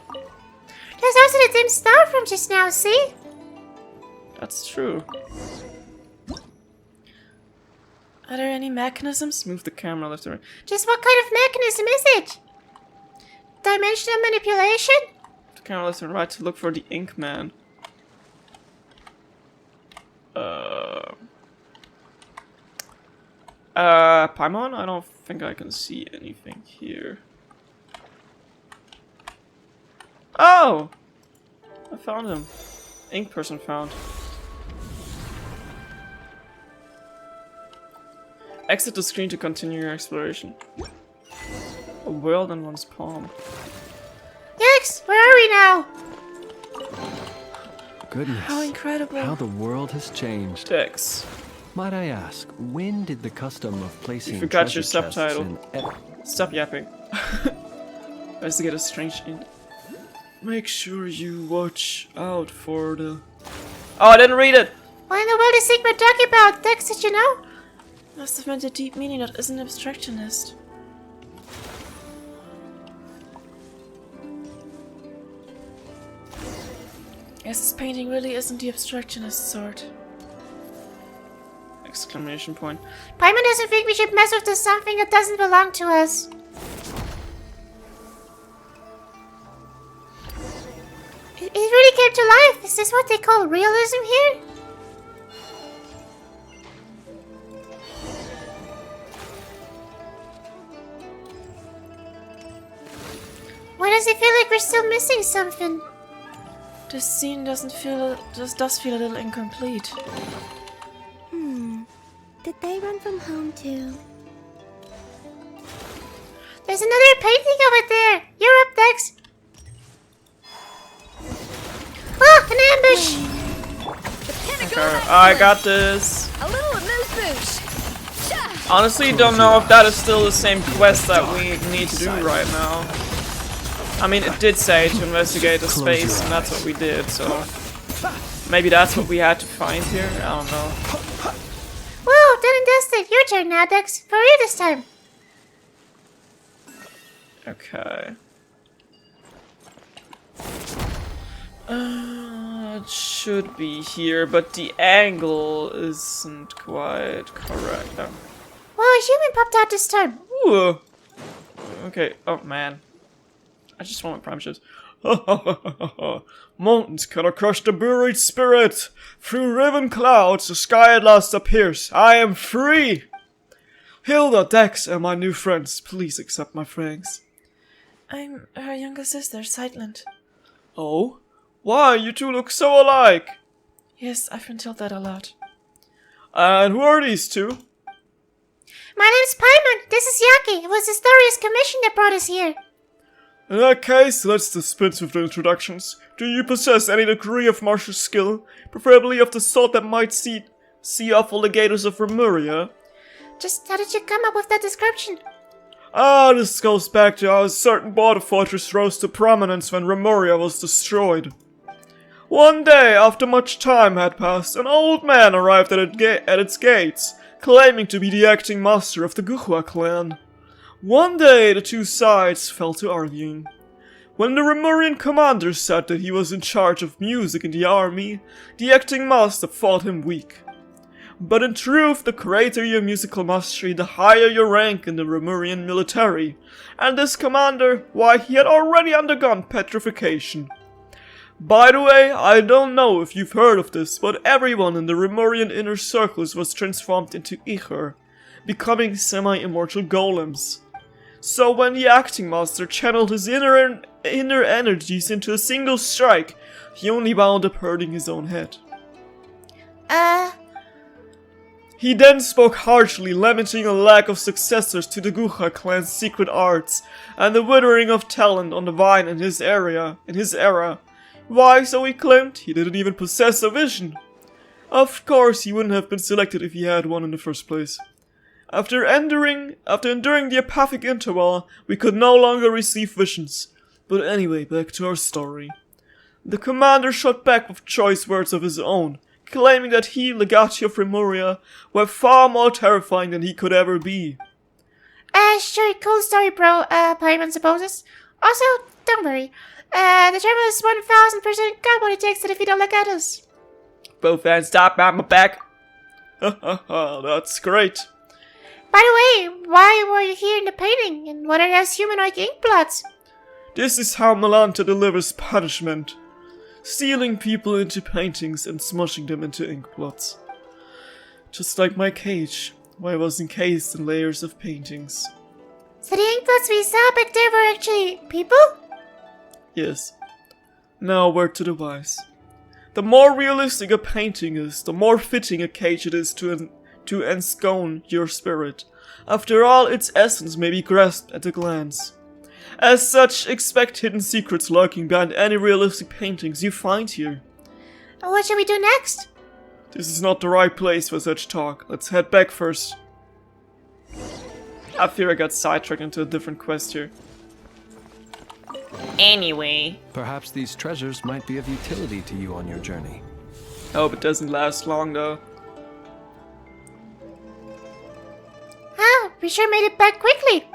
There's also the dim star from just now, see? That's true. Are there any mechanisms? Move the camera left or right. Just what kind of mechanism is it? Dimensional manipulation? The camera left and right to look for the ink man. Paimon? I don't think I can see anything here. Oh! I found him. Ink person found. Exit the screen to continue your exploration. A world in one's palm. Yikes! Where are we now? Goodness. How incredible. How the world has changed. Dex. Might I ask, when did the custom of placing You forgot your treasure chests subtitle. in Stop yapping. Investigate a strange inn. Make sure you watch out for the... Oh, I didn't read it! What in the world is Sigma talking about? Dex, did you know? Must have meant a deep meaning that isn't abstractionist. Guess this painting really isn't the abstractionist sort. Exclamation point. Paimon doesn't think we should mess with this something that doesn't belong to us. It really came to life. Is this what they call realism here? Why does it feel like we're still missing something? This scene does feel a little incomplete. Did they run from home too? There's another painting over there. You're up, Dex. Ah, an ambush! Okay, I got this. A little amuse-bouche. Honestly, don't know if that is still the same quest that we need to do right now. I mean, it did say to investigate the space, and that's what we did, so... Maybe that's what we had to find here? I don't know. Whoa, done and dusted. Your turn now, Dex. For you this time. Okay. It should be here, but the angle isn't quite correct. Oh. Whoa, a human popped out this time. Ooh. Okay, oh man. I just want my prime ships. Mountains cannot crush the buried spirit. Through riven clouds, the sky at last appears. I am free. Hilda, Dex, and my new friends, please accept my thanks. I'm her younger sister, Sightland. Oh? Why, you two look so alike. Yes, I've been told that a lot. And who are these two? My name's Paimon. This is Yaki. It was Historia's commission that brought us here. In that case, let's dispense with the introductions. Do you possess any degree of martial skill, preferably of the sort that might see off all the gators of Remuria? Just how did you come up with that description? Ah, this goes back to how a certain border fortress rose to prominence when Remuria was destroyed. One day, after much time had passed, an old man arrived at its gates, claiming to be the acting master of the Guhua clan. One day, the two sides fell to arguing. When the Remurian commander said that he was in charge of music in the army, the acting master thought him weak. But in truth, the greater your musical mastery, the higher your rank in the Remurian military. And this commander, why, he had already undergone petrification. By the way, I don't know if you've heard of this, but everyone in the Remurian inner circles was transformed into Ichor, becoming semi-immortal golems. So when the acting master channeled his inner energies into a single strike, he only wound up hurting his own head. He then spoke harshly, lamenting a lack of successors to the Guha clan's secret arts, and the withering of talent on the vine in his era. Why, so he claimed, he didn't even possess a vision. Of course, he wouldn't have been selected if he had one in the first place. After enduring the apathic interval, we could no longer receive visions. But anyway, back to our story. The commander shot back with choice words of his own, claiming that he, Legati of Remuria, were far more terrifying than he could ever be. Sure, cool story, bro. Paimon supposes. Also, don't worry. The German is 1000% got what it takes to defeat the Legatus. Both hands stop at my back. That's great. By the way, why were you here in the painting? And what are those humanoid ink blots? This is how Melanta delivers punishment. Stealing people into paintings and smushing them into ink blots. Just like my cage. why it was encased in layers of paintings. So the inkblots we saw back there were actually people? Yes. Now, word to the wise. The more realistic a painting is, the more fitting a cage it is to enscone your spirit. After all, its essence may be grasped at a glance. As such, expect hidden secrets lurking behind any realistic paintings you find here. What shall we do next? This is not the right place for such talk. Let's head back first. I fear I got sidetracked into a different quest here. Anyway. Perhaps these treasures might be of utility to you on your journey. Hope it doesn't last long though. Ah, we sure made it back quickly.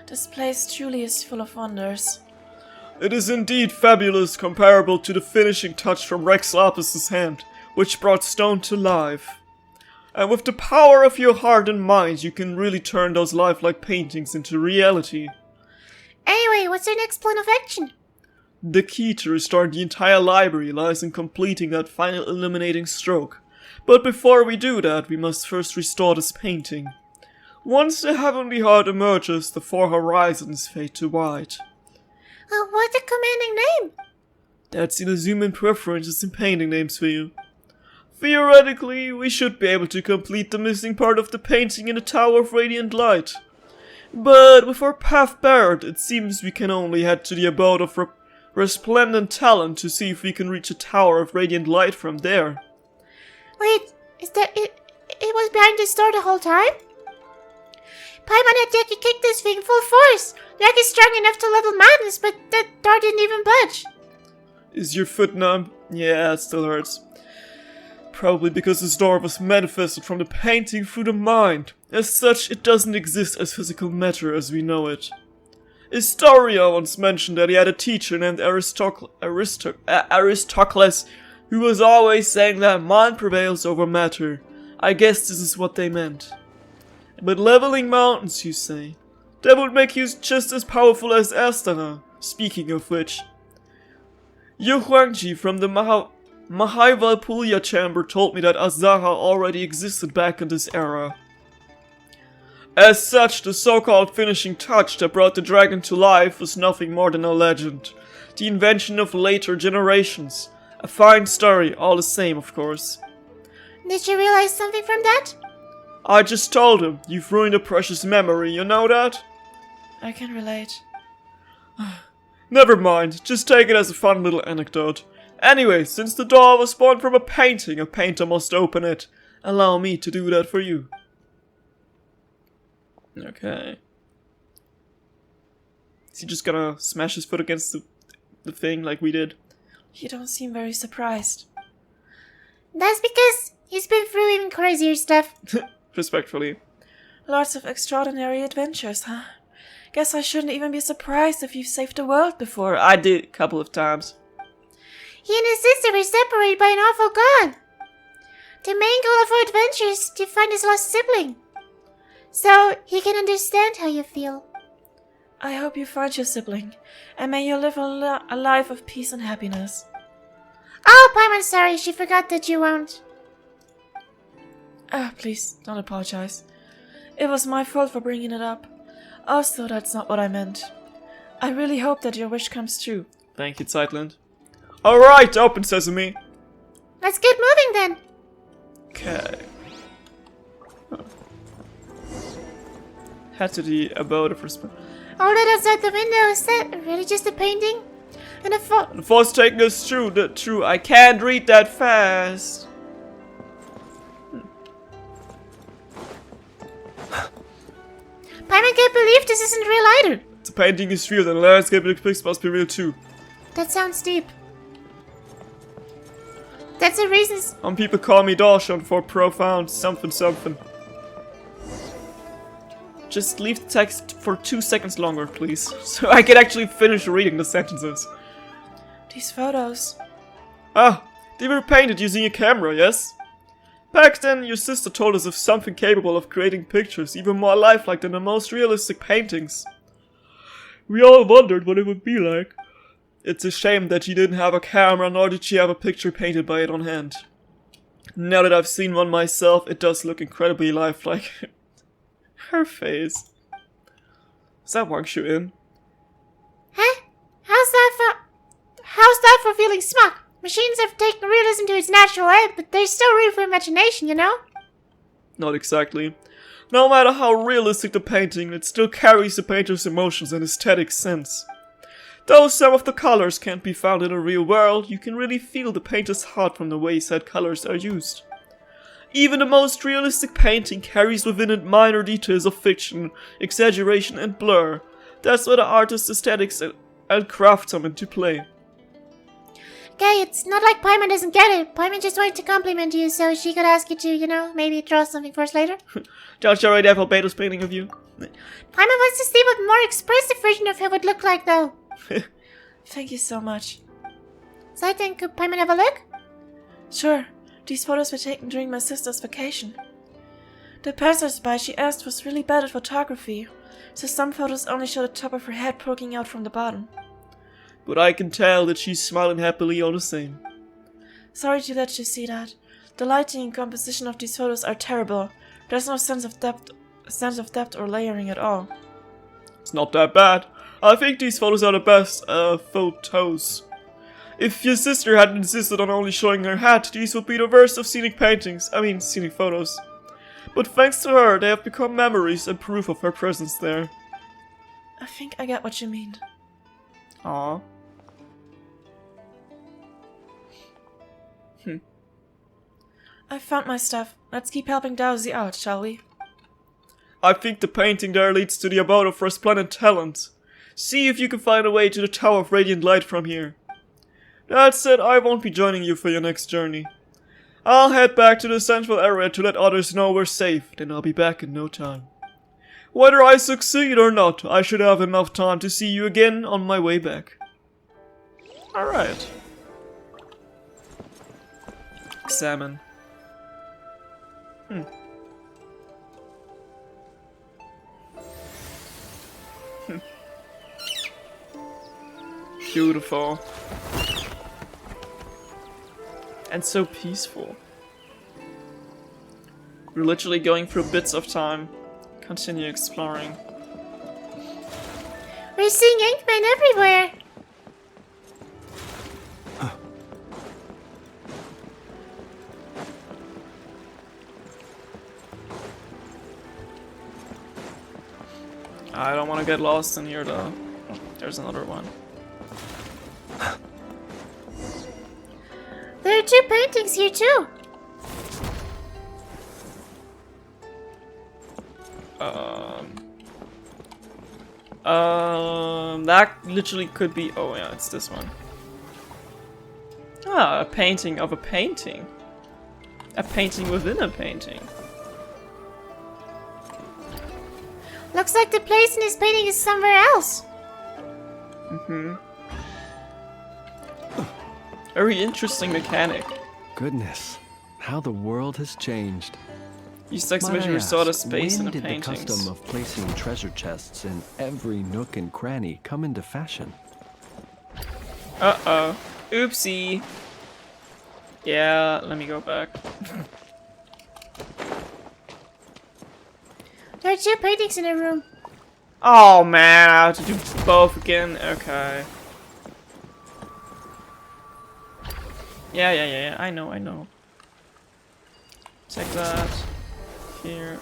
This place truly is full of wonders. It is indeed fabulous, comparable to the finishing touch from Rex Lapis's hand, which brought stone to life. And with the power of your heart and mind, you can really turn those lifelike paintings into reality. Anyway, what's our next plan of action? The key to restore the entire library lies in completing that final illuminating stroke. But before we do that, we must first restore this painting. Once the heavenly heart emerges, the four horizons fade to white. What's the commanding name? That's in the zoom-in preferences in painting names for you. Theoretically, we should be able to complete the missing part of the painting in the Tower of Radiant Light. But with our path barred, it seems we can only head to the abode of Resplendent Talent to see if we can reach the Tower of Radiant Light from there. Wait, is that it? It was behind this door the whole time? Paimon had yet to kick this thing full force. Like it's strong enough to level mountains, but that door didn't even budge. Is your foot numb? Yeah, it still hurts. Probably because this door was manifested from the painting through the mind. As such, it doesn't exist as physical matter as we know it. Historia once mentioned that he had a teacher named Aristocles, who was always saying that mind prevails over matter. I guess this is what they meant. But leveling mountains, you say? That would make you just as powerful as Astana. Speaking of which, Yu Huangji from the miHoYo chamber told me that Azaha already existed back in this era. As such, the so-called finishing touch that brought the dragon to life was nothing more than a legend. The invention of later generations. A fine story, all the same, of course. Did you realize something from that? I just told him, you've ruined a precious memory, you know that? I can relate. Never mind, just take it as a fun little anecdote. Anyway, since the door was born from a painter must open it. Allow me to do that for you. Okay. Is he just gonna smash his foot against the thing like we did? You don't seem very surprised. That's because he's been through even crazier stuff. Respectfully. Lots of extraordinary adventures, huh? Guess I shouldn't even be surprised if you've saved the world before. I did a couple of times. He and his sister were separated by an awful god. The main goal of our adventure is to find his lost sibling. So he can understand how you feel. I hope you find your sibling, and may you live a life of peace and happiness. Oh, Paimon's sorry, she forgot that you won't. Ah, please, don't apologize. It was my fault for bringing it up. Also, that's not what I meant. I really hope that your wish comes true. Thank you, Zeitland. Alright, open sesame. Let's get moving then. Okay. Head to the abode of respect. All that outside the window, is that really just a painting? And a The force taking us through. I can't read that fast. Paimon can't believe this isn't real either. The painting is real, and the landscape it depicts must be real too. That sounds deep. That's the reason. Some people call me Darshan for profound something. Just leave the text for 2 seconds longer, please, so I can actually finish reading the sentences. These photos. Ah, they were painted using a camera, yes? Back then, your sister told us of something capable of creating pictures even more lifelike than the most realistic paintings. We all wondered what it would be like. It's a shame that she didn't have a camera, nor did she have a picture painted by it on hand. Now that I've seen one myself, it does look incredibly lifelike. Her face. Is that Wangshu in? Huh? How's that for feeling smug? Machines have taken realism to its natural end, but there's still room for imagination, you know? Not exactly. No matter how realistic the painting, it still carries the painter's emotions and aesthetic sense. Though some of the colors can't be found in the real world, you can really feel the painter's heart from the way said colors are used. Even the most realistic painting carries within it minor details of fiction, exaggeration and blur. That's where the artist's aesthetics and craft come into play. Okay, it's not like Paimon doesn't get it. Paimon just wanted to compliment you so she could ask you to, you know, maybe draw something for us later. Don't you already have Albedo's painting of you? Paimon wants to see what a more expressive version of him would look like, though. Thank you so much. So I think, could Paimon have a look? Sure. These photos were taken during my sister's vacation. The passersby she asked was really bad at photography, so some photos only show the top of her head poking out from the bottom. But I can tell that she's smiling happily all the same. Sorry to let you see that. The lighting and composition of these photos are terrible. There's no sense of depth or layering at all. It's not that bad. I think these photos are the best photos. If your sister hadn't insisted on only showing her hat, these would be the worst of scenic photos. But thanks to her, they have become memories and proof of her presence there. I think I get what you mean. Aww. I found my stuff. Let's keep helping Dowsy out, shall we? I think the painting there leads to the abode of resplendent talent. See if you can find a way to the Tower of Radiant Light from here. That said, I won't be joining you for your next journey. I'll head back to the central area to let others know we're safe, then I'll be back in no time. Whether I succeed or not, I should have enough time to see you again on my way back. Alright. Examine. Beautiful. And so peaceful. We're literally going through bits of time. Continue exploring. We're seeing Inkmen everywhere. I don't want to get lost in here though. Oh, there's another one. There are two paintings here too. That literally could be. Oh yeah, it's this one. Ah, a painting of a painting. A painting within a painting. Looks like the place in his painting is somewhere else. Very interesting mechanic. Goodness, how the world has changed. These text Might I measures saw the ask, space in when the did the paintings. custom of placing treasure chests in every nook and cranny come into fashion? Uh-oh. Oopsie. Yeah, let me go back. There are two paintings in a room. Oh man, I have to do both again. Okay. Yeah. I know. Take that. Here.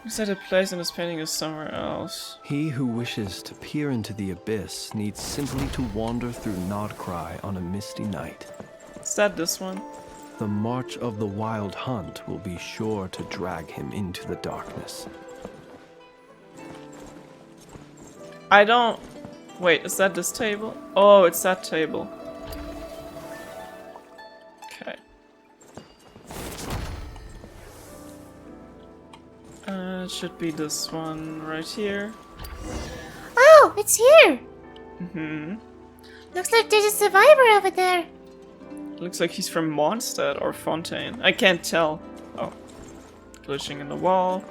You said a place in this painting is somewhere else. He who wishes to peer into the abyss needs simply to wander through Nodcry on a misty night. Is that this one? The march of the wild hunt will be sure to drag him into the darkness. I don't... Wait, is that this table? Oh, it's that table. Okay. It should be this one right here. Oh, it's here. Mm-hmm. Looks like there's a survivor over there. Looks like he's from Mondstadt or Fontaine. I can't tell. Oh. Glitching in the wall.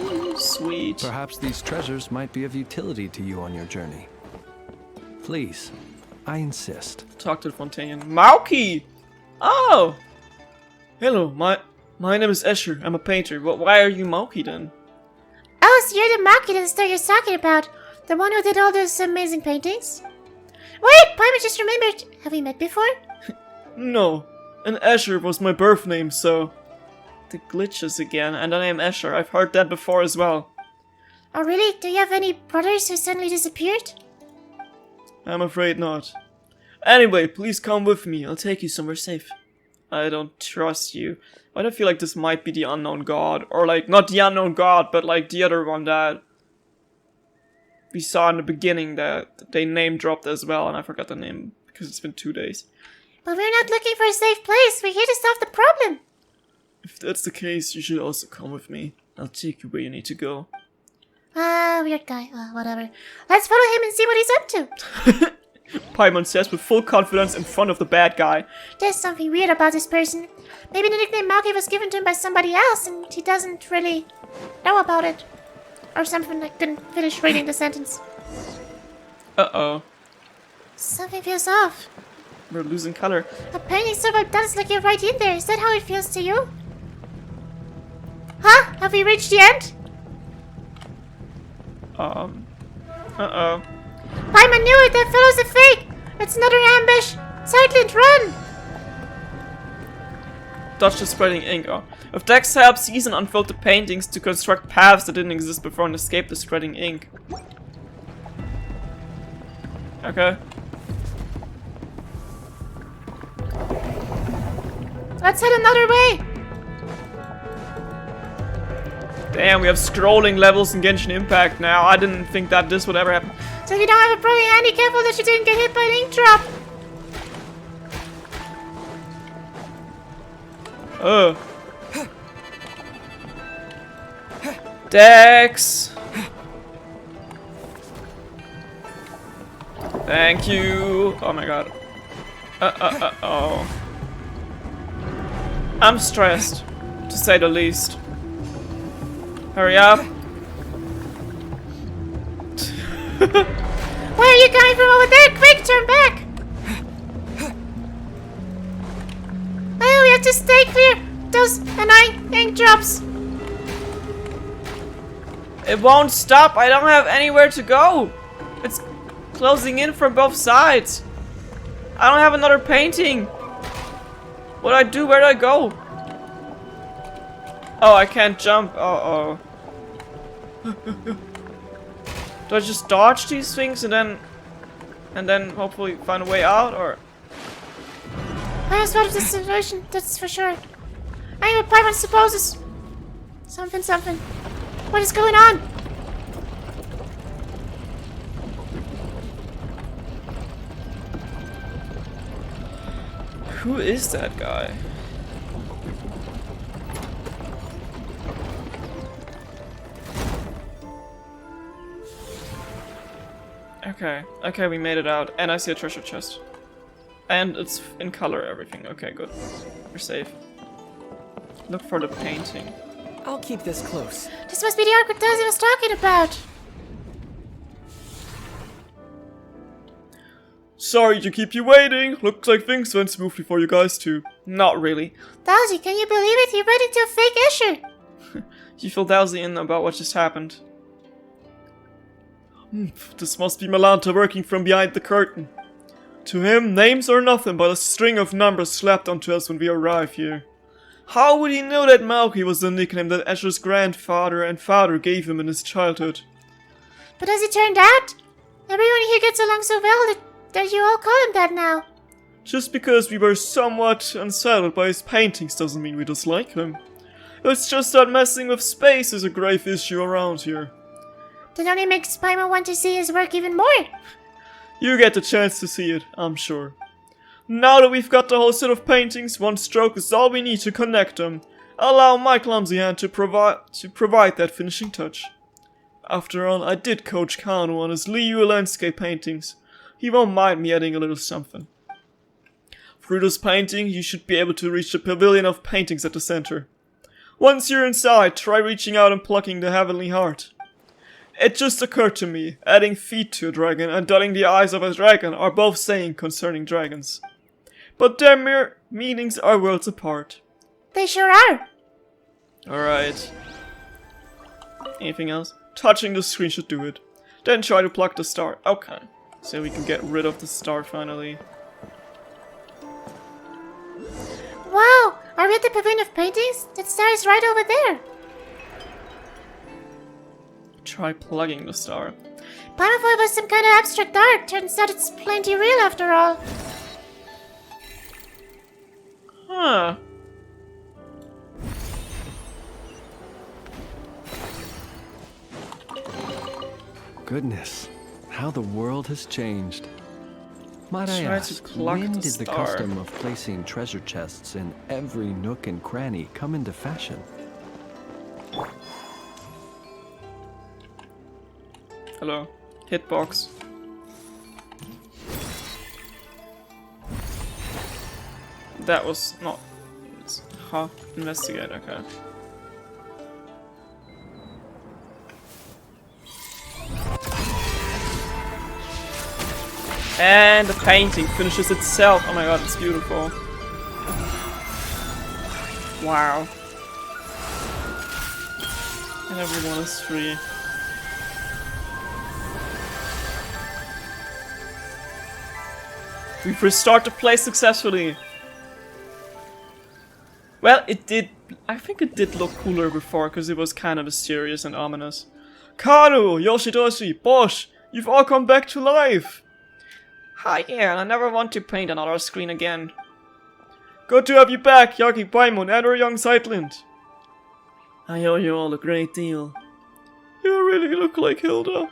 Ooh, sweet. Perhaps these treasures might be of utility to you on your journey. Please, I insist. Talk to the Fontanian. Mauki! Oh! Hello, my name is Escher. I'm a painter. Why are you Mauki then? Oh, so you're the market that you're talking about. The one who did all those amazing paintings? Wait, Paimon just remembered. Have we met before? No. And Escher was my birth name, so... The glitches again, and the name Escher. I've heard that before as well. Oh, really? Do you have any brothers who suddenly disappeared? I'm afraid not. Anyway, please come with me. I'll take you somewhere safe. I don't trust you. Why do I feel like this might be the unknown god? Or like, not the unknown god, but like the other one that we saw in the beginning that they name dropped as well, and I forgot the name because it's been 2 days. But we're not looking for a safe place. We're here to solve the problem. If that's the case, you should also come with me. I'll take you where you need to go. Weird guy. Whatever. Let's follow him and see what he's up to. Paimon says with full confidence in front of the bad guy. There's something weird about this person. Maybe the nickname Mauki was given to him by somebody else and he doesn't really know about it. Or something. I couldn't finish reading the sentence. Uh-oh. Something feels off. We're losing color. A painting so well done is looking right in there. Is that how it feels to you? Huh? Have we reached the end? Uh-oh. Paimon knew it! That fellow's a fake! It's another ambush! Cyclid, run! Dodge the spreading ink. Oh. If Dex helps Season unfold the paintings to construct paths that didn't exist before and escape the spreading ink. Okay. Let's head another way! Damn, we have scrolling levels in Genshin Impact now. I didn't think that this would ever happen. So if you don't have a problem, handy, careful that you didn't get hit by an ink drop! Dex! Thank you! Oh my god. Oh. I'm stressed, to say the least. Hurry up. Where are you coming from over there? Quick, turn back! Oh, we have to stay clear! Those annoying ink drops! It won't stop. I don't have anywhere to go. It's closing in from both sides. I don't have another painting. What do I do? Where do I go? Oh, I can't jump. Uh-oh. Do I just dodge these things and then hopefully find a way out, or? I was part of the solution, that's for sure. I am what Paimon supposes. Something. What is going on? Who is that guy? Okay, we made it out, and I see a treasure chest. And it's in color, everything. Okay, good. We're safe. Look for the painting. I'll keep this close. This must be the arc Daisy was talking about. Sorry to keep you waiting. Looks like things went smoothly for you guys too. Not really. Daisy, can you believe it? He ran into a fake Escher. You feel Dowsy in about what just happened. This must be Melanta working from behind the curtain. To him, names are nothing but a string of numbers slapped onto us when we arrive here. How would he know that Mauki was the nickname that Escher's grandfather and father gave him in his childhood? But as it turned out, everyone here gets along so well that you all call him that now. Just because we were somewhat unsettled by his paintings doesn't mean we dislike him. It's just that messing with space is a grave issue around here. That only makes Paimon want to see his work even more. You get the chance to see it, I'm sure. Now that we've got the whole set of paintings, one stroke is all we need to connect them. Allow my clumsy hand to provide that finishing touch. After all, I did coach Kano on his Liu landscape paintings. He won't mind me adding a little something. Through this painting, you should be able to reach the pavilion of paintings at the center. Once you're inside, try reaching out and plucking the heavenly heart. It just occurred to me, adding feet to a dragon and dotting the eyes of a dragon are both saying concerning dragons. But their mere meanings are worlds apart. They sure are. Alright. Anything else? Touching the screen should do it. Then try to pluck the star. Okay. So we can get rid of the star finally. Wow, are we at the Pavilion of Paintings? That star is right over there. Try plugging the star. Paima thought it was some kind of abstract art. Turns out it's plenty real after all. Huh. Goodness, how the world has changed. Might I Try to ask, pluck when the did the star. custom of placing treasure chests in every nook and cranny come into fashion? Hello. Hitbox. That was not... Huh? Investigate, okay. And the painting finishes itself. Oh my god, it's beautiful. Wow. And everyone is free. We've restored the place successfully. Well, it did... I think it did look cooler before, because it was kind of mysterious and ominous. Kanu, Yoshidoshi, Bosch, you've all come back to life! Hi, yeah, I never want to paint another screen again. Good to have you back, Yagi Paimon and our young Sightland. I owe you all a great deal. You really look like Hilda.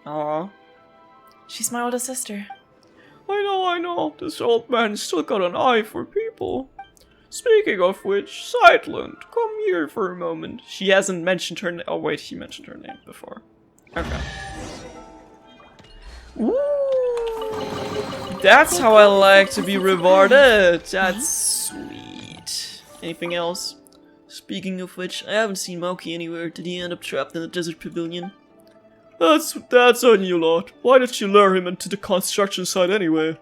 Aww. She's my older sister. I know, this old man's still got an eye for people. Speaking of which, Sightland, come here for a moment. She hasn't mentioned her name. Oh wait, she mentioned her name before. Okay. Ooh. That's how I like to be rewarded. That's sweet. Anything else? Speaking of which, I haven't seen Moki anywhere. Did he end up trapped in the desert pavilion? That's on you lot. Why did you lure him into the construction site anyway?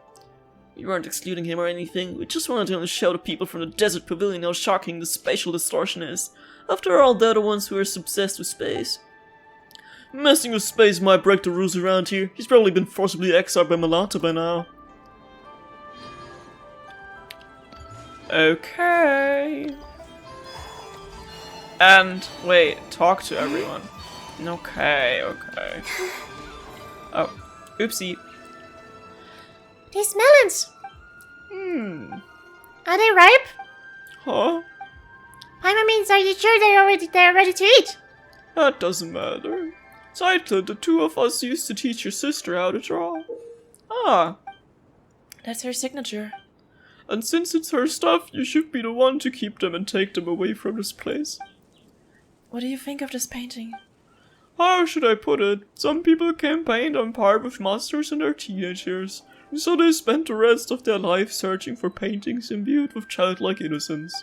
We weren't excluding him or anything. We just wanted to show the people from the desert pavilion how shocking the spatial distortion is. After all, they're the ones who are obsessed with space. Messing with space might break the rules around here. He's probably been forcibly exiled by Malata by now. Okay. And, wait, talk to everyone. Okay. Oh, oopsie. These melons. Are they ripe? Huh? Paima means, are you sure they're ready to eat? That doesn't matter. Sightland, the two of us used to teach your sister how to draw. Ah. That's her signature. And since it's her stuff, you should be the one to keep them and take them away from this place. What do you think of this painting? How should I put it? Some people can paint on par with masters in their teenage years, and so they spend the rest of their life searching for paintings imbued with childlike innocence.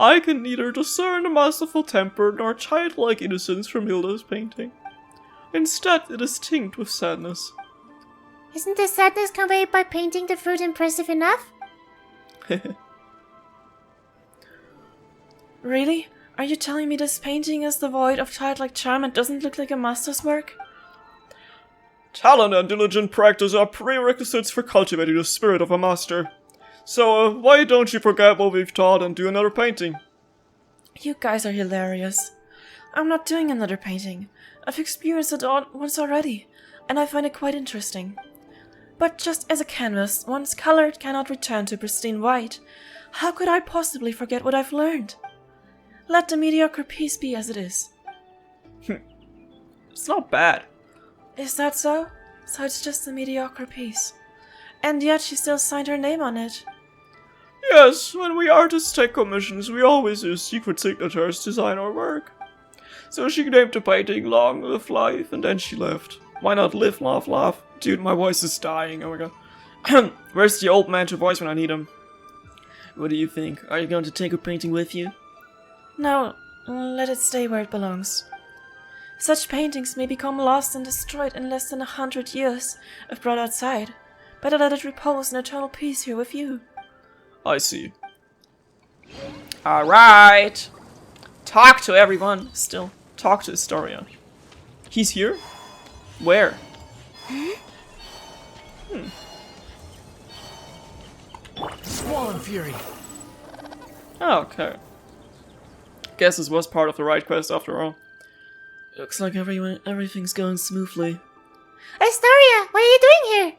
I can neither discern a masterful temper nor childlike innocence from Hilda's painting. Instead, it is tinged with sadness. Isn't the sadness conveyed by painting the fruit impressive enough? Really? Are you telling me this painting is devoid of childlike charm and doesn't look like a master's work? Talent and diligent practice are prerequisites for cultivating the spirit of a master. So, why don't you forget what we've taught and do another painting? You guys are hilarious. I'm not doing another painting. I've experienced it once already, and I find it quite interesting. But just as a canvas, once colored cannot return to pristine white, how could I possibly forget what I've learned? Let the mediocre piece be as it is. It's not bad. Is that so? So it's just a mediocre piece. And yet she still signed her name on it. Yes, when we artists take commissions, we always use secret signatures to sign our work. So she named the painting Long Live Life, and then she left. Why not live, laugh, laugh? Dude, my voice is dying, oh my god. Where's the old man to voice when I need him? What do you think? Are you going to take her painting with you? No, let it stay where it belongs. Such paintings may become lost and destroyed in less than 100 years if brought outside. Better let it repose in eternal peace here with you. I see. Alright. Talk to everyone. Still. Talk to Historia. He's here? Where? Swollen Fury. Oh, okay. Guess this was part of the right quest after all. Looks like everything's going smoothly. Astoria, what are you doing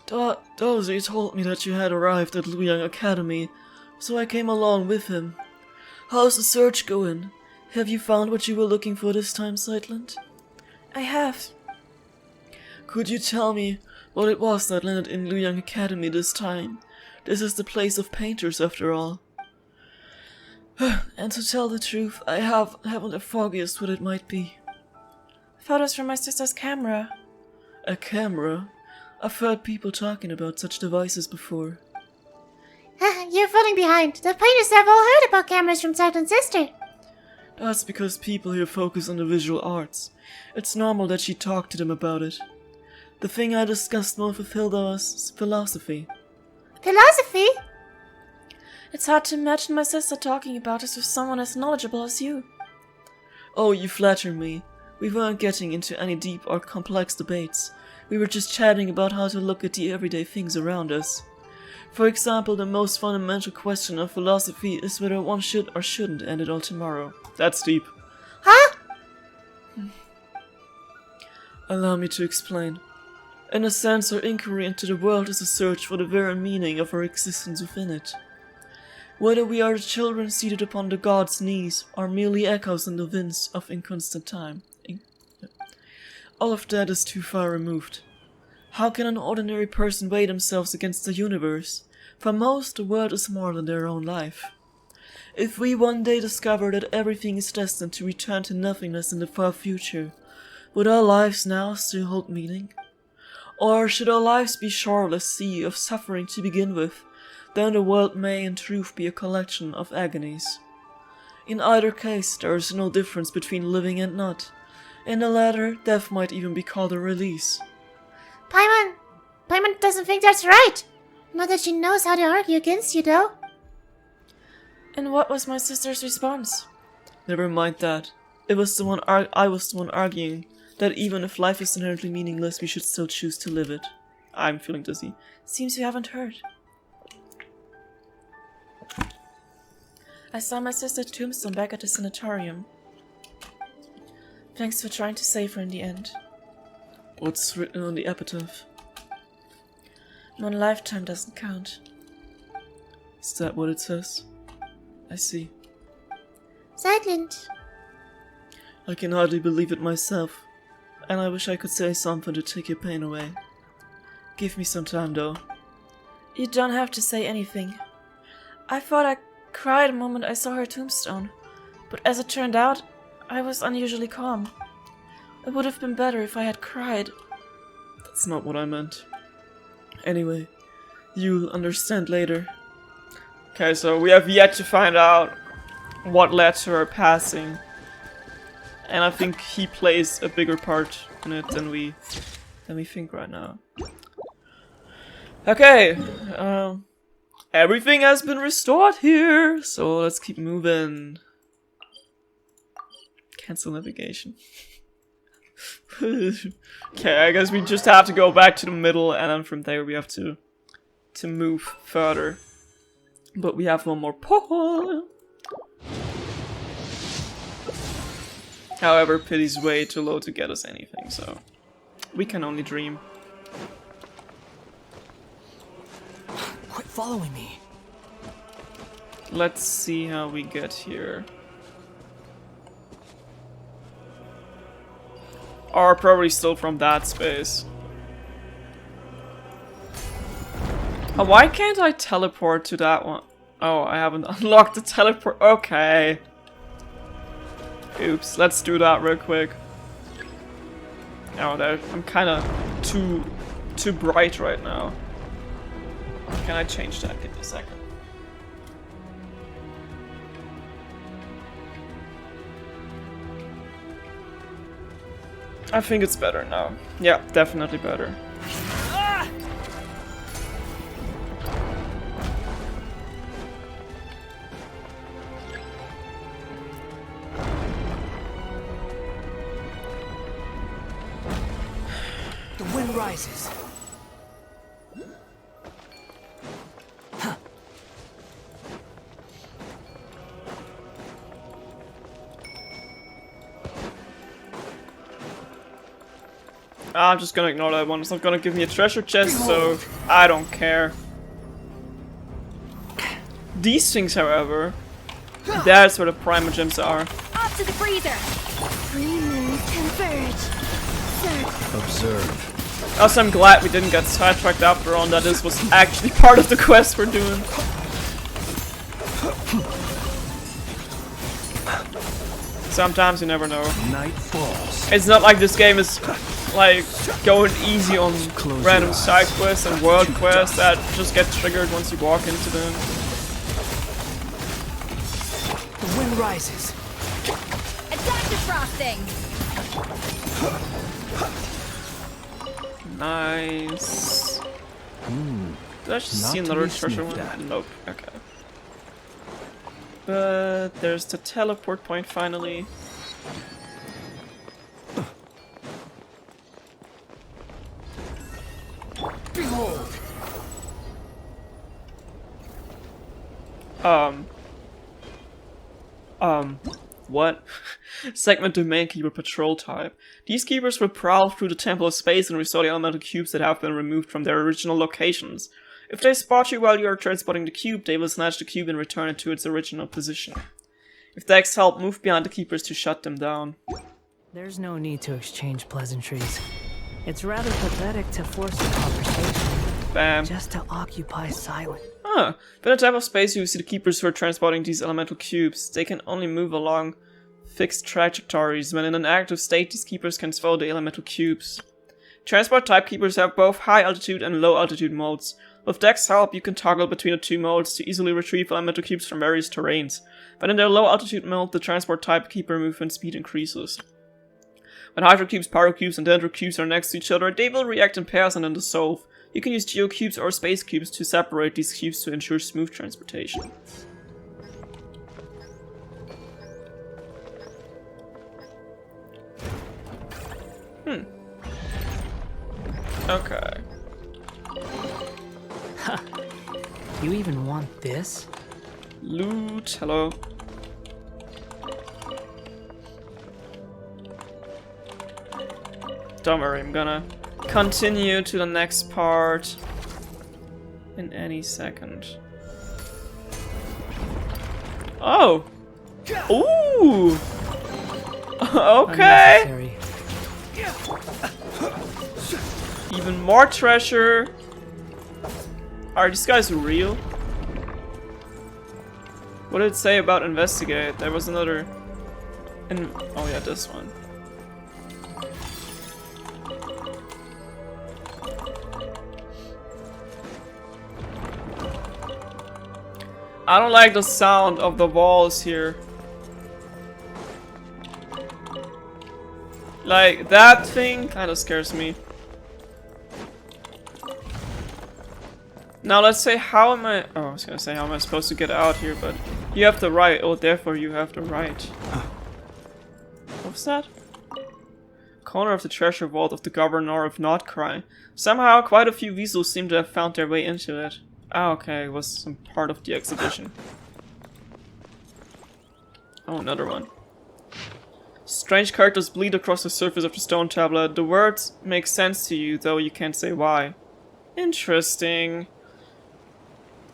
here? Dozy told me that you had arrived at Luyang Academy, so I came along with him. How's the search going? Have you found what you were looking for this time, Sightland? I have. Could you tell me what it was that landed in Luyang Academy this time? This is the place of painters, after all. And to tell the truth, I haven't the foggiest what it might be. Photos from my sister's camera. A camera? I've heard people talking about such devices before. You're falling behind. The painters have all heard about cameras from Sightland's sister. That's because people here focus on the visual arts. It's normal that she talked to them about it. The thing I discussed more with Hilda was philosophy. Philosophy? It's hard to imagine my sister talking about this with someone as knowledgeable as you. Oh, you flatter me. We weren't getting into any deep or complex debates. We were just chatting about how to look at the everyday things around us. For example, the most fundamental question of philosophy is whether one should or shouldn't end it all tomorrow. That's deep. Huh? Allow me to explain. In a sense, our inquiry into the world is a search for the very meaning of our existence within it. Whether we are the children seated upon the god's knees, or merely echoes in the winds of inconstant time. All of that is too far removed. How can an ordinary person weigh themselves against the universe? For most, the world is more than their own life. If we one day discover that everything is destined to return to nothingness in the far future, would our lives now still hold meaning? Or should our lives be shoreless sea of suffering to begin with, then the world may in truth be a collection of agonies? In either case, there is no difference between living and not. In the latter, death might even be called a release. Paimon doesn't think that's right. Not that she knows how to argue against you, though. And what was my sister's response? Never mind that. I was the one arguing that even if life is inherently meaningless, we should still choose to live it. I'm feeling dizzy. Seems you haven't heard. I saw my sister's tombstone back at the sanatorium. Thanks for trying to save her in the end. What's written on the epitaph? One lifetime doesn't count. Is that what it says? I see. Sightland. I can hardly believe it myself, and I wish I could say something to take your pain away. Give me some time, though. You don't have to say anything. I thought I cried the moment I saw her tombstone, but as it turned out, I was unusually calm. It would have been better if I had cried. That's not what I meant. Anyway, you'll understand later. Okay, so we have yet to find out what led to her passing. And I think he plays a bigger part in it than we think right now. Okay, everything has been restored here, so let's keep moving. Cancel navigation. Okay, I guess we just have to go back to the middle, and then from there we have to move further. But we have one more portal. However, pity's way too low to get us anything, so we can only dream. Quit following me. Let's see how we get here. Or probably still from that space. Oh, why can't I teleport to that one? Oh, I haven't unlocked the teleport. Okay. Oops, let's do that real quick. Oh, I'm kind of too bright right now. Can I change that? Give me a second. I think it's better now. Yeah, definitely better. The wind rises. I'm just gonna ignore that one. It's not gonna give me a treasure chest, so I don't care. These things, however, that's where the primal gems are. Off to the freezer. Three moons converge. Search. Observe. Also, I'm glad we didn't get sidetracked after all, that this was actually part of the quest we're doing. Sometimes you never know. Night falls. It's not like this game is like going easy on Close random your side eyes. quests and world You quests dust. that just get triggered once you walk into them. The wind rises. Attack the frosting. Nice. Did I just Not see to another be treasure sniffed one? at. Nope. Okay. But there's the teleport point finally. Behold. What? Segment Domain Keeper Patrol Type. These keepers will prowl through the Temple of Space and restore the elemental cubes that have been removed from their original locations. If they spot you while you are transporting the cube, they will snatch the cube and return it to its original position. If Dex help, move behind the keepers to shut them down. There's no need to exchange pleasantries. It's rather pathetic to force a conversation Bam. just to occupy silence. Huh. Within the Temple of Space, you see the keepers who are transporting these elemental cubes. They can only move along fixed trajectories. When in an active state, these keepers can swallow the elemental cubes. Transport type keepers have both high altitude and low altitude modes. With Dex help, you can toggle between the two modes to easily retrieve elemental cubes from various terrains. But in their low altitude mode, the transport type keeper movement speed increases. When Hydro Cubes, Pyro Cubes, and Dendro Cubes are next to each other, they will react in pairs and then dissolve. You can use Geo Cubes or Space Cubes to separate these cubes to ensure smooth transportation. Okay. You even want this? Loot, hello. Don't worry, I'm gonna continue to the next part in any second. Oh! Ooh! Okay! Unnecessary. Even more treasure! Are these guys real? What did it say about investigate? There was another... oh yeah, this one. I don't like the sound of the walls here. Like, that thing kinda scares me. Now let's say, how am I... oh, I was gonna say, how am I supposed to get out here, but... you have the right. Oh, therefore you have the right. What's that? Corner of the treasure vault of the Governor of Nordcry. Somehow, quite a few weasels seem to have found their way into it. Ah, okay, it was some part of the exhibition. Oh, another one. Strange characters bleed across the surface of the stone tablet. The words make sense to you, though you can't say why. Interesting.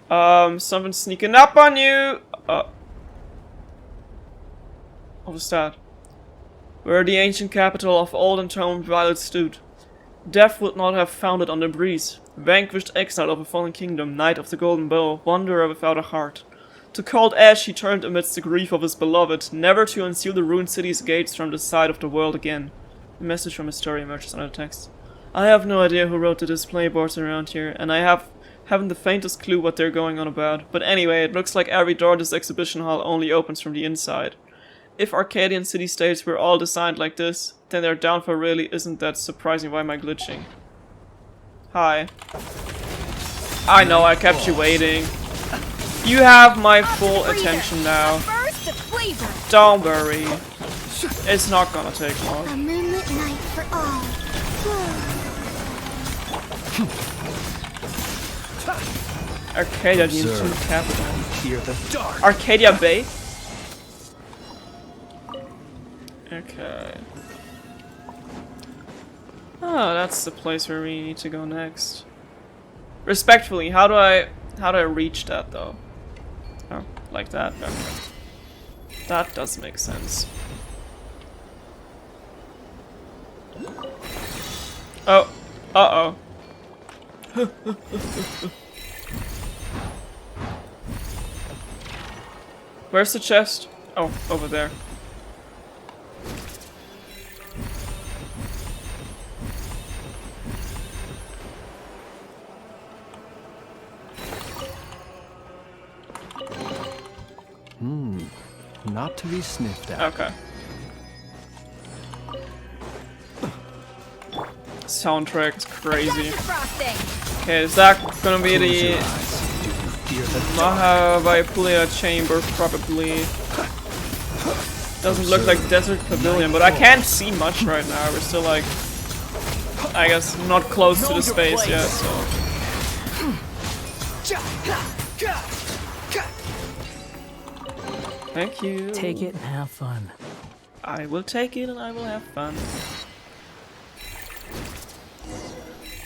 Something sneaking up on you! What was that? Where the ancient capital of old entombed violet stood. Death would not have found it on the breeze. Vanquished exile of a fallen kingdom, knight of the golden bow, wanderer without a heart. To cold ash he turned amidst the grief of his beloved, never to unseal the ruined city's gates from the side of the world again. A message from his story emerges under text. I have no idea who wrote the display boards around here, and I haven't the faintest clue what they're going on about. But anyway, it looks like every door in this exhibition hall only opens from the inside. If Arcadian city-states were all designed like this, then their downfall really isn't that surprising. Why am I glitching? Hi. I know, I kept you waiting. You have my full attention now. Burst of flavor. Don't worry. It's not gonna take long. A moonlit night for all. Arcadia needs to Observe. capital. Hear the dark. Arcadia Bay? Okay. Oh, that's the place where we need to go next. Respectfully, how do I reach that though? Oh, like that? Okay. That does make sense. Oh, uh-oh. Where's the chest? Oh, over there. Not to be sniffed at. Okay. Soundtrack is crazy. Gacha frosting. Okay, is that gonna be Close your the eyes. Do you fear the dark? miHoYo chamber? Probably. Doesn't look like Desert Pavilion, but I can't see much right now. We're still like, I guess, not close to the space yet, so. Thank you. Take it and have fun. I will take it and I will have fun.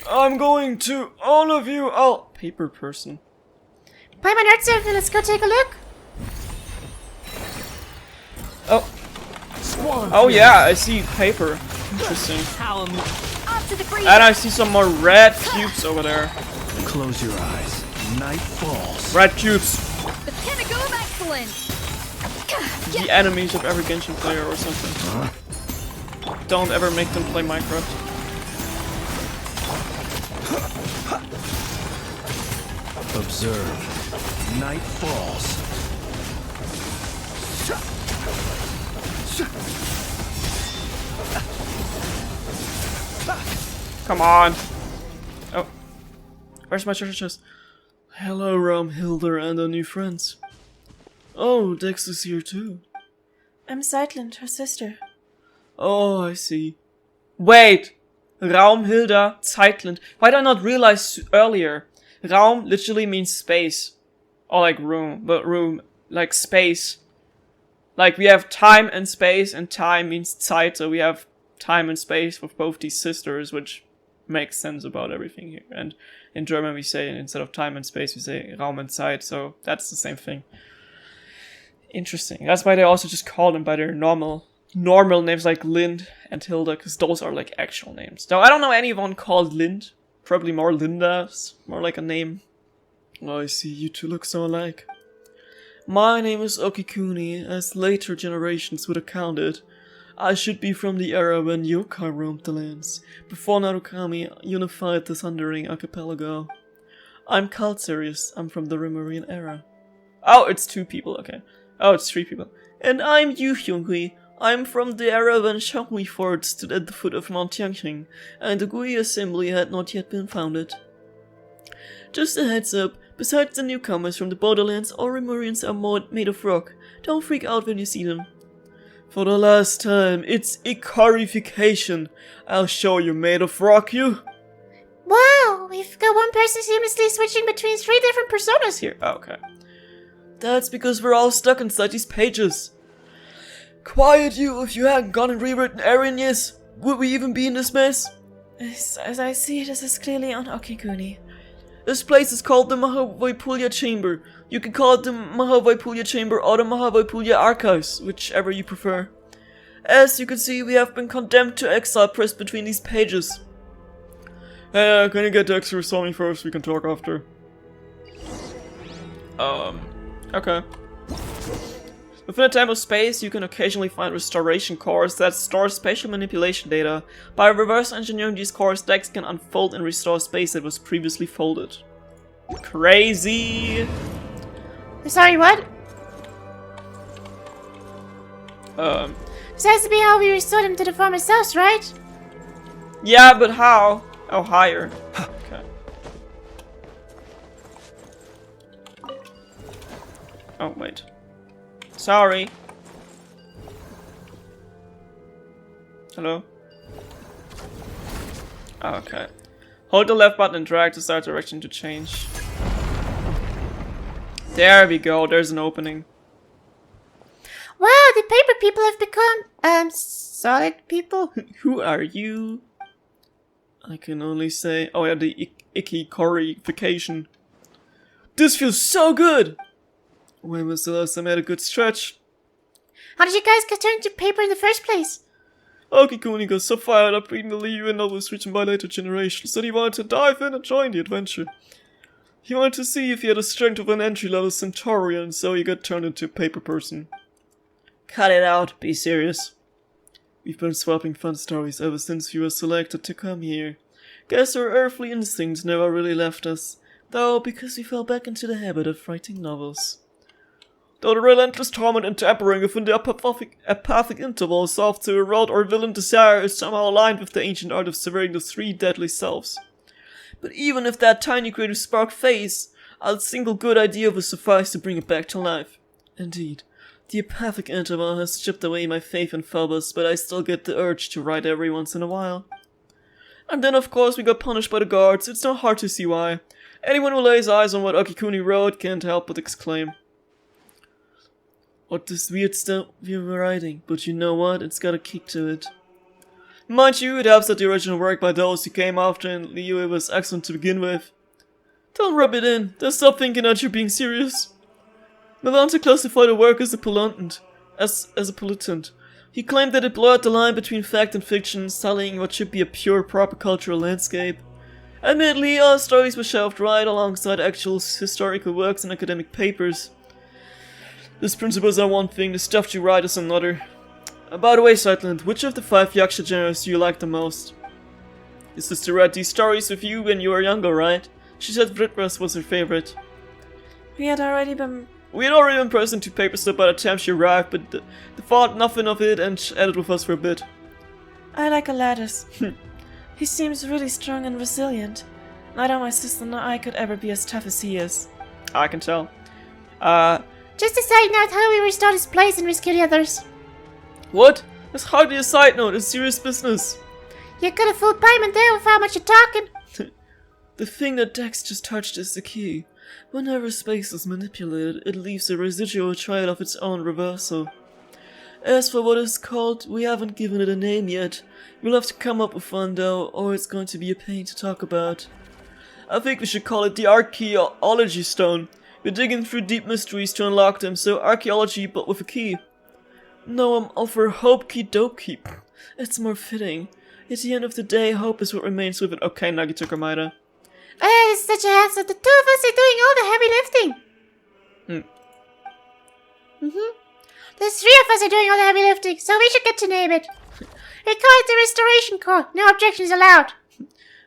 I'm going to all of you. Oh, paper person. Paimon Art Server, let's go take a look. Oh. Swan Oh yeah, I see paper. Interesting. Off to the freezer. And I see some more red cubes over there. Close your eyes. Night falls. Red cubes. The pinnacle of excellence. The enemies of every Genshin player or something. Don't ever make them play Minecraft. Observe. Night falls. Come on. Oh. Where's my treasure chest? Hello, Hilda and our new friends. Oh, Dex is here too. I'm Zeitlin, her sister. Oh, I see. Wait! Hilda, Zeitland. Why did I not realize earlier? Raum literally means space. Or like room, but room, like space. Like we have time and space, and time means Zeit, so we have time and space with both these sisters, which makes sense about everything here. And in German we say, instead of time and space, we say Raum and Zeit, so that's the same thing. Interesting. That's why they also just call them by their normal names like Lind and Hilda, because those are like actual names. Now, I don't know anyone called Lind. Probably more Linda's. More like a name. Oh, I see, you two look so alike. My name is Okikuni, as later generations would have counted. I should be from the era when yokai roamed the lands, before Narukami unified the Thundering Archipelago. I'm Calcerius, I'm from the Rimurian era. Oh, it's two people, okay. Oh, it's three people. And I'm Yu Hyunghui. I'm from the era when Xionghui Fort stood at the foot of Mount Tianqing, and the Gui Assembly had not yet been founded. Just a heads up, besides the newcomers from the borderlands, all Rimurians are made of rock. Don't freak out when you see them. For the last time, it's Ikarification. I'll show you made of rock, you. Wow, we've got one person seamlessly switching between 3 different personas here. Okay. That's because we're all stuck inside these pages. Quiet, you! If you hadn't gone and rewritten Eren years, would we even be in this mess? As I see it, this is clearly on Okikuni. This place is called the miHoYo Chamber. You can call it the miHoYo Chamber or the miHoYo Archives, whichever you prefer. As you can see, we have been condemned to exile pressed between these pages. Hey, can you get Dex to restore me first? We can talk after. Okay. Within a time of space, you can occasionally find restoration cores that store spatial manipulation data. By reverse engineering these cores, Dex can unfold and restore space that was previously folded. Crazy! Sorry, what? This has to be how we restore them to the former selves, right? Yeah, but how? Oh, higher. Okay. Oh, wait. Sorry. Hello? Oh, okay. Hold the left button and drag the side direction to change. There we go, there's an opening. Wow, the paper people have become, solid people. Who are you? I can only say, oh yeah, the icky corification. This feels so good! When was the last time I had a good stretch? How did you guys get turned to paper in the first place? Akikuni got so fired up reading the Liu novels written by later generations that he wanted to dive in and join the adventure. He wanted to see if he had the strength of an entry-level Centaurian, so he got turned into a paper person. Cut it out, be serious. We've been swapping fun stories ever since we were selected to come here. Guess our earthly instincts never really left us, though because we fell back into the habit of writing novels. Though the relentless torment and tampering within the apathic interval solved to erode our villain desire is somehow aligned with the ancient art of severing the three deadly selves. But even if that tiny creative spark fades, a single good idea will suffice to bring it back to life. Indeed, the apathic interval has chipped away my faith in Phobos, but I still get the urge to write every once in a while. And then of course we got punished by the guards. It's not hard to see why. Anyone who lays eyes on what Akikuni wrote can't help but exclaim, "What this weird stuff we were writing, but you know what, it's got a kick to it." Mind you, it helps that the original work by those who came after and Liu was excellent to begin with. Don't rub it in, then stop thinking that you're being serious. Milante classified the work as a pollutant. He claimed that it blurred the line between fact and fiction, sullying what should be a pure proper cultural landscape. Admittedly, our stories were shelved right alongside actual historical works and academic papers. These principles are one thing, the stuff you write is another. By the way, Sightland, which of the 5 Yaksha genres do you like the most? Your sister read these stories with you when you were younger, right? She said Vritras was her favorite. We had already been present to paper stuff by the time she arrived, but they thought nothing of it and added with us for a bit. I like Aladdis. He seems really strong and resilient. Neither my sister nor I could ever be as tough as he is. I can tell. Just a side note, how do we restore this place and rescue the others? What? That's hardly a side note, it's serious business. You could have fooled Paimon there with how much you're talking. The thing that Dex just touched is the key. Whenever space is manipulated, it leaves a residual trail of its own reversal. As for what it's called, we haven't given it a name yet. We'll have to come up with one though, or it's going to be a pain to talk about. I think we should call it the Archaeology Stone. We're digging through deep mysteries to unlock them, so archaeology but with a key. No, I'm all for hope key dope keep. It's more fitting. At the end of the day, hope is what remains with it. Okay, Nagito Maeda. It's such a hassle. The 2 of us are doing all the heavy lifting. There's 3 of us are doing all the heavy lifting, so we should get to name it. We call it the Restoration Corps. No objections allowed.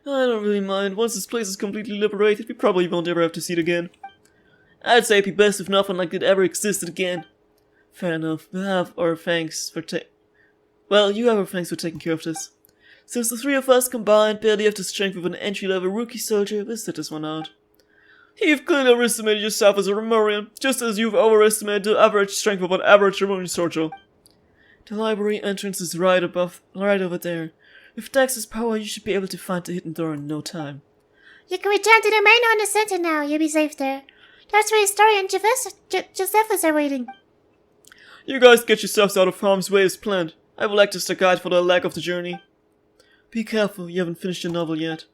I don't really mind. Once this place is completely liberated, we probably won't ever have to see it again. I'd say it'd be best if nothing like it ever existed again. Fair enough. You have our thanks for taking care of this. Since the 3 of us combined barely have the strength of an entry-level rookie soldier, we'll sit this one out. You've clearly overestimated yourself as a Romurian, just as you've overestimated the average strength of an average Romurian soldier. The library entrance is right over there. With Dex's power, you should be able to find the hidden door in no time. You can return to the main Honda Center now. You'll be safe there. That's where Historia and Josephus are waiting. You guys get yourselves out of harm's way as planned. I will act as the guide for the leg of the journey. Be careful, you haven't finished your novel yet.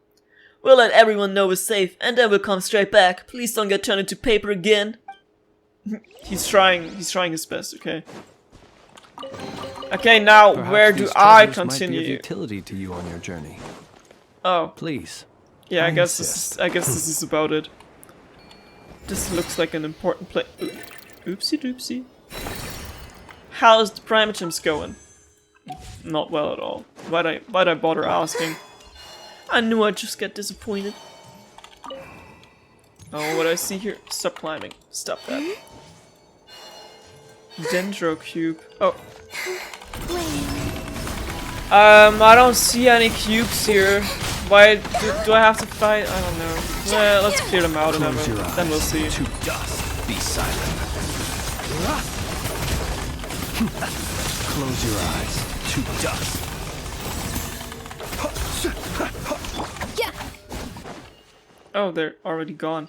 We'll let everyone know we're safe, and then we'll come straight back. Please don't get turned into paper again. He's trying his best, okay? Okay, now Perhaps where do these I treasures might be of continue? utility to you on your journey. Oh, Please. yeah, I guess insist. this is about it. This looks like an important place. Oopsie doopsie. How's the primitives going? Not well at all. Why'd I bother asking? I knew I'd just get disappointed. Oh, what I see here? Stop climbing. Stop that. Dendro cube. Oh. Wait. I don't see any cubes here. Why do I have to fight? I don't know. Well, let's clear them out and Close your eyes. then we'll see. To dust. Be silent. Close your eyes. To dust. Oh, they're already gone.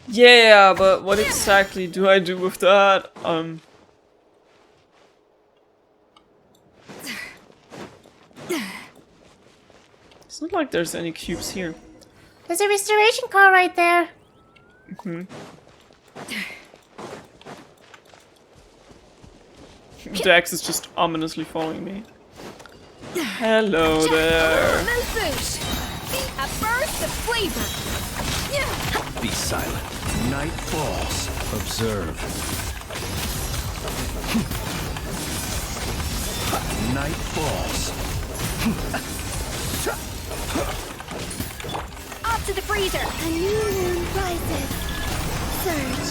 Yeah, but what exactly do I do with that? It's not like there's any cubes here. There's a restoration car right there. Dex is just ominously following me. Hello there. Boosh. A burst of flavor. Be silent. Night falls. Observe. Night falls. Off to the freezer. A new moon rises. Surge.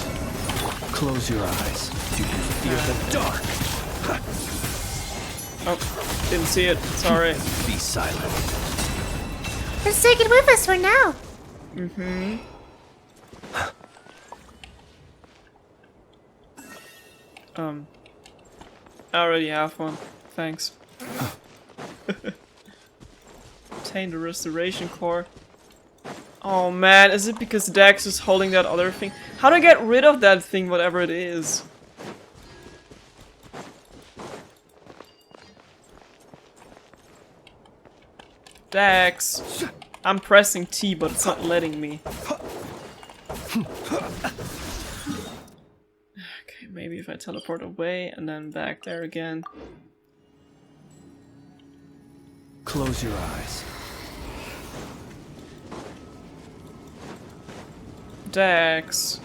Close your eyes. You can feel the dark. Oh, didn't see it. Sorry. Be silent. Let's take it with us for now. I already have one. Thanks. Obtain the restoration core. Oh man, is it because Dex is holding that other thing? How do I get rid of that thing, whatever it is? Dex! I'm pressing T, but it's not letting me. Okay, maybe if I teleport away and then back there again. Close your eyes. Dex.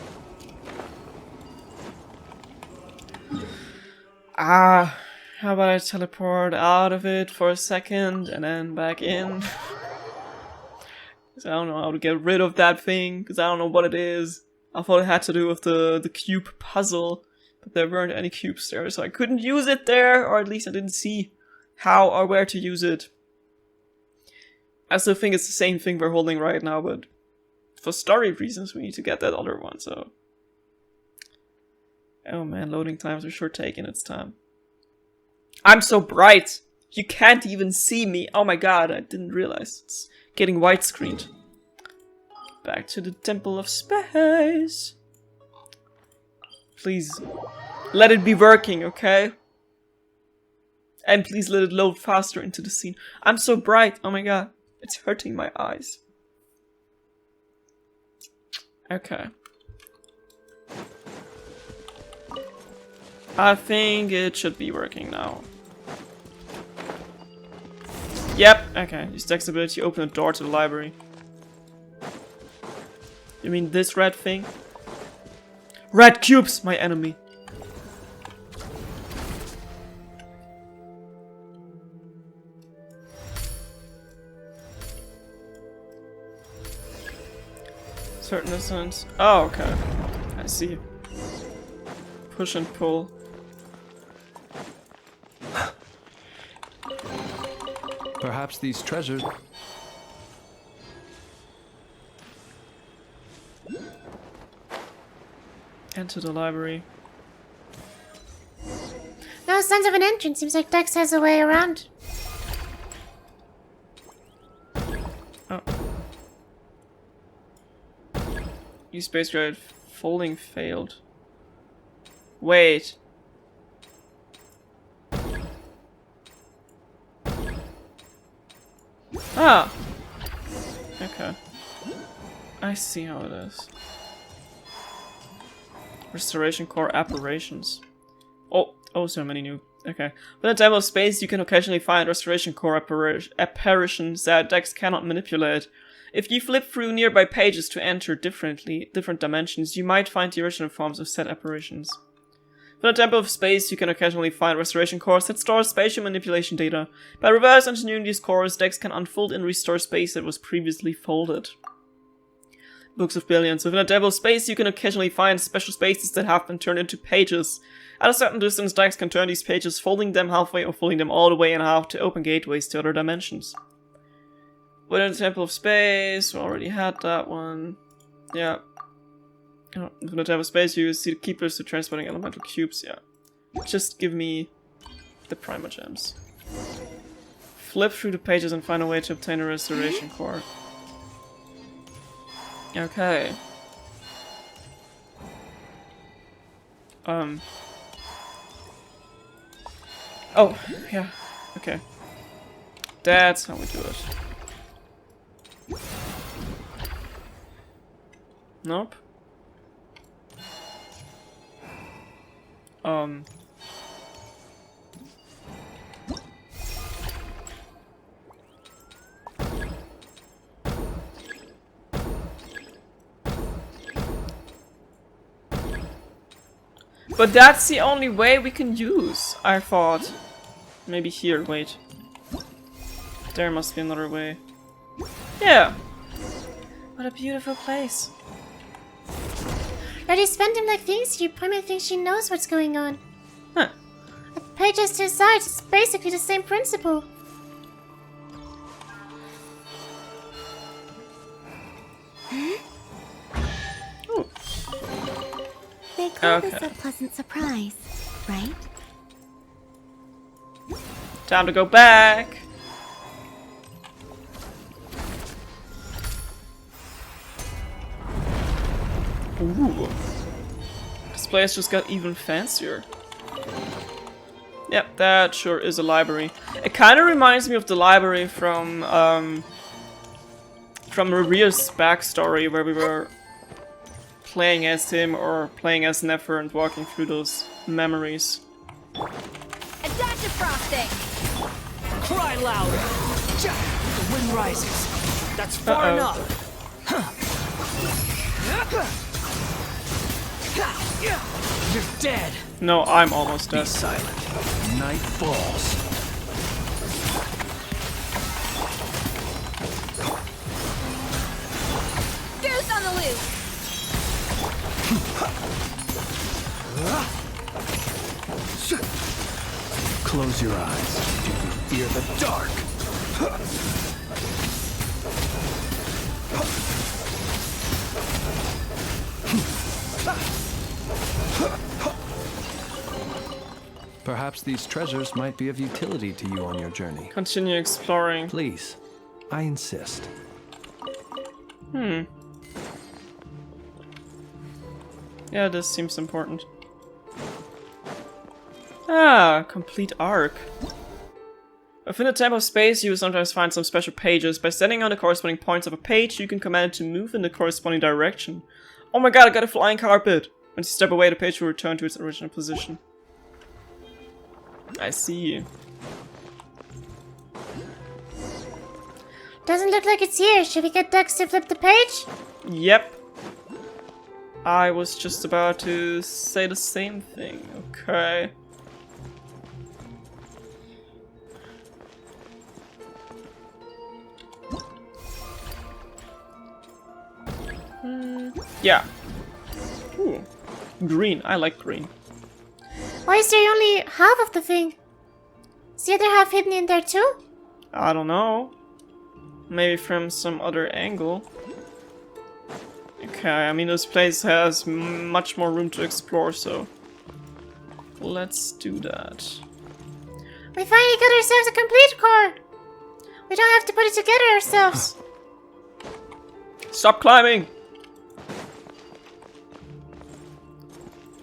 Ah, how about I teleport out of it for a second and then back in? Because I don't know how to get rid of that thing, because I don't know what it is. I thought it had to do with the cube puzzle, but there weren't any cubes there, so I couldn't use it there, or at least I didn't see how or where to use it. I still think it's the same thing we're holding right now, but for story reasons we need to get that other one, so... Oh man, loading times are sure taking its time. I'm so bright! You can't even see me! Oh my god, I didn't realize. It's getting widescreened. Back to the Temple of Space. Please, let it be working, okay? And please let it load faster into the scene. I'm so bright, oh my god. It's hurting my eyes. Okay. I think it should be working now. Yep, okay. Use Dex ability to open a door to the library. You mean this red thing? Red cubes, my enemy. Certain distance. Oh, okay. I see. Push and pull. Perhaps these treasures... Enter the library. No signs of an entrance. Seems like Dex has a way around. Oh. Use space grid. Folding failed. Wait. Ah! Okay. I see how it is. Restoration core apparitions. Oh, so many new. Okay. With the Temple of Space, you can occasionally find restoration core apparitions that Dex cannot manipulate. If you flip through nearby pages to enter different dimensions, you might find the original forms of said apparitions. Within a temple of space, you can occasionally find restoration cores that store spatial manipulation data. By reverse engineering these cores, decks can unfold and restore space that was previously folded. Books of Billions. Within a temple of space, you can occasionally find special spaces that have been turned into pages. At a certain distance, decks can turn these pages, folding them halfway or folding them all the way in half to open gateways to other dimensions. Within the temple of space, we already had that one. Yeah. Within the temple of space, you see the keepers to transporting elemental cubes. Yeah. Just give me the Prima gems. Flip through the pages and find a way to obtain a restoration core. Okay. Oh, yeah. Okay. That's how we do it. Nope. But that's the only way we can use, I thought. Maybe here, wait. There must be another way. Yeah. What a beautiful place. Ready spend him like things, you Prima thinks she knows what's going on. Huh. The pages to the sides, it's basically the same principle. Ooh. They call this Okay. a pleasant surprise, right? Time to go back. Ooh. This place just got even fancier. Yep, that sure is a library. It kind of reminds me of the library from Riria's backstory, where we were playing as him or playing as Nefer and walking through those memories. A dash of frosting! Cry louder! The wind rises. That's far enough. You're dead. No, I'm almost Be dead. silent. Night falls. Goose on the loose! Close your eyes. Do you fear the dark? Perhaps these treasures might be of utility to you on your journey. Continue exploring. Please, I insist. Yeah, this seems important. Ah, complete arc. Within the temple of space, you will sometimes find some special pages. By standing on the corresponding points of a page, you can command it to move in the corresponding direction. Oh my god, I got a flying carpet! Once you step away, the page will return to its original position. I see. Doesn't look like it's here. Should we get Dex to flip the page? Yep. I was just about to say the same thing. Okay. Yeah. Ooh. Green. I like green. Why is there only half of the thing? Is the other half hidden in there too? I don't know. Maybe from some other angle. Okay, I mean this place has much more room to explore, so let's do that. We finally got ourselves a complete core. We don't have to put it together ourselves. Stop climbing!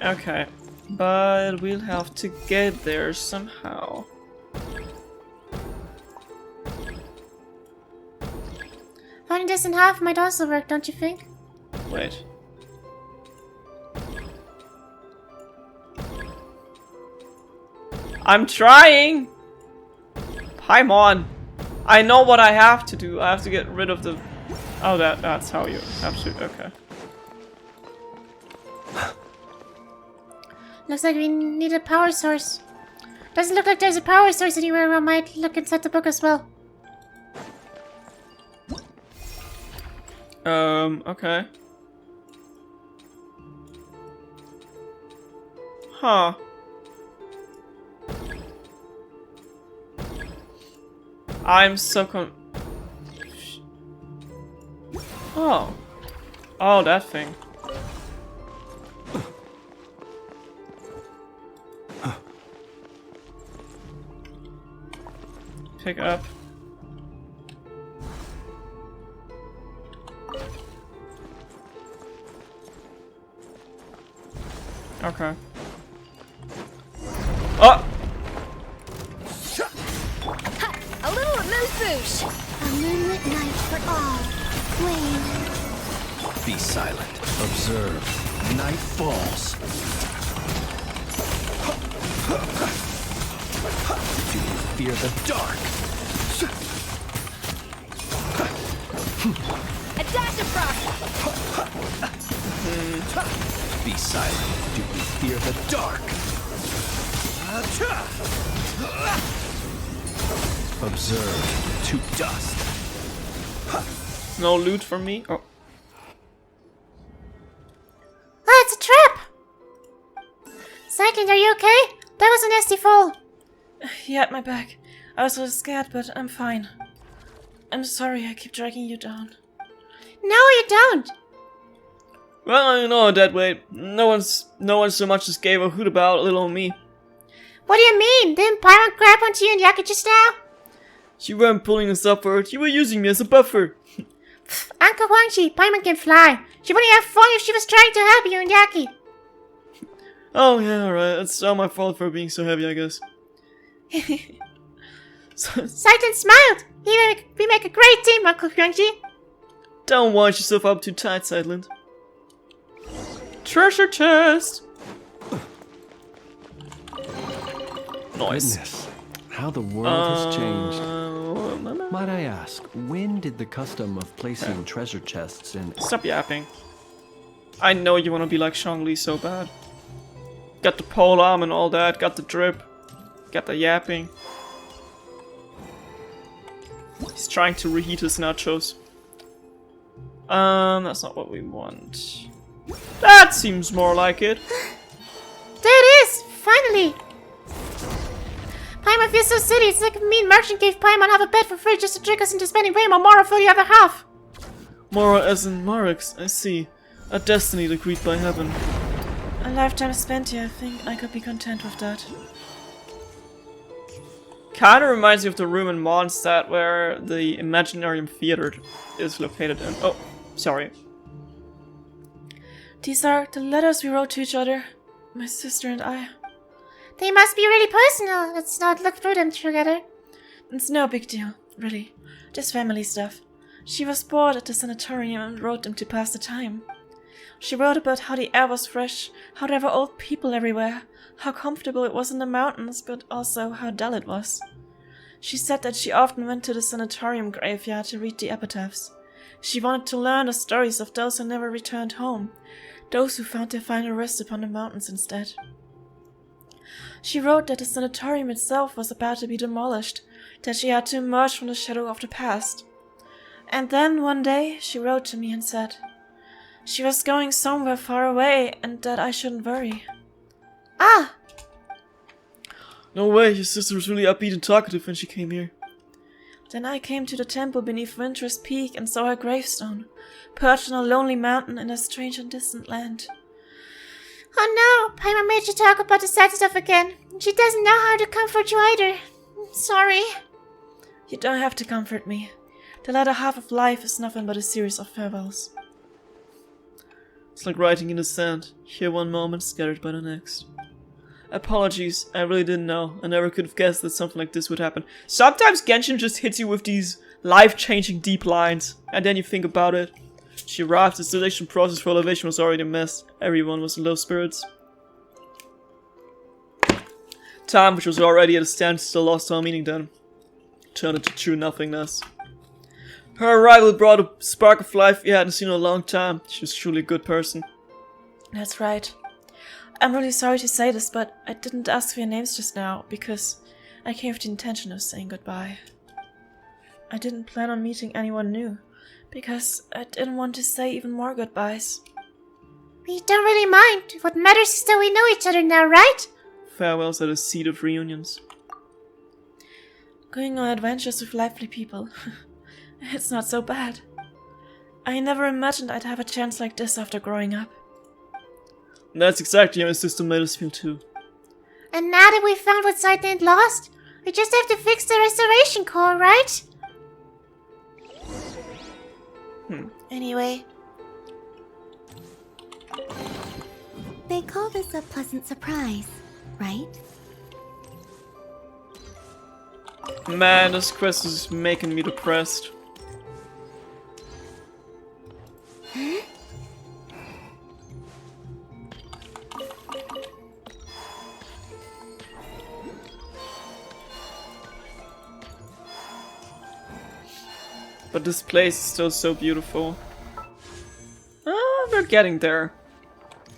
Okay, but we'll have to get there somehow. Finding this in half might also work, don't you think? Wait. I'm trying! Paimon! I know what I have to do. I have to get rid of the... Oh, that's how you have to... Okay. Looks like we need a power source. Doesn't look like there's a power source anywhere. I might look inside the book as well. Okay. Huh. I'm so Oh. Oh, that thing. Pick up. Okay. Oh! Ha! A little amuse-bouche! A moonlit night for all. Wayne. Be silent. Observe. Night falls. Do you fear the dark? A dash of frost! Be silent. Do you fear the dark? Observe to dust. No loot for me? Oh. Oh, it's a trap! Cycling, are you okay? That was a nasty fall. He had my back. I was a little scared, but I'm fine. I'm sorry I keep dragging you down. No, you don't. Well, you know, that way, no one so much as gave a hoot about little old me. What do you mean? Didn't Pyron grab onto you and Yaki just now? You weren't pulling us up for it, you were using me as a buffer. Uncle Wangchi, Paimon can fly. She wouldn't have fun if she was trying to help you and Yaki. Oh yeah, alright, it's all my fault for being so heavy, I guess. Cycling smiled. We make a great team, Uncle Wangchi. Don't wind yourself up too tight, Sideland. Treasure chest! Nice. Goodness, how the world has changed. Might I ask, when did the custom of placing treasure chests in... Stop yapping. I know you want to be like Shangli so bad. Got the pole arm and all that, got the drip, got the yapping. He's trying to reheat his nachos. That's not what we want. That seems more like it. There it is! Finally! Paimon feels so silly. It's like a mean merchant gave Paimon half a bed for free just to trick us into spending way more Mora for the other half. Mora as in Marix, I see. A destiny decreed by heaven. A lifetime spent here, I think I could be content with that. Kinda reminds me of the room in Mondstadt where the Imaginarium Theater is located in. Oh, sorry. These are the letters we wrote to each other, my sister and I. They must be really personal. Let's not look through them together. It's no big deal, really. Just family stuff. She was bored at the sanatorium and wrote them to pass the time. She wrote about how the air was fresh, how there were old people everywhere, how comfortable it was in the mountains, but also how dull it was. She said that she often went to the sanatorium graveyard to read the epitaphs. She wanted to learn the stories of those who never returned home, those who found their final rest upon the mountains instead. She wrote that the sanatorium itself was about to be demolished, that she had to emerge from the shadow of the past. And then one day she wrote to me and said she was going somewhere far away and that I shouldn't worry. Ah! No way, your sister was really upbeat and talkative when she came here. Then I came to the temple beneath Winter's Peak and saw her gravestone, perched on a lonely mountain in a strange and distant land. Oh no! Paimon made you talk about the sad stuff again. She doesn't know how to comfort you either. Sorry. You don't have to comfort me. The latter half of life is nothing but a series of farewells. It's like writing in the sand, here one moment, scattered by the next. Apologies, I really didn't know. I never could have guessed that something like this would happen. Sometimes Genshin just hits you with these life-changing deep lines, and then you think about it. She arrived, the selection process for elevation was already a mess. Everyone was in low spirits. Time, which was already at a standstill, lost all meaning then. Turned into true nothingness. Her arrival brought a spark of life we hadn't seen in a long time. She was truly a good person. That's right. I'm really sorry to say this, but I didn't ask for your names just now, because I came with the intention of saying goodbye. I didn't plan on meeting anyone new, because I didn't want to say even more goodbyes. We don't really mind. What matters is that we know each other now, right? Farewells are the seed of reunions. Going on adventures with lively people. It's not so bad. I never imagined I'd have a chance like this after growing up. That's exactly how my sister made us feel too. And now that we've found what Sightland lost, we just have to fix the restoration core, right? Anyway. They call this a pleasant surprise, right? Man, this quest is making me depressed. But this place is still so beautiful. Ah, we're getting there.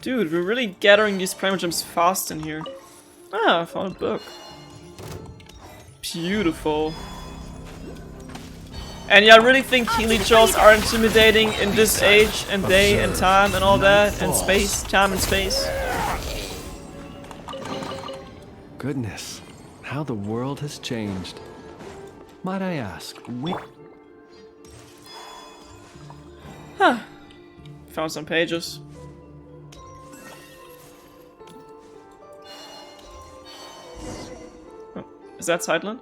Dude, we're really gathering these primogems fast in here. Ah, I found a book. Beautiful. And yeah, I really think Healy Jaws are intimidating in this age and day and time and all that, and space, time and space. Goodness, how the world has changed. Might I ask, Huh. Found some pages. Oh, is that Sideland?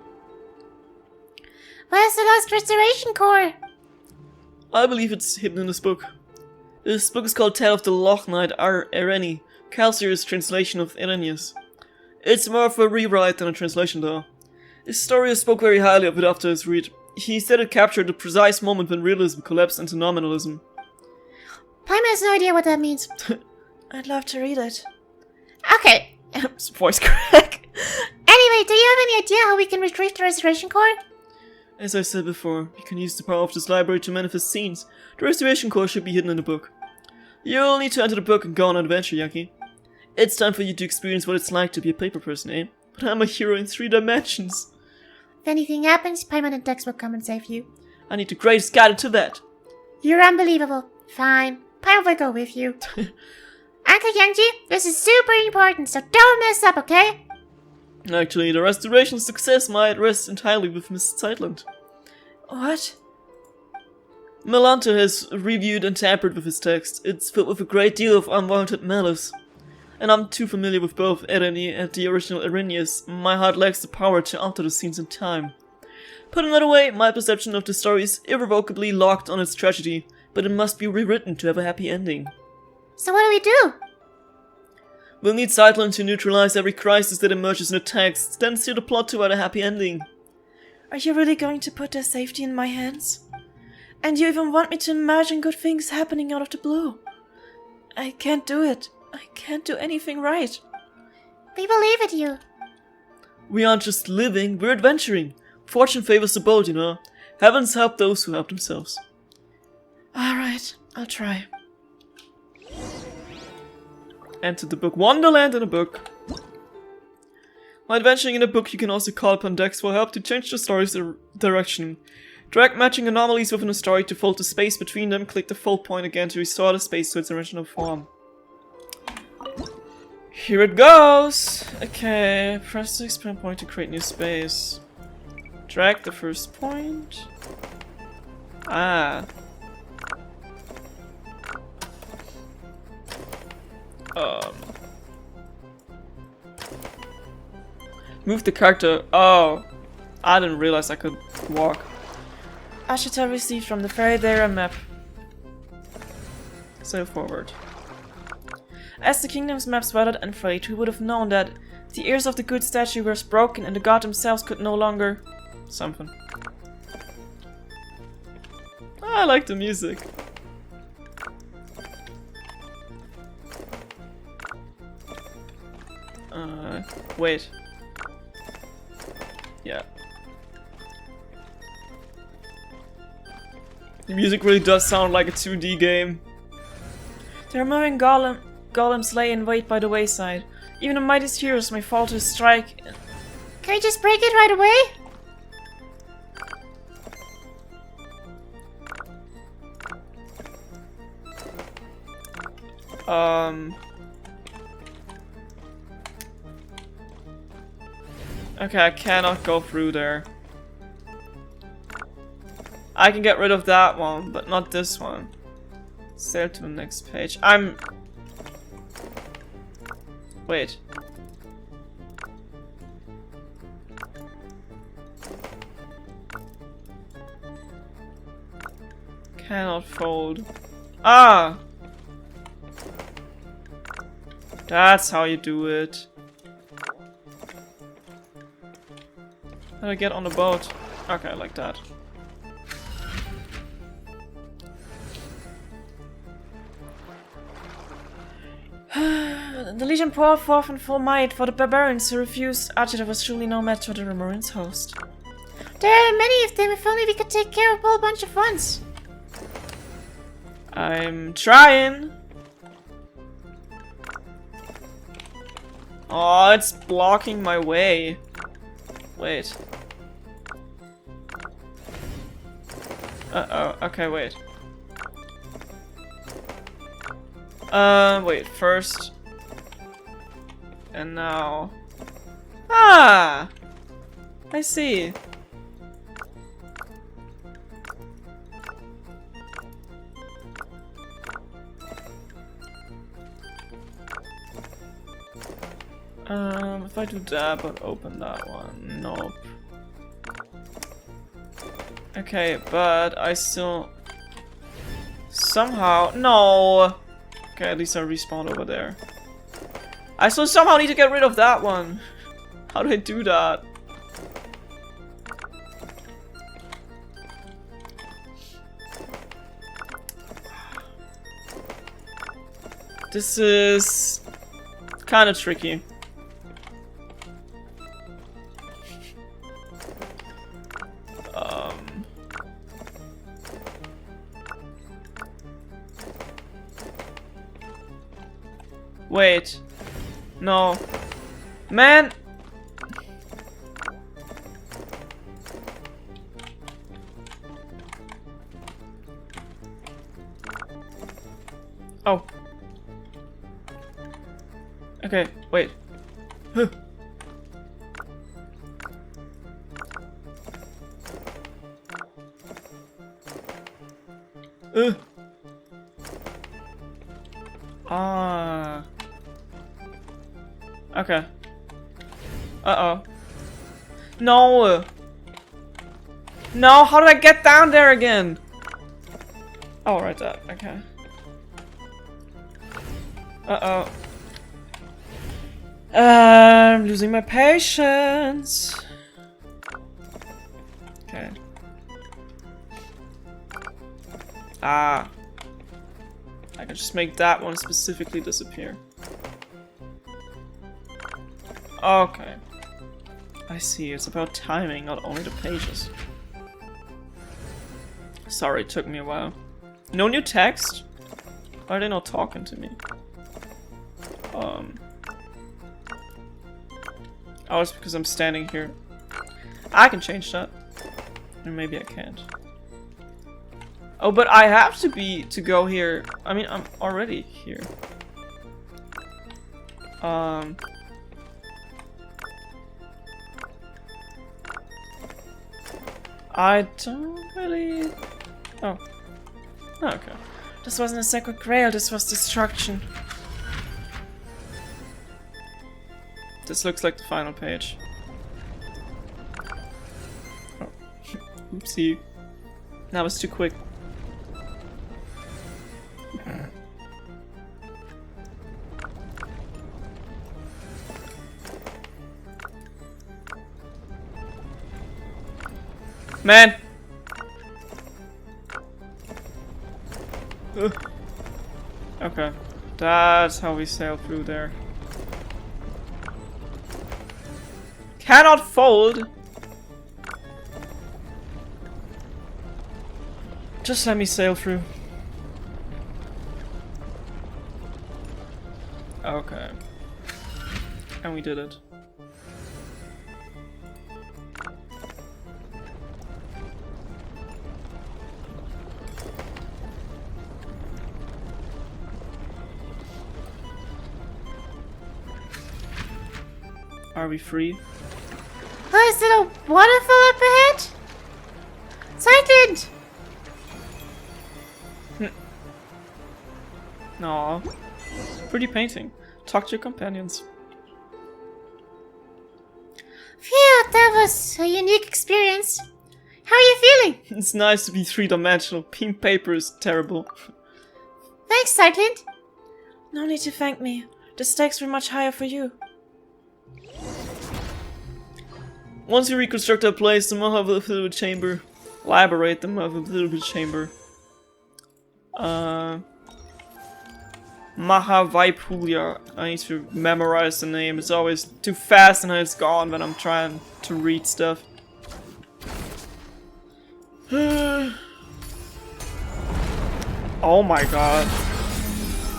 Where's the lost restoration core? I believe it's hidden in this book. This book is called Tale of the Loch Knight Areni, Calcier's translation of Irenaeus. It's more of a rewrite than a translation though. His story spoke very highly of it after his read. He said it captured the precise moment when realism collapsed into nominalism. Paimon has no idea what that means. I'd love to read it. Okay. Voice crack. Anyway, do you have any idea how we can retrieve the restoration core? As I said before, you can use the power of this library to manifest scenes. The restoration core should be hidden in the book. You'll need to enter the book and go on an adventure, Yaki. It's time for you to experience what it's like to be a paper person, eh? But I'm a hero in 3 dimensions. If anything happens, Paimon and Dex will come and save you. I need the greatest guide to that. You're unbelievable. Fine. Paimon will go with you. Uncle Youngji, this is super important, so don't mess up, okay? Actually, the restoration success might rest entirely with Miss Zeitland. What? Melanto has reviewed and tampered with his text. It's filled with a great deal of unwarranted malice. And I'm too familiar with both Ereni and the original Irenaeus. My heart lacks the power to alter the scenes in time. Put another way, my perception of the story is irrevocably locked on its tragedy, but it must be rewritten to have a happy ending. So what do we do? We'll need Zeitland to neutralize every crisis that emerges in the text, then steer the plot toward a happy ending. Are you really going to put their safety in my hands? And you even want me to imagine good things happening out of the blue? I can't do it. I can't do anything right. We believe in you. We aren't just living, we're adventuring. Fortune favors the bold, you know. Heavens help those who help themselves. Alright, I'll try. Enter the book Wonderland in a book. While adventuring in a book, you can also call upon Dex for help to change the story's direction. Drag matching anomalies within a story to fold the space between them. Click the fold point again to restore the space to its original form. Here it goes! Okay, press the expand point to create new space. Drag the first point. Ah. Move the character. Oh. I didn't realize I could walk. Ashita received from the Fairy Dara map. Sail forward. As the kingdom's map swelled and frayed, we would have known that the ears of the good statue were broken and the god themselves could no longer... something. I like the music. Wait. Yeah. The music really does sound like a 2D game. The removing golem golems lay in wait by the wayside. Even the mightiest heroes may fall to a strike. Can we just break it right away? Okay, I cannot go through there. I can get rid of that one, but not this one. Sail to the next page. Wait. Cannot fold. Ah! That's how you do it. How do I get on the boat? Okay, like that. The Legion poured forth in full might for the barbarians who refused. Archer was truly no match for the Remorin's host. There are many of them, if only we could take care of a whole bunch of ones. I'm trying. Oh, it's blocking my way. Wait. Uh-oh. Okay, wait. Wait, first. And now. Ah! I see. If I do that, but open that one. Nope. Okay, but I still... Somehow... No! Okay, at least I respawned over there. I still somehow need to get rid of that one. How do I do that? This is... kind of tricky. Wait. No. Man! Oh. Okay, wait. Huh. Ah. Okay. Uh-oh. No! No, how do I get down there again? Oh, right that. Okay. Uh-oh. I'm losing my patience. Okay. Ah. I can just make that one specifically disappear. Okay. I see, it's about timing, not only the pages. Sorry, it took me a while. No new text? Why are they not talking to me? Oh, it's because I'm standing here. I can change that. Or maybe I can't. Oh, but I have to go here. I mean, I'm already here. I don't really... Oh. Okay. This wasn't a sacred grail, this was destruction. This looks like the final page. Oh. Oopsie. That was too quick. Man! Okay. That's how we sail through there. Cannot fold! Just let me sail through. did it. Are we free? Oh, is it a waterfall up ahead? Silent! Aww. Pretty painting. Talk to your companions. Phew, that was a unique experience. How are you feeling? It's nice to be three-dimensional. Pink paper is terrible. Thanks, Silent. No need to thank me. The stakes were much higher for you. Once you reconstruct that place, the miHoYo chamber. Elaborate the miHoYo chamber. miHoYo. I need to memorize the name. It's always too fast and then it's gone when I'm trying to read stuff. Oh my god.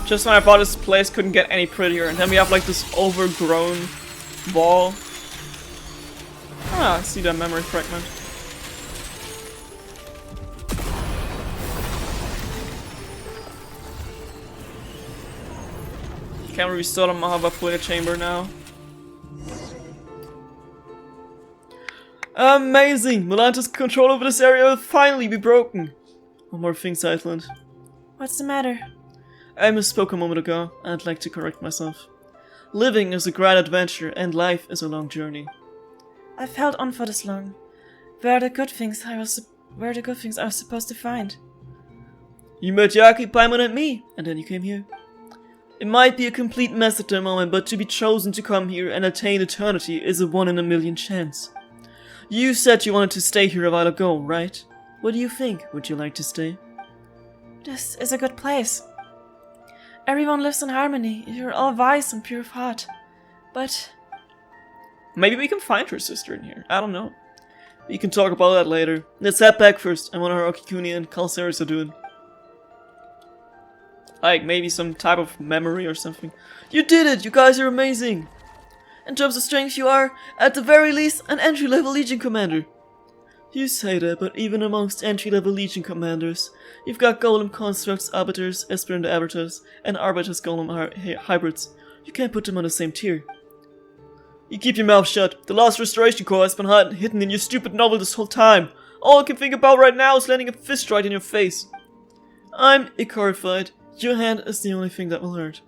Just when I thought this place couldn't get any prettier, and then we have like this overgrown wall. Ah, I see that memory fragment. Can we restore the miHoYo chamber now? Amazing! Melanta's control over this area will finally be broken! One more thing, Southland. What's the matter? I misspoke a moment ago. I'd like to correct myself. Living is a grand adventure, and life is a long journey. I've held on for this long. Where are the good things I was supposed to find? You met Yaki, Paimon, and me, and then you came here. It might be a complete mess at the moment, but to be chosen to come here and attain eternity is a 1 in a million chance. You said you wanted to stay here a while ago, right? What do you think? Would you like to stay? This is a good place. Everyone lives in harmony. You're all wise and pure of heart. But maybe we can find her sister in here. I don't know. We can talk about that later. Let's head back first. I wonder how Okikuni and Calceres are doing. Like, maybe some type of memory or something. You did it! You guys are amazing! In terms of strength, you are, at the very least, an entry-level Legion commander. You say that, but even amongst entry-level Legion commanders, you've got Golem Constructs, Arbiters, Aspirant Arbiters, and Arbiters Golem Hybrids. You can't put them on the same tier. You keep your mouth shut. The Last Restoration Corps has been hidden in your stupid novel this whole time. All I can think about right now is landing a fist right in your face. I'm horrified. Your hand is the only thing that will hurt.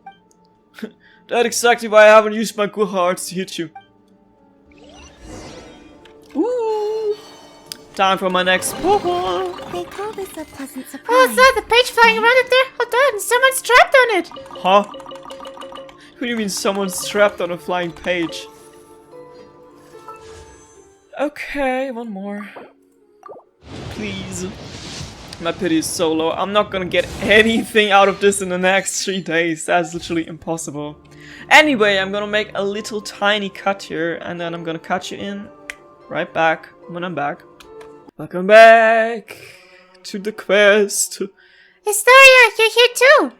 That's exactly why I haven't used my good hearts to hit you. Ooh. Time for my next Pokemon. They call this a pleasant surprise. Oh, is that the page flying around up there? Hold on, someone's trapped on it. Huh? What do you mean someone's trapped on a flying page? Okay, one more. Please. My pity is so low. I'm not gonna get anything out of this in the next 3 days. That's literally impossible. Anyway, I'm gonna make a little tiny cut here, and then I'm gonna cut you in right back when I'm back. Welcome back to the quest. Historia, you're here too.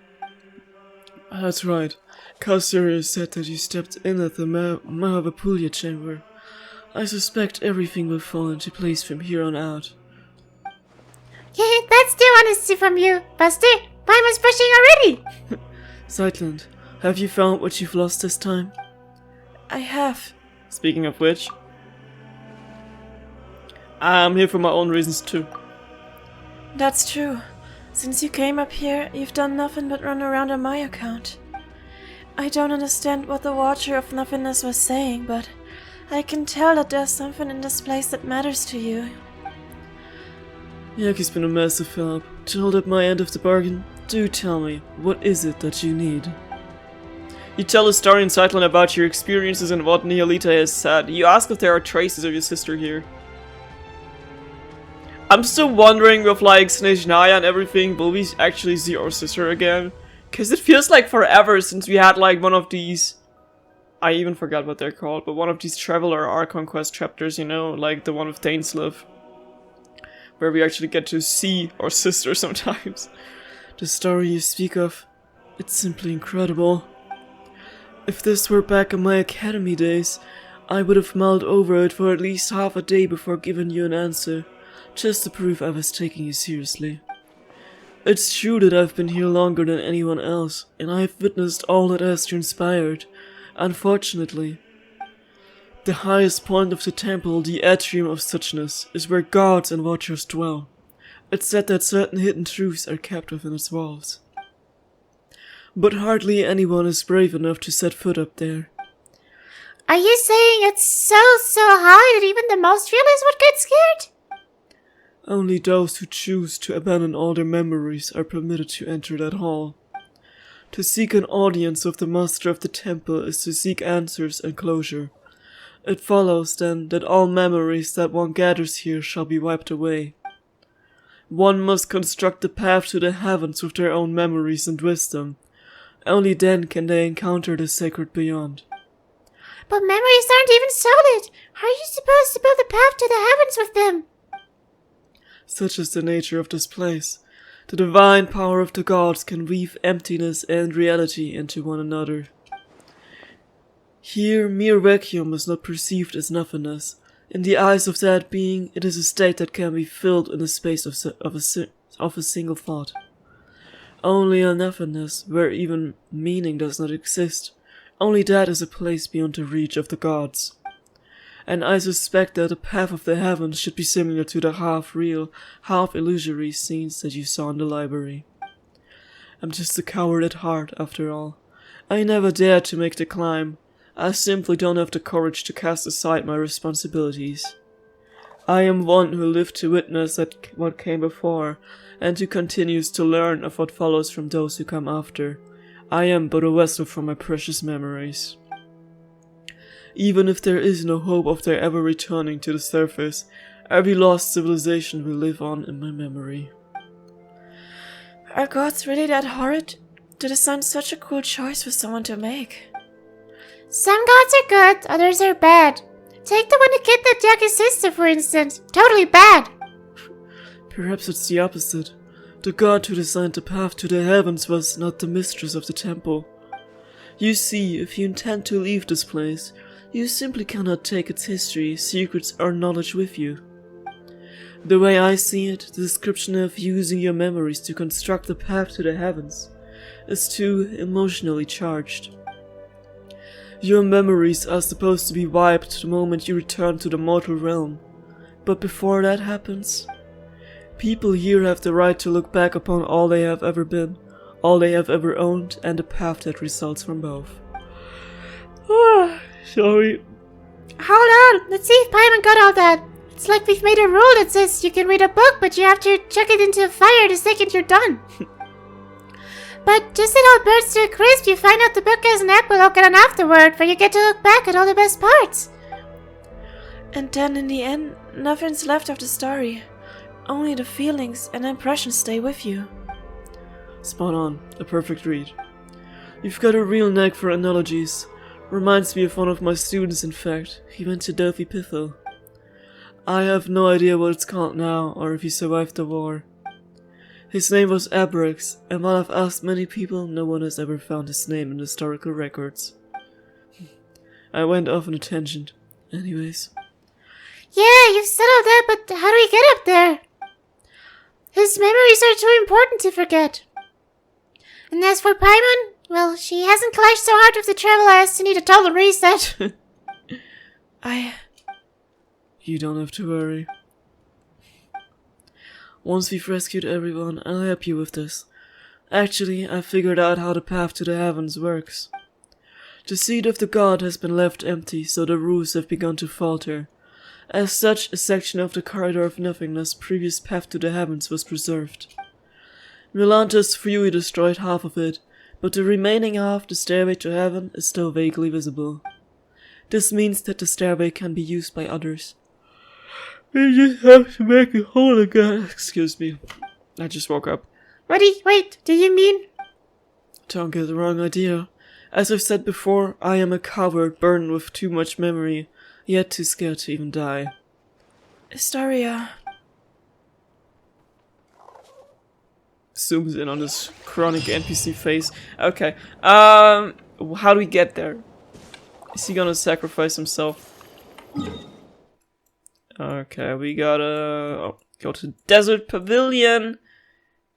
That's right. Calceres said that you stepped in at the miHoYo chamber. I suspect everything will fall into place from here on out. Yeah, that's the honesty from you, Buster. Paimon's pushing already. Sightland, have you found what you've lost this time? I have. Speaking of which, I'm here for my own reasons too. That's true. Since you came up here, you've done nothing but run around on my account. I don't understand what the Watcher of Nothingness was saying, but I can tell that there's something in this place that matters to you. Yaki's been a massive help. To hold up my end of the bargain, do tell me, what is it that you need? You tell the story in Sightland about your experiences and what Neolita has said. You ask if there are traces of your sister here. I'm still wondering with like Snezhnaya and everything, will we actually see our sister again? Cause it feels like forever since we had like one of these, I even forgot what they're called, but one of these Traveler Archon Quest chapters, you know, like the one with Daneslav. Where we actually get to see our sister sometimes. The story you speak of, it's simply incredible. If this were back in my academy days, I would have mulled over it for at least half a day before giving you an answer, just to prove I was taking you seriously. It's true that I've been here longer than anyone else, and I've witnessed all that has transpired. Unfortunately, the highest point of the temple, the atrium of suchness, is where guards and watchers dwell. It's said that certain hidden truths are kept within its walls. But hardly anyone is brave enough to set foot up there. Are you saying it's so high that even the most fearless would get scared? Only those who choose to abandon all their memories are permitted to enter that hall. To seek an audience with the master of the temple is to seek answers and closure. It follows, then, that all memories that one gathers here shall be wiped away. One must construct the path to the heavens with their own memories and wisdom. Only then can they encounter the sacred beyond. But memories aren't even solid. How are you supposed to build a path to the heavens with them? Such is the nature of this place. The divine power of the gods can weave emptiness and reality into one another. Here, mere vacuum is not perceived as nothingness. In the eyes of that being, it is a state that can be filled in the space of a single thought. Only a nothingness, where even meaning does not exist. Only that is a place beyond the reach of the gods. And I suspect that the path of the heavens should be similar to the half-real, half-illusory scenes that you saw in the library. I'm just a coward at heart, after all. I never dared to make the climb. I simply don't have the courage to cast aside my responsibilities. I am one who lived to witness what came before, and who continues to learn of what follows from those who come after. I am but a vessel for my precious memories. Even if there is no hope of their ever returning to the surface, every lost civilization will live on in my memory. Are gods really that horrid? Did it sound such a cool choice for someone to make? Some gods are good, others are bad. Take the one who kidnapped Yaki's sister, for instance. Totally bad. Perhaps it's the opposite. The god who designed the path to the heavens was not the mistress of the temple. You see, if you intend to leave this place, you simply cannot take its history, secrets, or knowledge with you. The way I see it, the description of using your memories to construct the path to the heavens is too emotionally charged. Your memories are supposed to be wiped the moment you return to the mortal realm, but before that happens, people here have the right to look back upon all they have ever been, all they have ever owned, and the path that results from both. Sorry. Hold on, let's see if Paimon got all that. It's like we've made a rule that says you can read a book, but you have to chuck it into a fire the second you're done. But just as it all burns to a crisp, you find out the book has an epilogue and an afterword where you get to look back at all the best parts. And then in the end, nothing's left of the story. Only the feelings and impressions stay with you. Spot on. A perfect read. You've got a real knack for analogies. Reminds me of one of my students, in fact. He went to Delphi Pithil. I have no idea what it's called now, or if he survived the war. His name was Abrax, and while I've asked many people, no one has ever found his name in historical records. I went off on a tangent. Anyways. Yeah, you've said all that, but how do we get up there? His memories are too important to forget. And as for Paimon, well, she hasn't clashed so hard with the travel as to need a total reset. You don't have to worry. Once we've rescued everyone, I'll help you with this. Actually, I figured out how the path to the heavens works. The seat of the god has been left empty, so the roofs have begun to falter. As such, a section of the corridor of nothingness, previous path to the heavens, was preserved. Melanta's fury destroyed half of it, but the remaining half, the stairway to heaven, is still vaguely visible. This means that the stairway can be used by others. We just have to make it whole again. Excuse me. I just woke up. Wait, do you mean? Don't get the wrong idea. As I've said before, I am a coward burdened with too much memory, yet too scared to even die. Astoria. Zooms in on this chronic NPC face. Okay. How do we get there? Is he gonna sacrifice himself? Okay, we gotta go to Desert Pavilion,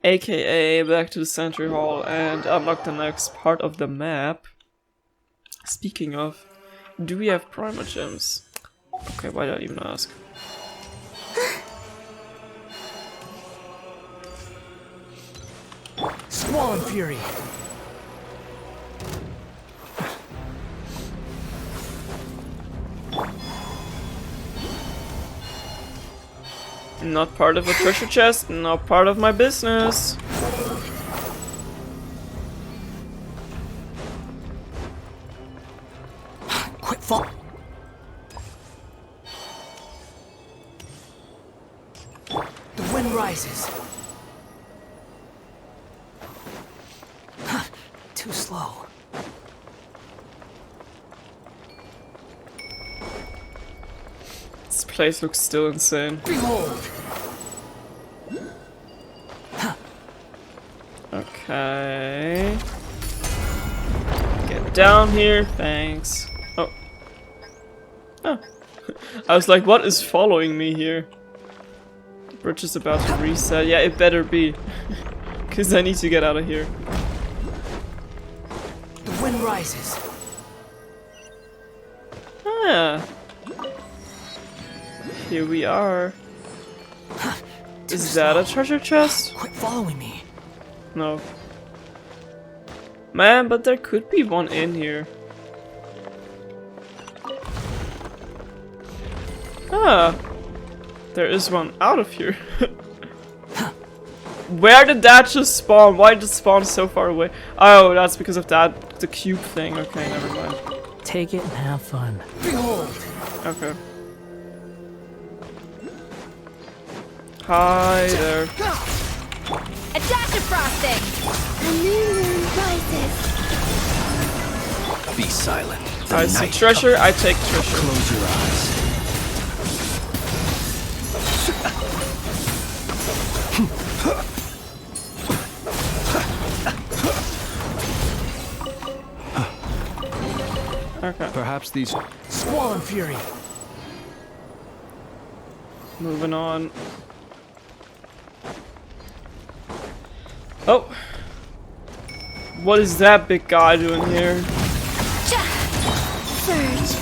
aka back to the Century Hall, and unlock the next part of the map. Speaking of, do we have Primer Gems? Okay, why did I even ask? Squall Fury. Not part of a treasure chest, not part of my business. Quit fall. The wind rises. Too slow. This place looks still insane. Behold. Okay. Get down here, thanks. Oh. Oh. I was like, what is following me here? The bridge is about to reset. Yeah, it better be. Because I need to get out of here. The wind rises. Ah. Here we are. Is that a treasure chest? Quit following me. No. Man, but there could be one in here. Ah. There is one out of here. Where did that just spawn? Why did it spawn so far away? Oh, that's because of that, the cube thing. Okay, never mind. Take it and have fun. Behold. Okay. Hi there. A dash of frosting! A new moon rises. Be silent. The I see night treasure, I take treasure. Close your eyes. Okay, Perhaps these Squall Fury. moving on. Oh! What is that big guy doing here? Surge.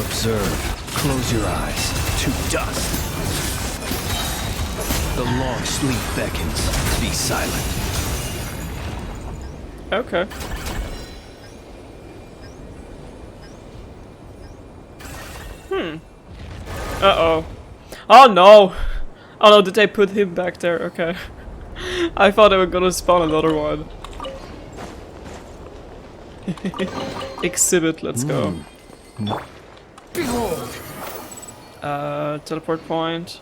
Observe. Close your eyes. To dust. The long sleep beckons. Be silent. Okay. Uh-oh. Oh no! Oh no, did they put him back there? Okay. I thought they were gonna spawn another one. Exhibit, let's go. Behold. Teleport point.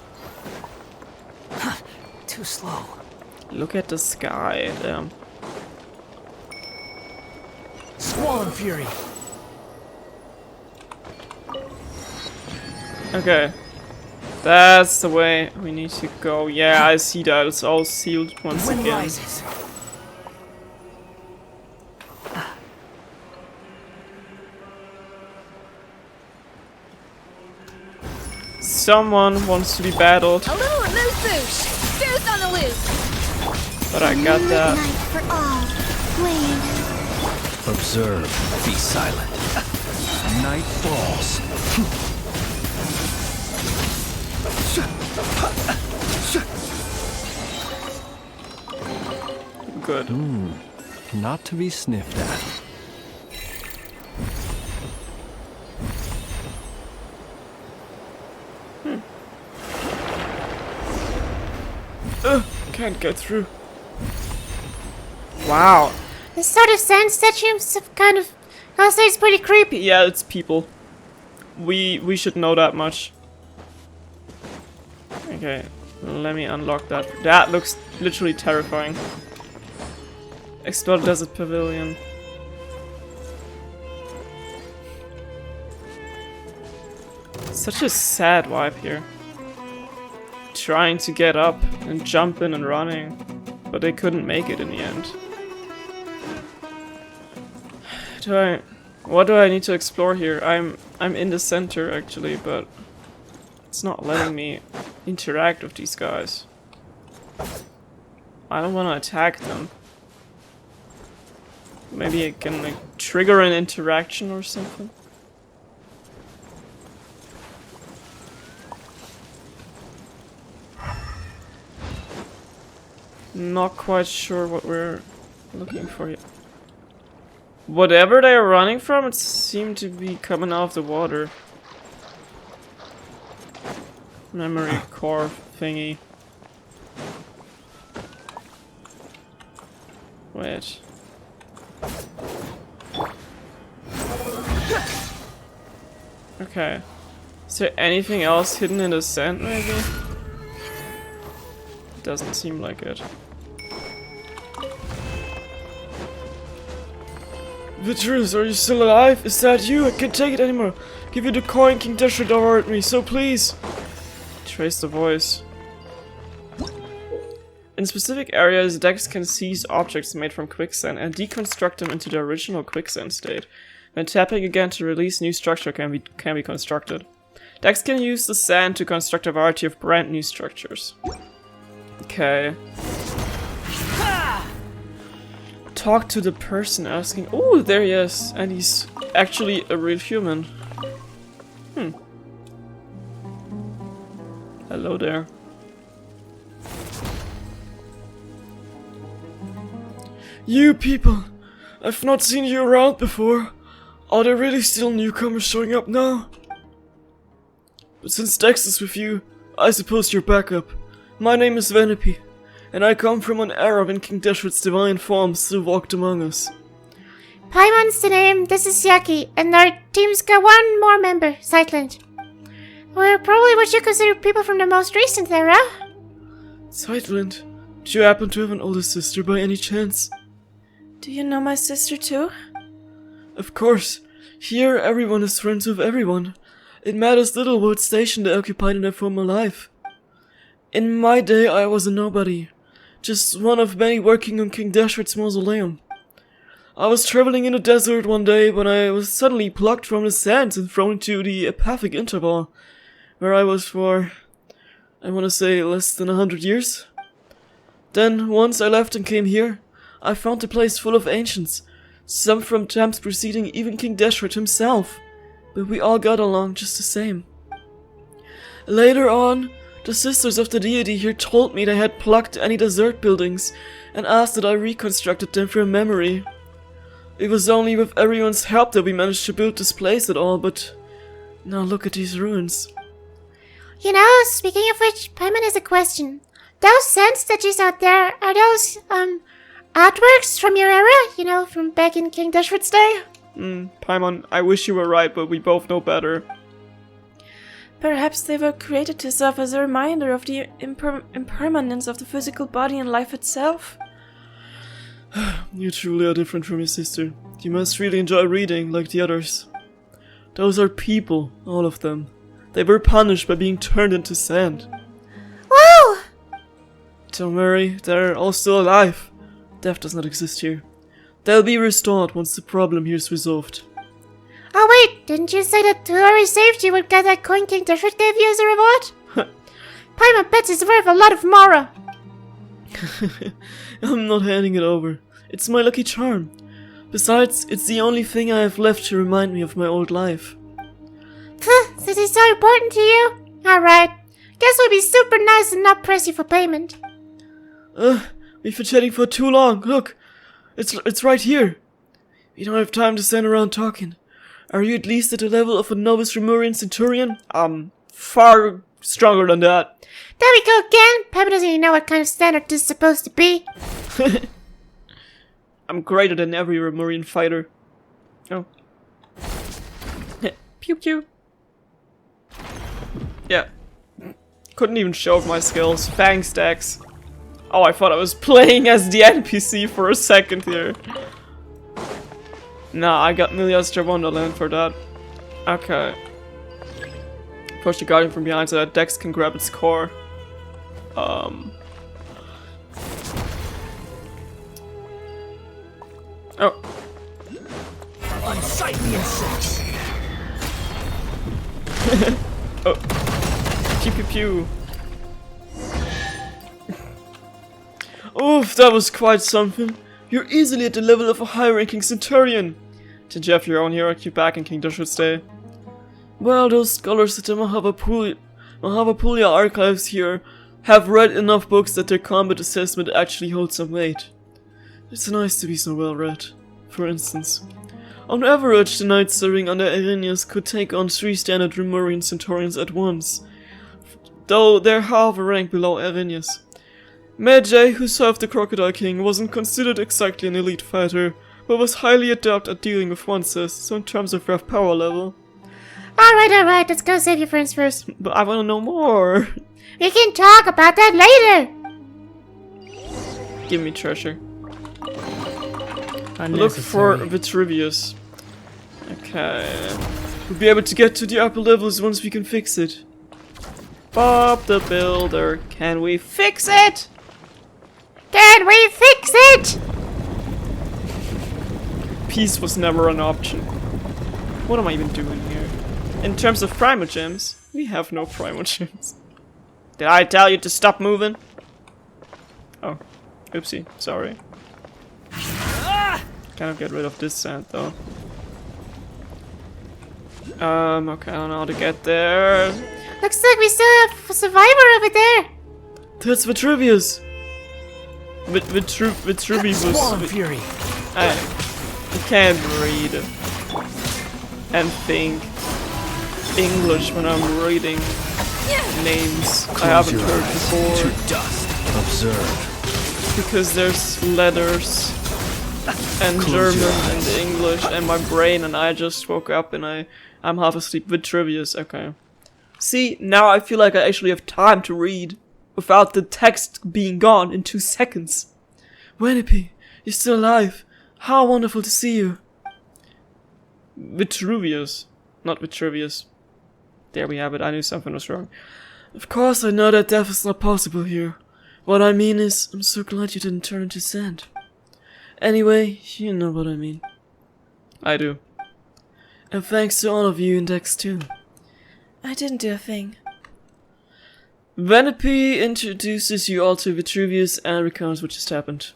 Too slow. Look at the sky. Damn. Squall Fury. Okay. That's the way we need to go. Yeah, I see that. It's all sealed once Wind again. rises. Someone wants to be battled, A little amuse bouche! Boost on the loose! but I got that. Night for all. Wayne. Observe. Be silent. Night falls. Good. not to be sniffed at. Can't get through. Wow. This sort of sand statues kind of, I'll say it's pretty creepy. Yeah, it's people. We should know that much. Okay, let me unlock that. That looks literally terrifying. Explore Desert Pavilion. Such a sad vibe here. Trying to get up and jumping and running, but they couldn't make it in the end. What do I need to explore here? I'm in the center actually, but it's not letting me interact with these guys. I don't want to attack them. Maybe I can like trigger an interaction or something. Not quite sure what we're looking for here. Whatever they are running from, it seemed to be coming out of the water. Memory core thingy. Wait. Okay. Is there anything else hidden in the sand, maybe? Doesn't seem like it. Vitrus, are you still alive? Is that you? I can't take it anymore. Give you the coin King Dashwood awarded me, so please. Trace the voice. In specific areas, Dex can seize objects made from quicksand and deconstruct them into their original quicksand state. When tapping again to release, new structure can be constructed. Dex can use the sand to construct a variety of brand new structures. Okay. Talk to the person asking. Oh, there he is, and he's actually a real human. Hello there. You people! I've not seen you around before. Are there really still newcomers showing up now? But since Dex is with you, I suppose you're back up. My name is Venepi, and I come from an era when King Dashwood's divine form still walked among us. Paimon's the name, this is Yaki, and our team's got one more member, Sightland. We're probably what you consider people from the most recent era. Sightland, do you happen to have an older sister by any chance? Do you know my sister too? Of course. Here everyone is friends with everyone. It matters little what station they occupied in their former life. In my day I was a nobody. Just one of many working on King Dashwood's mausoleum. I was traveling in the desert one day when I was suddenly plucked from the sands and thrown into the apathic interval, where I was for, I want to say, less than 100 years. Then, once I left and came here, I found the place full of ancients, some from times preceding even King Dashwood himself, but we all got along just the same. Later on, the sisters of the deity here told me they had plucked any desert buildings and asked that I reconstructed them from memory. It was only with everyone's help that we managed to build this place at all, but now look at these ruins. You know, speaking of which, Paimon has a question. Those sand statues out there, are those, artworks from your era? You know, from back in King Dashwood's day? Paimon, I wish you were right, but we both know better. Perhaps they were created to serve as a reminder of the impermanence of the physical body and life itself. You truly are different from your sister. You must really enjoy reading, like the others. Those are people, all of them. They were punished by being turned into sand. Whoa! Don't worry, they're all still alive. Death does not exist here. They'll be restored once the problem here is resolved. Oh wait, didn't you say that whoever saved you would get that coin King Dashwood gave you as a reward? Paimon bets it's worth a lot of Mora. I'm not handing it over. It's my lucky charm. Besides, it's the only thing I have left to remind me of my old life. So this is so important to you? Alright. Guess we'll be super nice and not press you for payment. We've been chatting for too long. Look, it's right here. We don't have time to stand around talking. Are you at least at the level of a novice Remurian centurion? Far stronger than that. There we go again. Paimon doesn't even know what kind of standard this is supposed to be. I'm greater than every Remurian fighter. Oh. Pew pew. Yeah. Couldn't even show off my skills. Thanks, Dex. Oh, I thought I was playing as the NPC for a second here. Nah, I got MiHoYo Wonderland for that. Okay. Push the Guardian from behind so that Dex can grab its core. Oh. Unsightly insects. Oh. Pew pew pew. Oof, that was quite something. You're easily at the level of a high-ranking Centurion. Did you have your own hierarchy back in King Dashwood's day? Well, those scholars at the Mahavapulya archives here have read enough books that their combat assessment actually holds some weight. It's nice to be so well read. For instance, on average, the knights serving under Arrhenius could take on 3 standard Rimurian Centaurians at once, though they're half a rank below Arrhenius. Medjay, who served the Crocodile King, wasn't considered exactly an elite fighter, but was highly adept at dealing with monsters, so in terms of rough power level. Alright, let's go save your friends first. But I want to know more. We can talk about that later. Give me treasure. Look for Vitruvius. Okay. We'll be able to get to the upper levels once we can fix it. Bob the Builder, can we fix it? Can we fix it? Peace was never an option. What am I even doing here? In terms of primogems, we have no primogems. Did I tell you to stop moving? Oh, oopsie, sorry. Kind of get rid of this sand though. Okay, I don't know how to get there. Looks like we still have a survivor over there. That's Vitruvius. Vitruvius. Squall Fury. I can't read and think English when I'm reading names I haven't heard before. To dust. Observe. Because there's letters and German and English and my brain, and I just woke up and I'm half asleep. Vitruvius, okay. See, now I feel like I actually have time to read without the text being gone in 2 seconds. Wenipy, you're still alive. How wonderful to see you. Vitruvius, not Vitruvius. There we have it, I knew something was wrong. Of course I know that death is not possible here. What I mean is, I'm so glad you didn't turn into sand. Anyway, you know what I mean. I do. And thanks to all of you in Dex too. I didn't do a thing. Vanipy introduces you all to Vitruvius and recounts what just happened.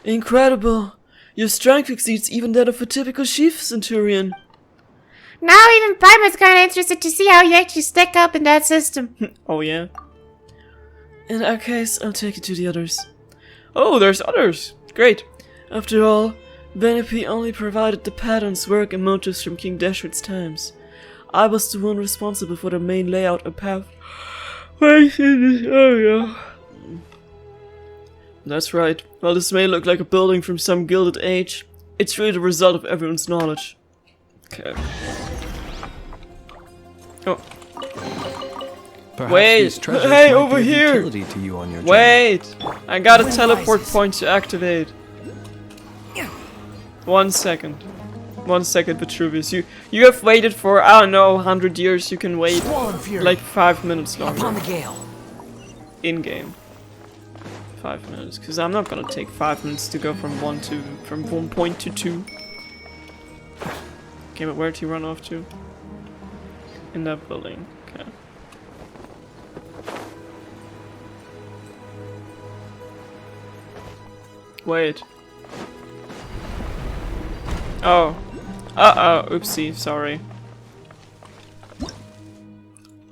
Incredible! Your strength exceeds even that of a typical chief centurion. Now even Prima's kinda interested to see how you actually stack up in that system. Oh yeah? In that case, I'll take you to the others. Oh, there's others! Great! After all, Vanipy only provided the patterns, work, and motives from King Dashwood's times. I was the one responsible for the main layout and path in this area. That's right. While this may look like a building from some gilded age, it's really the result of everyone's knowledge. Okay. Oh. Perhaps Wait! these treasures Hey, might over be of here! utility to you on your journey. Wait! I got a teleport point to activate. 1 second. 1 second, Vitruvius. You have waited for, I don't know, 100 years. You can wait like 5 minutes longer. Upon the gale. In-game. 5 minutes. Because I'm not gonna take 5 minutes to go from 1 point to 2. Okay, but where'd he run off to? In that building. Okay. Wait. Oh. Uh-oh. Oopsie. Sorry.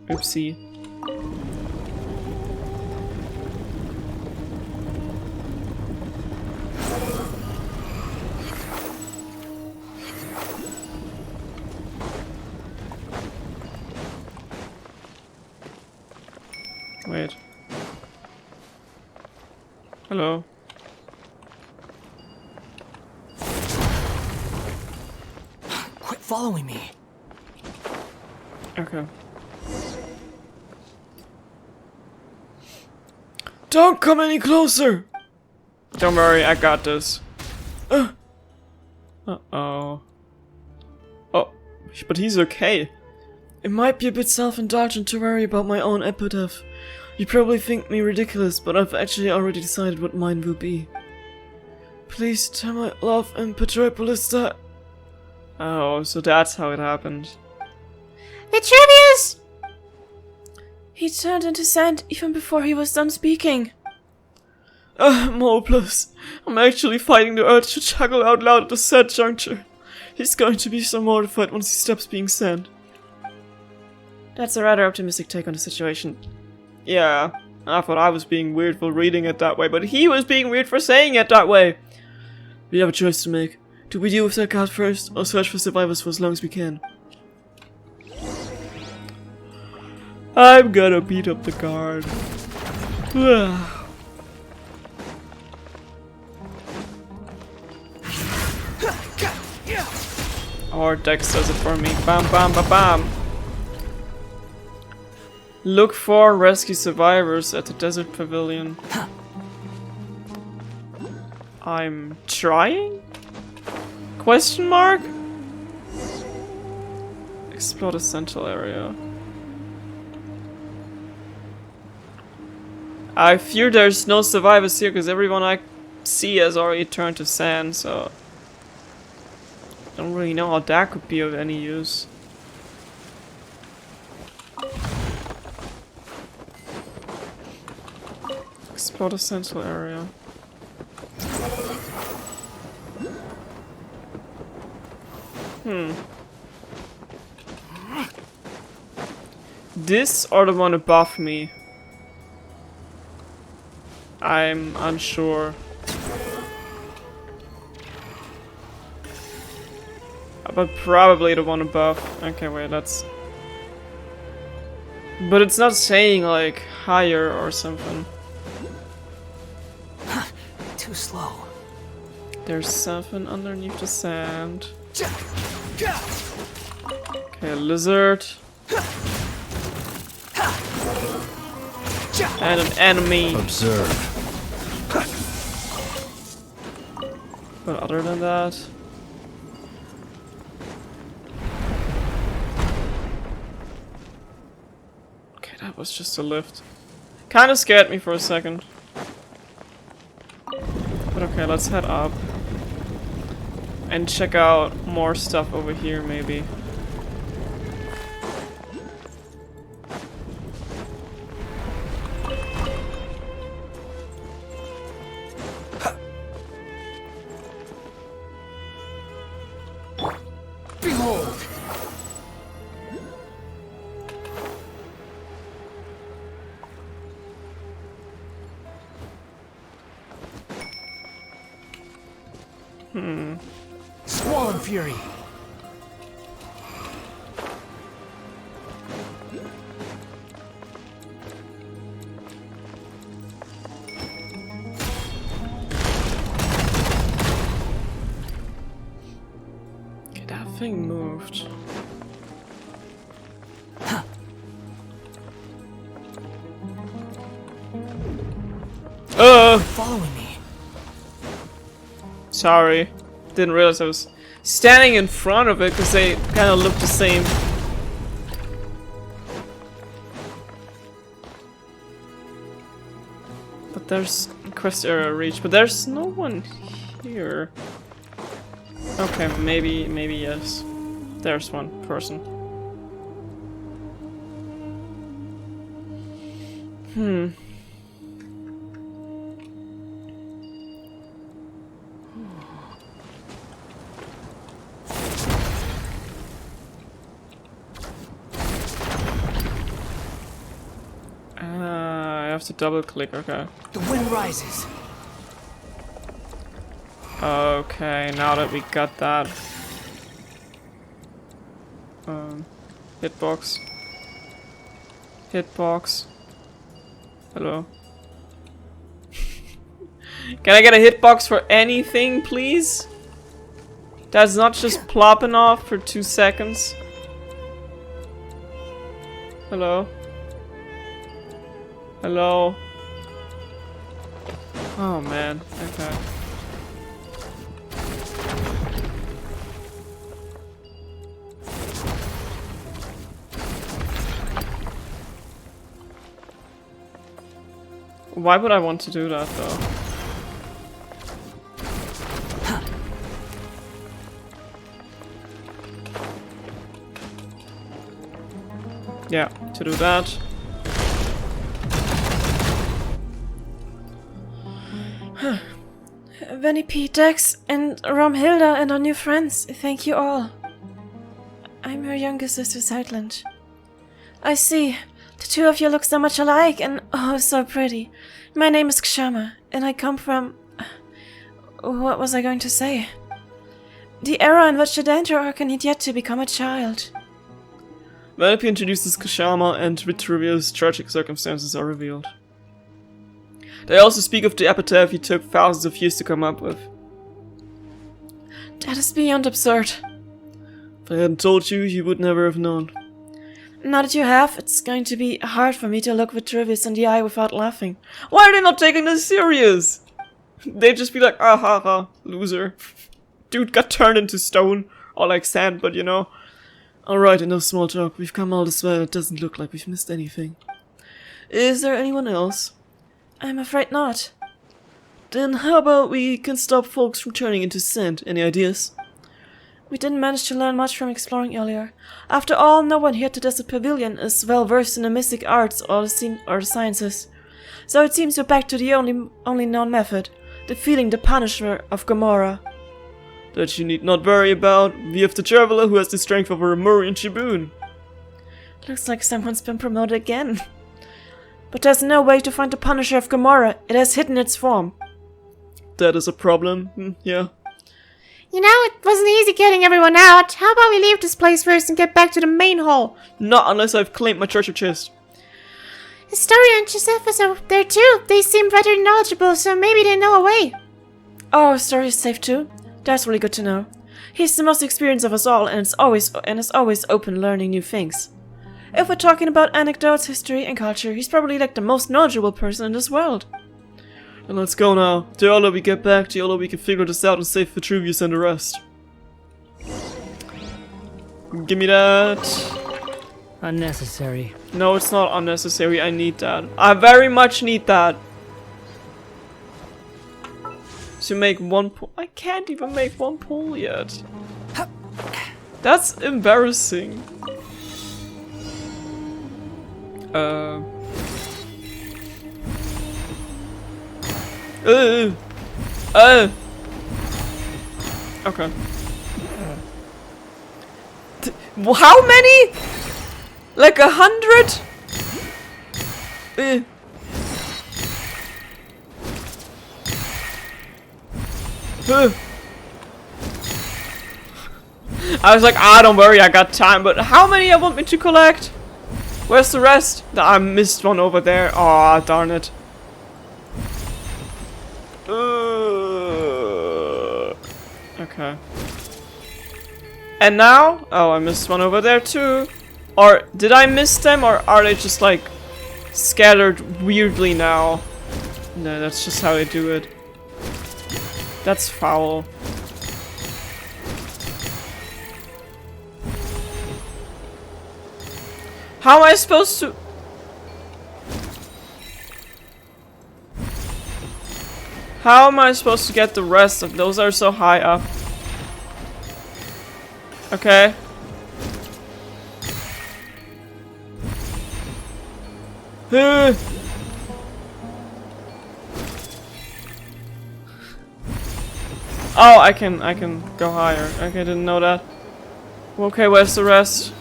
Oopsie. Wait. Hello. Quit following me. Okay. Don't come any closer! Don't worry, I got this. Uh-oh. Oh, but he's okay. It might be a bit self-indulgent to worry about my own epitaph. You probably think me ridiculous, but I've actually already decided what mine will be. Please tell my love and Petropolis that Oh, so that's how it happened. Vitruvius! He turned into sand even before he was done speaking. I'm hopeless. I'm actually fighting the urge to chuckle out loud at the sad juncture. He's going to be so mortified once he stops being sand. That's a rather optimistic take on the situation. Yeah, I thought I was being weird for reading it that way, but he was being weird for saying it that way. We have a choice to make. Do we deal with that guard first, or search for survivors for as long as we can? I'm gonna beat up the guard. Or Dex does it for me. Bam, bam, bam, bam. Look for rescue survivors at the desert pavilion. I'm trying? Question mark? Explore the central area. I fear there's no survivors here because everyone I see has already turned to sand, so I don't really know how that could be of any use. Explore the central area. This or the one above me? I'm unsure. But probably the one above. Okay, wait, that's... But it's not saying, like, higher or something. Too slow. There's something underneath the sand. Okay, a lizard. And an enemy. Observe. But other than that... Okay, that was just a lift. Kinda scared me for a second. But okay, let's head up. And check out more stuff over here, maybe. Behold! Squall and Fury. Okay, that thing moved. Following me. Sorry. Didn't realize I was standing in front of it because they kind of look the same. But there's quest area reach, but there's no one here. Okay, maybe yes. There's one person. I have to double click, okay. The wind rises. Okay, now that we got that. Hitbox. Hitbox. Hello. Can I get a hitbox for anything, please? That's not just plopping off for 2 seconds. Hello? Hello? Oh man, okay. Why would I want to do that though? Yeah, to do that. Venny P, Dex, and Romhilda and our new friends, thank you all. I'm your younger sister, Southland. I see. The two of you look so much alike and oh, so pretty. My name is Kshama, and I come from... What was I going to say? The era in which the Danger Archon had yet to become a child. Vanellope introduces Kashama, and Vitruvia's tragic circumstances are revealed. They also speak of the epitaph he took thousands of years to come up with. That is beyond absurd. If I hadn't told you, you would never have known. Now that you have, it's going to be hard for me to look Vitruvius in the eye without laughing. Why are they not taking this serious? They'd just be like, ah ha ha, loser. Dude got turned into stone, or like sand, but you know. Alright, enough small talk. We've come all this way, it doesn't look like we've missed anything. Is there anyone else? I'm afraid not. Then how about we can stop folks from turning into sand? Any ideas? We didn't manage to learn much from exploring earlier. After all, no one here at the Desert Pavilion is well versed in the mystic arts or the sciences. So it seems we're back to the only known method, defeating the Punisher of Gomorrah. That you need not worry about. We have the Traveler who has the strength of a Lemurian Shiboon. Looks like someone's been promoted again. But there's no way to find the Punisher of Gomorrah. It has hidden its form. That is a problem, yeah. You know, it wasn't easy getting everyone out. How about we leave this place first and get back to the main hall? Not unless I've claimed my treasure chest. Historia and Josephus are there too. They seem rather knowledgeable, so maybe they know a way. Oh, Story is safe too? That's really good to know. He's the most experienced of us all and is always open learning new things. If we're talking about anecdotes, history, and culture, he's probably like the most knowledgeable person in this world. And let's go now. The earlier we get back, the earlier we can figure this out and save Vitruvius and the rest. Give me that. Unnecessary. No, it's not unnecessary. I need that. I very much need that. To make one pull. I can't even make one pull yet. That's embarrassing. Okay. How many? Like 100? I was like, don't worry, I got time, but how many I want me to collect? Where's the rest? I missed one over there. Aw, darn it. Okay. And now? Oh, I missed one over there too. Or did I miss them, or are they just like scattered weirdly now? No, that's just how they do it. That's foul. How am I supposed to... How am I supposed to get the rest of those? Are so high up. Okay. Oh, I can go higher. Okay, didn't know that. Okay, where's the rest?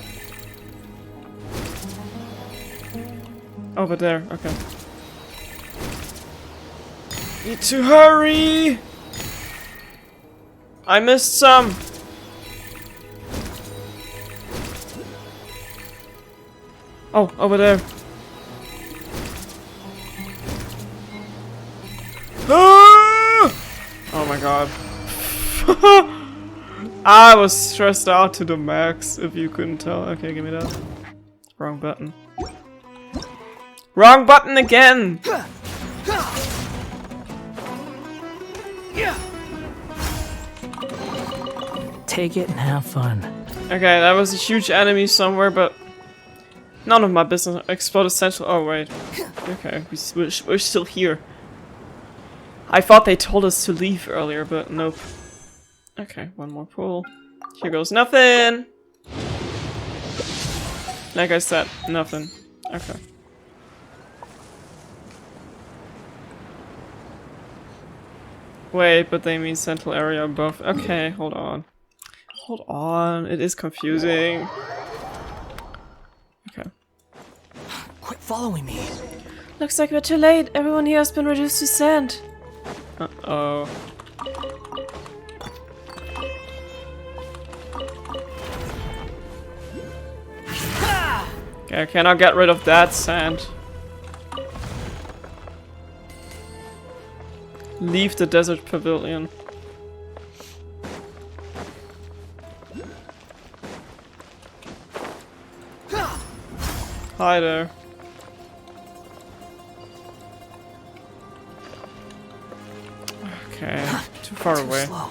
Over there, okay. Need to hurry! I missed some! Oh, over there. Ah! Oh my god. I was stressed out to the max, if you couldn't tell. Okay, give me that. Wrong button. Wrong button again! Take it and have fun. Okay, that was a huge enemy somewhere, but none of my business. Exploded central. Oh wait. Okay, we're still here. I thought they told us to leave earlier, but nope. Okay, one more pull. Here goes nothing. Like I said, nothing. Okay. Wait, but they mean central area above. Okay, hold on. Hold on, it is confusing. Okay. Quit following me. Looks like we're too late. Everyone here has been reduced to sand. Uh-oh. Okay, I cannot get rid of that sand. Leave the desert pavilion. Hi there. Okay, too far away. Slow.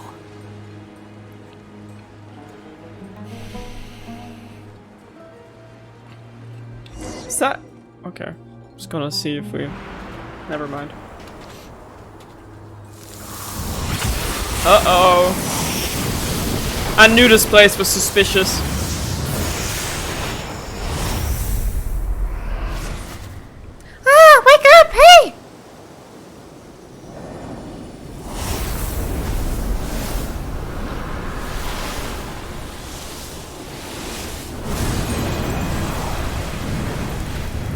Is that... Okay. Just gonna see if we... Never mind. Uh-oh. I knew this place was suspicious. Ah, wake up, hey!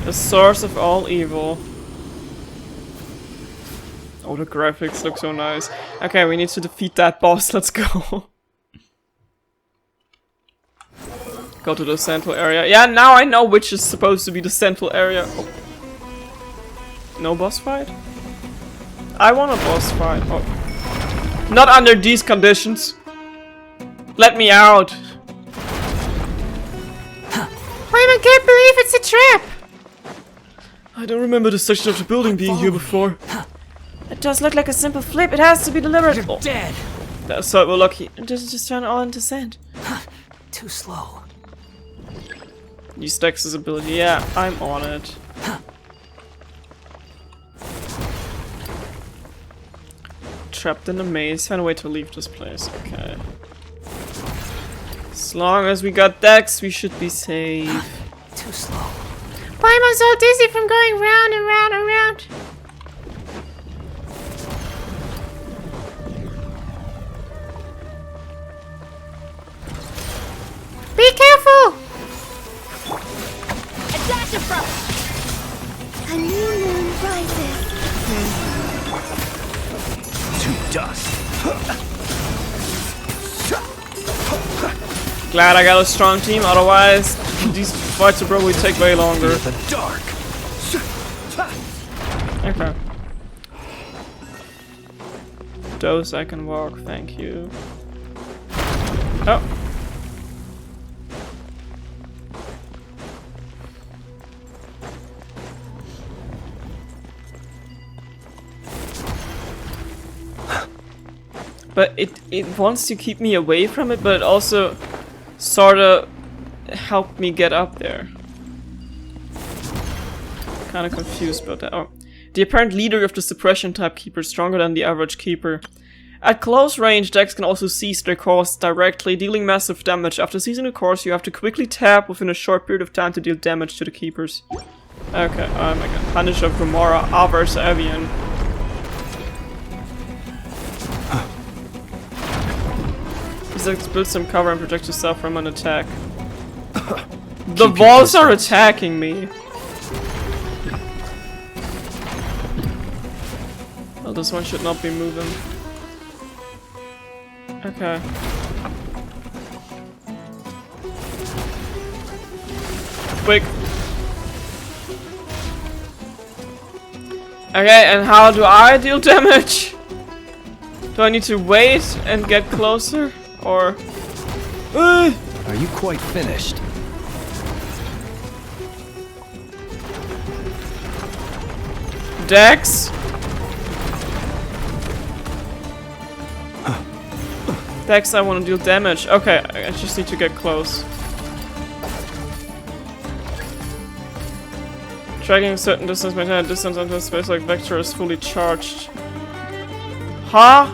The source of all evil. Oh, the graphics look so nice. Okay, we need to defeat that boss. Let's go. Go to the central area. Yeah, now I know which is supposed to be the central area. Oh. No boss fight? I want a boss fight. Oh. Not under these conditions. Let me out. I can't believe it's a trap! I don't remember the section of the building being here before. It does look like a simple flip. It has to be deliberate. You're dead. That's so we're lucky. It doesn't just turn all into sand. Too slow. Use Dex's ability. Yeah, I'm on it. Trapped in a maze. Find a way to leave this place. Okay. As long as we got Dex, we should be safe. Too slow. Why am I so dizzy from going round and round and round? Be careful! A dash of frost! A new moon rises. To dust. Glad I got a strong team, otherwise these fights will probably take way longer. The dark. Okay. Those I can walk, thank you. Oh. But it wants to keep me away from it, but it also sorta helped me get up there. Kinda confused about that. Oh. The apparent leader of the suppression type keeper is stronger than the average keeper. At close range, Dex can also seize their course directly, dealing massive damage. After seizing the course, you have to quickly tap within a short period of time to deal damage to the keepers. Okay, oh my god. Punisher of Gomorrah, Avars Avian. Dex build some cover and protect yourself from an attack. The walls are attacking me. Oh, this one should not be moving. Okay. Quick. Okay, and how do I deal damage? Do I need to wait and get closer? Or... Are you quite finished? Dex? Dex, I want to deal damage. Okay, I just need to get close. Tracking a certain distance, maintain a distance until space like vector is fully charged. Huh?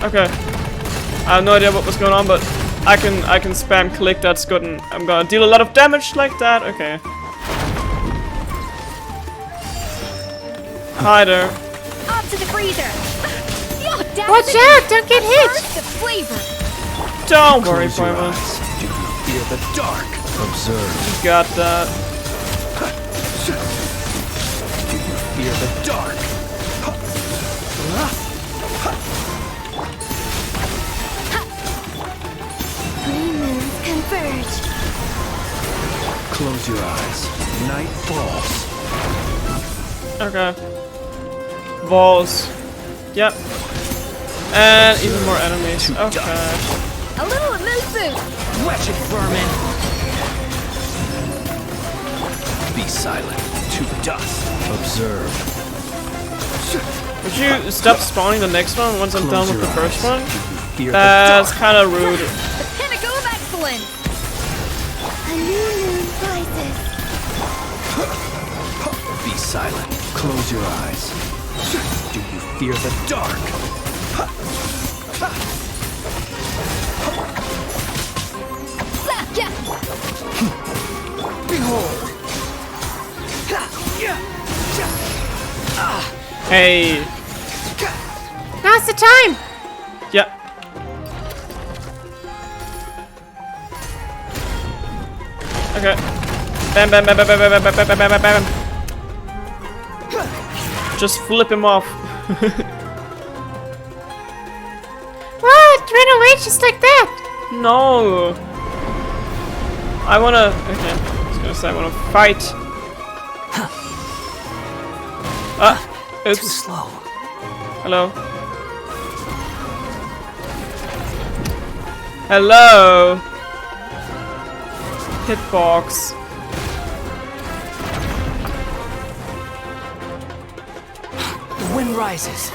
Okay. I have no idea what was going on, but I can spam click, that's good, and I'm gonna deal a lot of damage like that. Okay. Hi there. Up to the freezer. Watch out! Don't get hit! The flavor. Don't worry, Close your Primal. eyes. Do you fear the dark? Observe. You got that. Do you fear the dark? Three moons converge. Close your eyes. Night falls. Okay. Walls. Yep. And even more enemies. Okay. A little mood boost. Wretched vermin! Be silent. To dust. Observe. Would you stop spawning the next one once I'm done with the first one? Fear That's kind of rude. The pinnacle of excellence. A new moon rises. Be silent. Close your eyes. Do you fear the dark? Yeah. Behold! Hey. Now's the time! Yeah. Okay. Bam, bam, bam, bam, bam, bam, bam, bam, bam, bam, bam. Just flip him off. What? Ran away just like that? No. I wanna. Okay. I was gonna say I wanna fight. Too Oops. slow. Hello. Hello. Hitbox. The wind rises.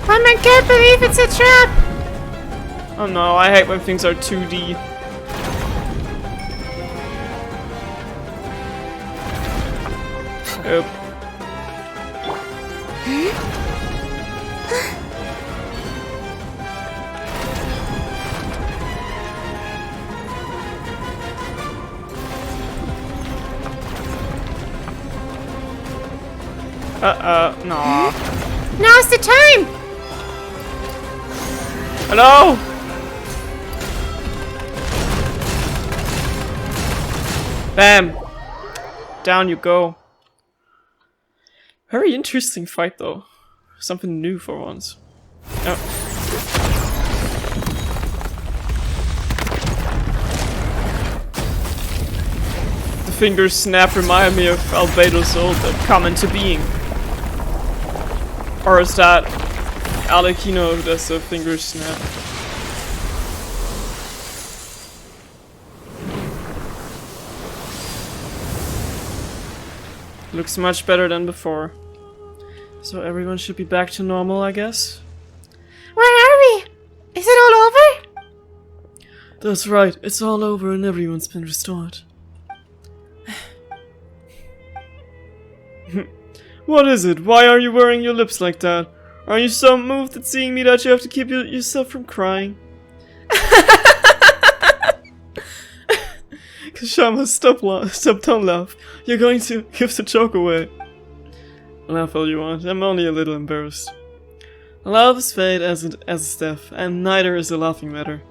I can't believe it's a trap! Oh no, I hate when things are 2D. Oop. No. Now's the time! Hello? Bam! Down you go. Very interesting fight though. Something new for once. Oh. The fingers snap remind me of Albedo's old come into being. Or is that Alekino who does the finger snap? Looks much better than before. So everyone should be back to normal, I guess? Where are we? Is it all over? That's right, it's all over and everyone's been restored. What is it? Why are you wearing your lips like that? Are you so moved at seeing me that you have to keep yourself from crying? Kashama, stop don't laugh. You're going to give the joke away. Laugh all you want, I'm only a little embarrassed. Love is fate as is death, and neither is a laughing matter.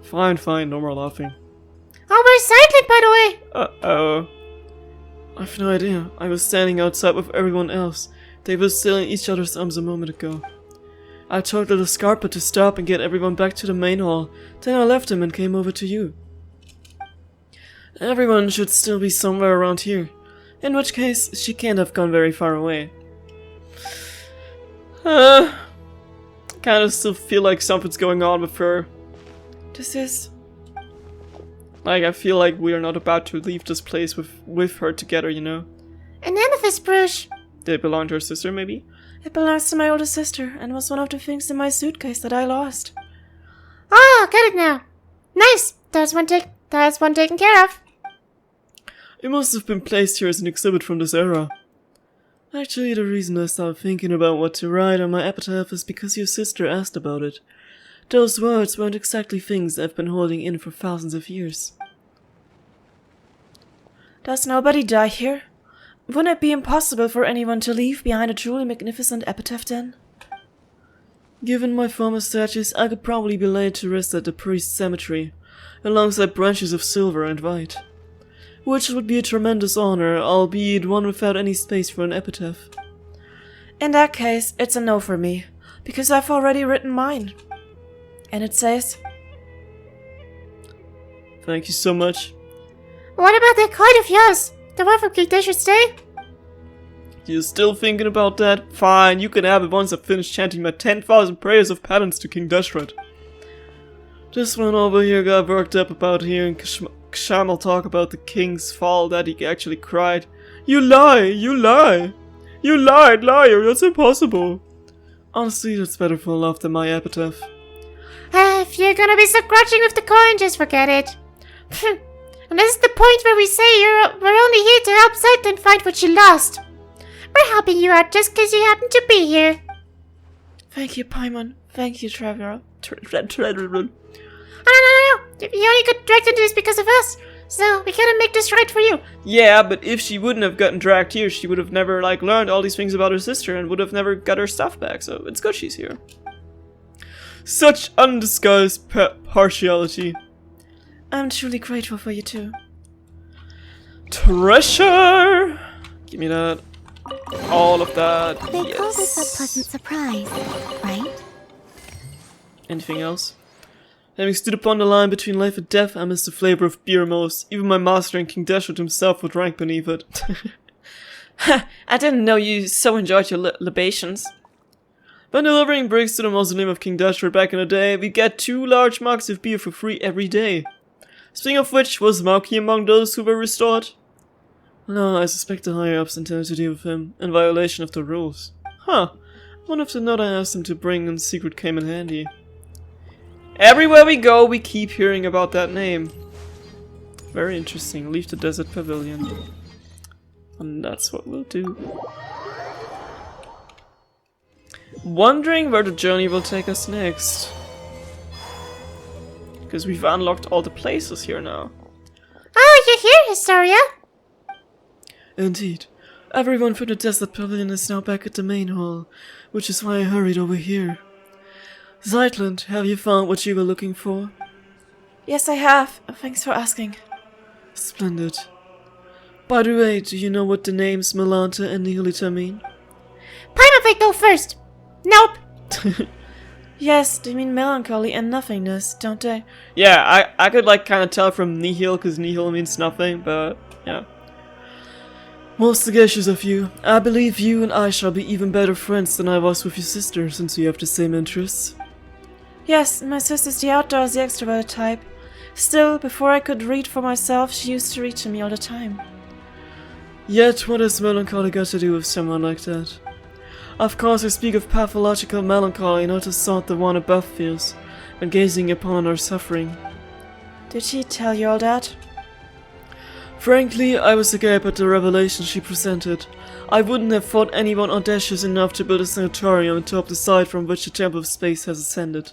Fine, no more laughing. Oh, we're silent, by the way! Uh-oh. I've no idea. I was standing outside with everyone else. They were still in each other's arms a moment ago. I told little Scarpa to stop and get everyone back to the main hall. Then I left him and came over to you. Everyone should still be somewhere around here. In which case, she can't have gone very far away. Kinda still feel like something's going on with her. Like, I feel like we are not about to leave this place with her together, you know? An amethyst brush. Did it belong to her sister, maybe? It belongs to my older sister and was one of the things in my suitcase that I lost. Ah, got it now. Nice. That's one taken care of. It must have been placed here as an exhibit from this era. Actually, the reason I started thinking about what to write on my epitaph is because your sister asked about it. Those words weren't exactly things I've been holding in for thousands of years. Does nobody die here? Wouldn't it be impossible for anyone to leave behind a truly magnificent epitaph then? Given my former status, I could probably be laid to rest at the priest's cemetery, alongside branches of silver and white. Which would be a tremendous honor, albeit one without any space for an epitaph. In that case, it's a no for me, because I've already written mine. And it says... Thank you so much. What about that coin of yours? The one from King Dasher's Day? You're still thinking about that? Fine, you can have it once I've finished chanting my 10,000 prayers of penance to King Dashret. This one over here got worked up about hearing Kshamal talk about the king's fall that he actually cried. You lie! You lie! You lied, liar! That's impossible! Honestly, that's better for love than my epitaph. If you're gonna be so grudging with the coin, just forget it. And this is the point where we say we're only here to help Zeitlin find what she lost. We're helping you out just because you happen to be here. Thank you, Paimon. Thank you, Trevor. No. You only got dragged into this because of us, so we gotta make this right for you. Yeah, but if she wouldn't have gotten dragged here, she would have never, learned all these things about her sister and would have never got her stuff back, so it's good she's here. Such undisguised partiality. I'm truly grateful for you too. Treasure! Give me that. All of that. They call Yes. this a pleasant surprise, right? Anything else? Having stood upon the line between life and death, I miss the flavor of beer most. Even my master and King Dashwood himself would rank beneath it. I didn't know you so enjoyed your libations. When delivering bricks to the mausoleum of King Dashwood back in the day, we get 2 large mugs of beer for free every day. Speaking of which, was Mauki among those who were restored? No, I suspect the higher-ups intended to deal with him, in violation of the rules. Huh, I wonder if the note I asked him to bring in secret came in handy. Everywhere we go, we keep hearing about that name. Very interesting. Leave the desert pavilion. And that's what we'll do. Wondering where the journey will take us next. Because we've unlocked all the places here now. Oh, you're here, Historia? Indeed. Everyone from the desert pavilion is now back at the main hall, which is why I hurried over here. Zeitlin, have you found what you were looking for? Yes, I have. Thanks for asking. Splendid. By the way, do you know what the names Melanta and Nihilita mean? Paimon, they go first. Nope. Yes, they mean melancholy and nothingness, don't they? Yeah, I could kind of tell from nihil, because nihil means nothing, but yeah. Most sagacious of you. I believe you and I shall be even better friends than I was with your sister, since we have the same interests. Yes, my sister's the outdoorsy extroverted type. Still, before I could read for myself, she used to read to me all the time. Yet, what has melancholy got to do with someone like that? Of course, I speak of pathological melancholy, not the sort the one above feels, when gazing upon our suffering. Did she tell you all that? Frankly, I was agape at the revelation she presented. I wouldn't have thought anyone audacious enough to build a sanatorium atop the site from which the Temple of Space has ascended.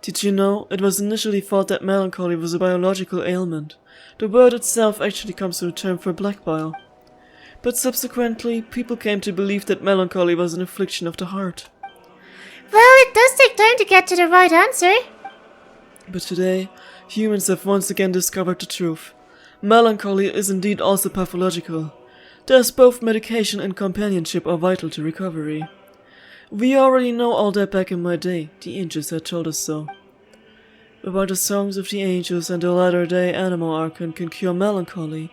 Did you know, it was initially thought that melancholy was a biological ailment. The word itself actually comes from the term for black bile. But subsequently, people came to believe that melancholy was an affliction of the heart. Well, it does take time to get to the right answer. But today, humans have once again discovered the truth. Melancholy is indeed also pathological. Thus both medication and companionship are vital to recovery. We already know all that back in my day, the angels had told us so. About the songs of the angels and the latter-day animal archon can cure melancholy,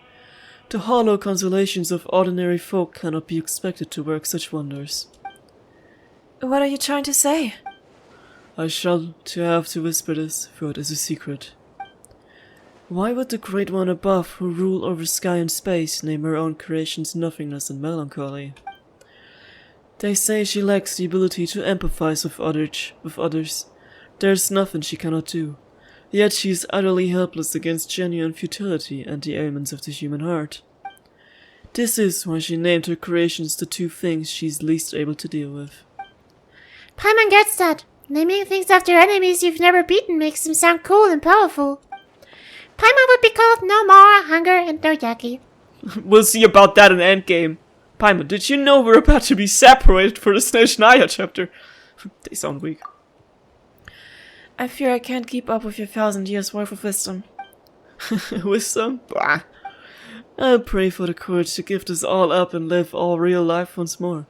the hollow consolations of ordinary folk cannot be expected to work such wonders. What are you trying to say? I shall have to whisper this, for it is a secret. Why would the Great One above, who rule over sky and space, name her own creations nothingness and melancholy? They say she lacks the ability to empathize with others. There's nothing she cannot do. Yet she is utterly helpless against genuine futility and the ailments of the human heart. This is why she named her creations the two things she's least able to deal with. Paimon gets that. Naming things after enemies you've never beaten makes them sound cool and powerful. Paimon would be called No Mora, Hunger, and No Yaki. We'll see about that in Endgame. Paimon, did you know we're about to be separated for the Snezhnaya chapter? They sound weak. I fear I can't keep up with your 1,000 years worth of wisdom. Wisdom? Bah. I pray for the courage to give this all up and live all real life once more.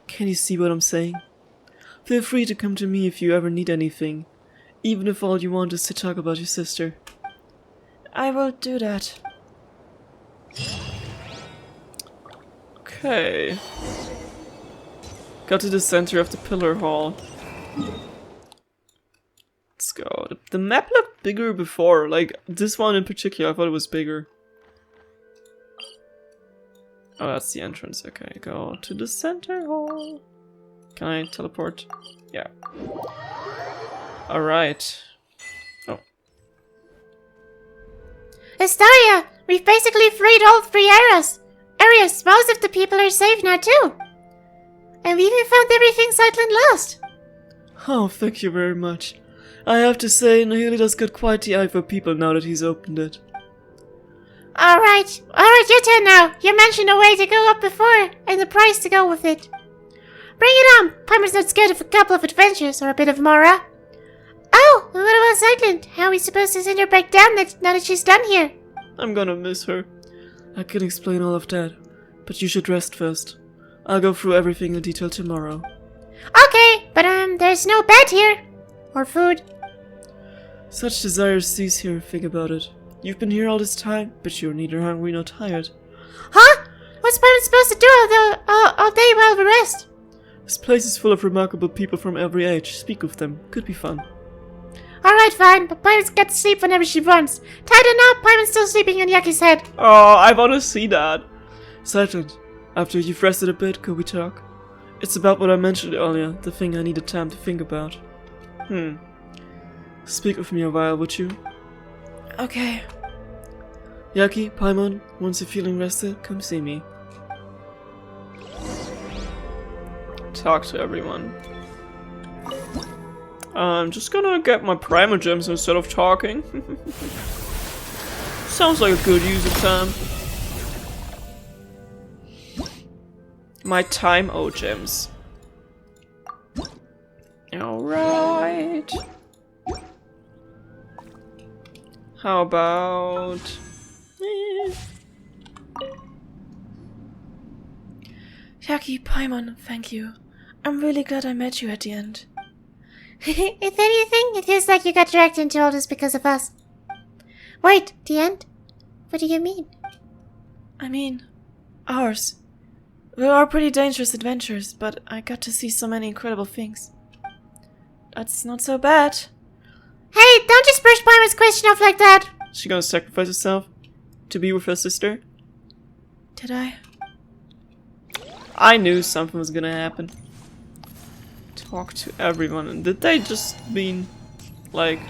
Can you see what I'm saying? Feel free to come to me if you ever need anything, even if all you want is to talk about your sister. I will do that. Okay. Got to the center of the pillar hall. Let's go. The map looked bigger before, like this one in particular, I thought it was bigger. Oh, that's the entrance. Okay, go to the center hall. Can I teleport? Yeah. Alright. Oh. Astaria, we've basically freed all 3 areas. Most of the people are safe now too. And we even found everything Sightland lost. Oh, thank you very much. I have to say, Nahili does got quite the eye for people now that he's opened it. Alright, your turn now. You mentioned a way to go up before, and the price to go with it. Bring it on! Paimon's not scared of a couple of adventures or a bit of Mora. Oh, and what about Sightland? How are we supposed to send her back down now that she's done here? I'm gonna miss her. I can explain all of that, but you should rest first. I'll go through everything in detail tomorrow. Okay, but there's no bed here. Or food. Such desires cease here, think about it. You've been here all this time, but you're neither hungry nor tired. Huh? What's Paimon supposed to do all day while we rest? This place is full of remarkable people from every age. Speak with them. Could be fun. Alright, fine, but Paimon's got to sleep whenever she wants. Tied or not, Paimon's still sleeping on Yaki's head. Oh, I wanna see that. Silent. After you've rested a bit, could we talk? It's about what I mentioned earlier, the thing I needed time to think about. Speak with me a while, would you? Okay. Yaki, Paimon, once you're feeling rested, come see me. Talk to everyone. I'm just gonna get my primal gems instead of talking. Sounds like a good use of time. My time O gems. Alright. How about... Yaki, Paimon, thank you. I'm really glad I met you at the end. If anything, it feels like you got dragged into all this because of us. Wait, the end? What do you mean? I mean, ours. They are pretty dangerous adventures, but I got to see so many incredible things. That's not so bad. Hey, don't just brush Paimon's question off like that! She gonna sacrifice herself to be with her sister? Did I? I knew something was gonna happen. Talk to everyone. And did they just mean, like,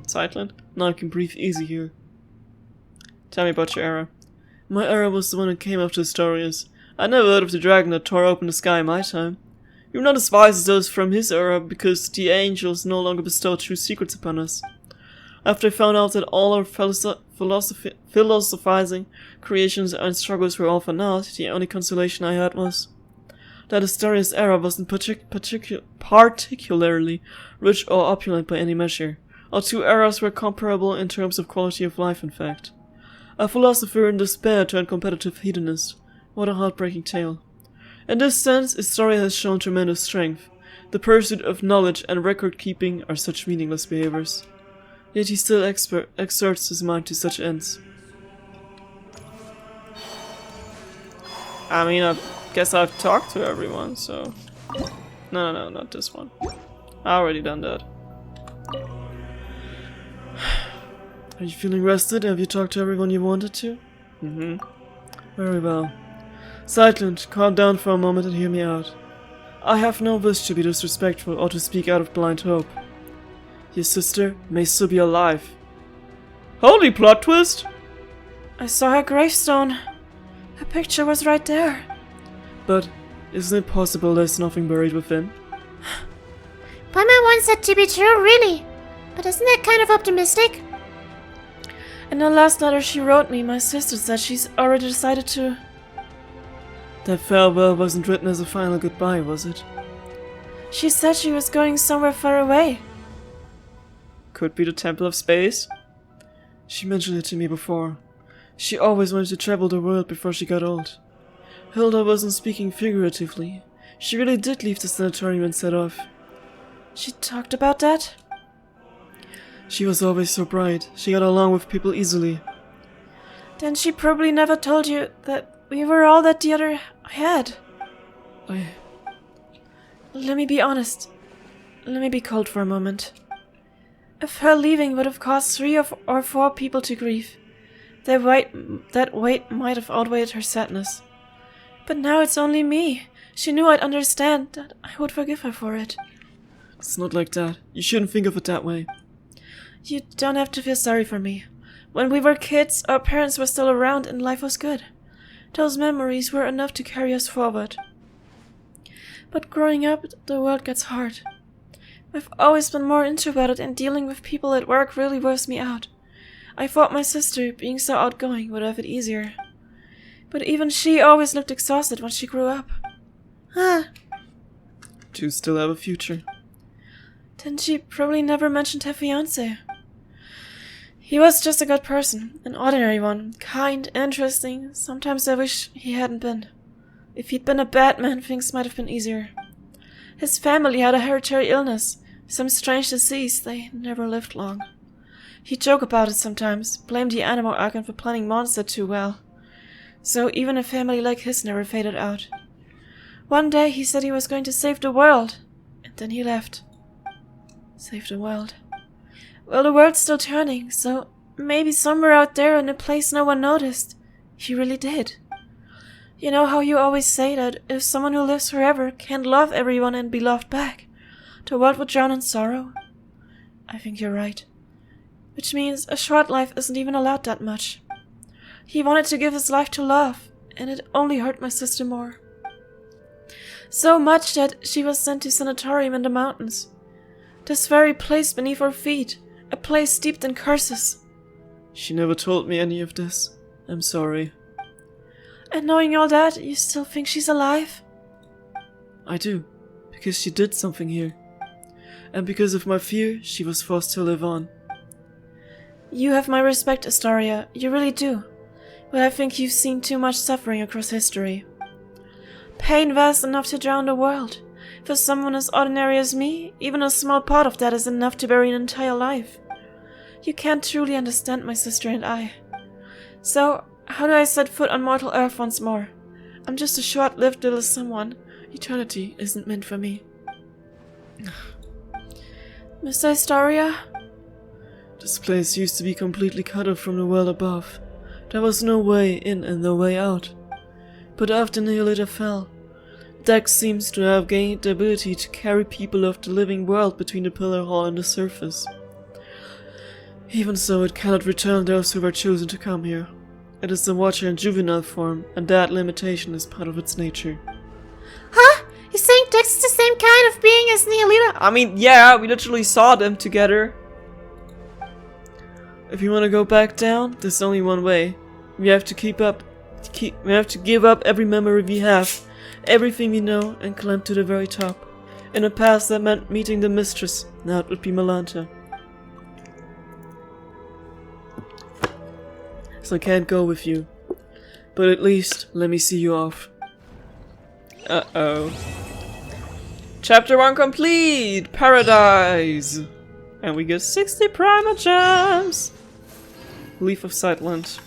Sightland? Now I can breathe easy here. Tell me about your era. My era was the one that came after Astorius. I never heard of the dragon that tore open the sky in my time. You're not as wise as those from his era because the angels no longer bestow true secrets upon us. After I found out that all our philosophizing, creations and struggles were all for naught, the only consolation I had was that Astorius' era wasn't particularly rich or opulent by any measure. Our 2 eras were comparable in terms of quality of life, in fact. A philosopher in despair turned competitive hedonist. What a heartbreaking tale. In this sense, Astoria has shown tremendous strength. The pursuit of knowledge and record-keeping are such meaningless behaviors. Yet he still exerts his mind to such ends. I mean, I guess I've talked to everyone, so... No, not this one. I already done that. Are you feeling rested? Have you talked to everyone you wanted to? Very well. Sightland, calm down for a moment and hear me out. I have no wish to be disrespectful or to speak out of blind hope. Your sister may still be alive. Holy plot twist! I saw her gravestone. Her picture was right there. But isn't it possible there's nothing buried within? Paimon wants that to be true, really. But isn't that kind of optimistic? In the last letter she wrote me, my sister said she's already decided to... That farewell wasn't written as a final goodbye, was it? She said she was going somewhere far away. Could be the Temple of Space? She mentioned it to me before. She always wanted to travel the world before she got old. Hilda wasn't speaking figuratively. She really did leave the sanatorium and set off. She talked about that? She was always so bright. She got along with people easily. Then she probably never told you that we were all that the other had. Let me be honest. Let me be cold for a moment. If her leaving would have caused 3 or 4 people to grieve, that weight might have outweighed her sadness. But now it's only me. She knew I'd understand, that I would forgive her for it. It's not like that. You shouldn't think of it that way. You don't have to feel sorry for me. When we were kids, our parents were still around and life was good. Those memories were enough to carry us forward. But growing up, the world gets hard. I've always been more introverted, and dealing with people at work really wears me out. I thought my sister, being so outgoing, would have it easier. But even she always looked exhausted when she grew up. To still have a future. Then she probably never mentioned her fiancé. He was just a good person, an ordinary one, kind, interesting. Sometimes I wish he hadn't been. If he'd been a bad man, things might have been easier. His family had a hereditary illness, some strange disease. They never lived long. He'd joke about it sometimes, blame the animal archon for planning monster too well. So even a family like his never faded out. One day he said he was going to save the world, and then he left. Save the world. Well, the world's still turning, so maybe somewhere out there in a place no one noticed, he really did. You know how you always say that if someone who lives forever can't love everyone and be loved back, the world would drown in sorrow? I think you're right. Which means a short life isn't even allowed that much. He wanted to give his life to love, and it only hurt my sister more. So much that she was sent to sanatorium in the mountains. This very place beneath our feet, a place steeped in curses. She never told me any of this. I'm sorry. And knowing all that, you still think she's alive? I do, because she did something here. And because of my fear, she was forced to live on. You have my respect, Astoria, you really do. But I think you've seen too much suffering across history. Pain vast enough to drown the world. For someone as ordinary as me, even a small part of that is enough to bury an entire life. You can't truly understand my sister and I. So, how do I set foot on mortal earth once more? I'm just a short-lived little someone. Eternity isn't meant for me. Mr. Astoria? This place used to be completely cut off from the world above. There was no way in and no way out. But after Neolita fell, Dex seems to have gained the ability to carry people of the living world between the pillar hall and the surface. Even so, it cannot return those who were chosen to come here. It is the Watcher in juvenile form, and that limitation is part of its nature. Huh? You saying Dex is the same kind of being as Neolita? I mean, yeah, we literally saw them together. If you want to go back down, there's only one way. We have to give up every memory we have, everything we know, and climb to the very top. In the past that meant meeting the mistress, now it would be Melanta. So I can't go with you. But at least, let me see you off. Uh-oh. Chapter 1 complete! Paradise! And we get 60 Prima Gems! Leaf of Sightland.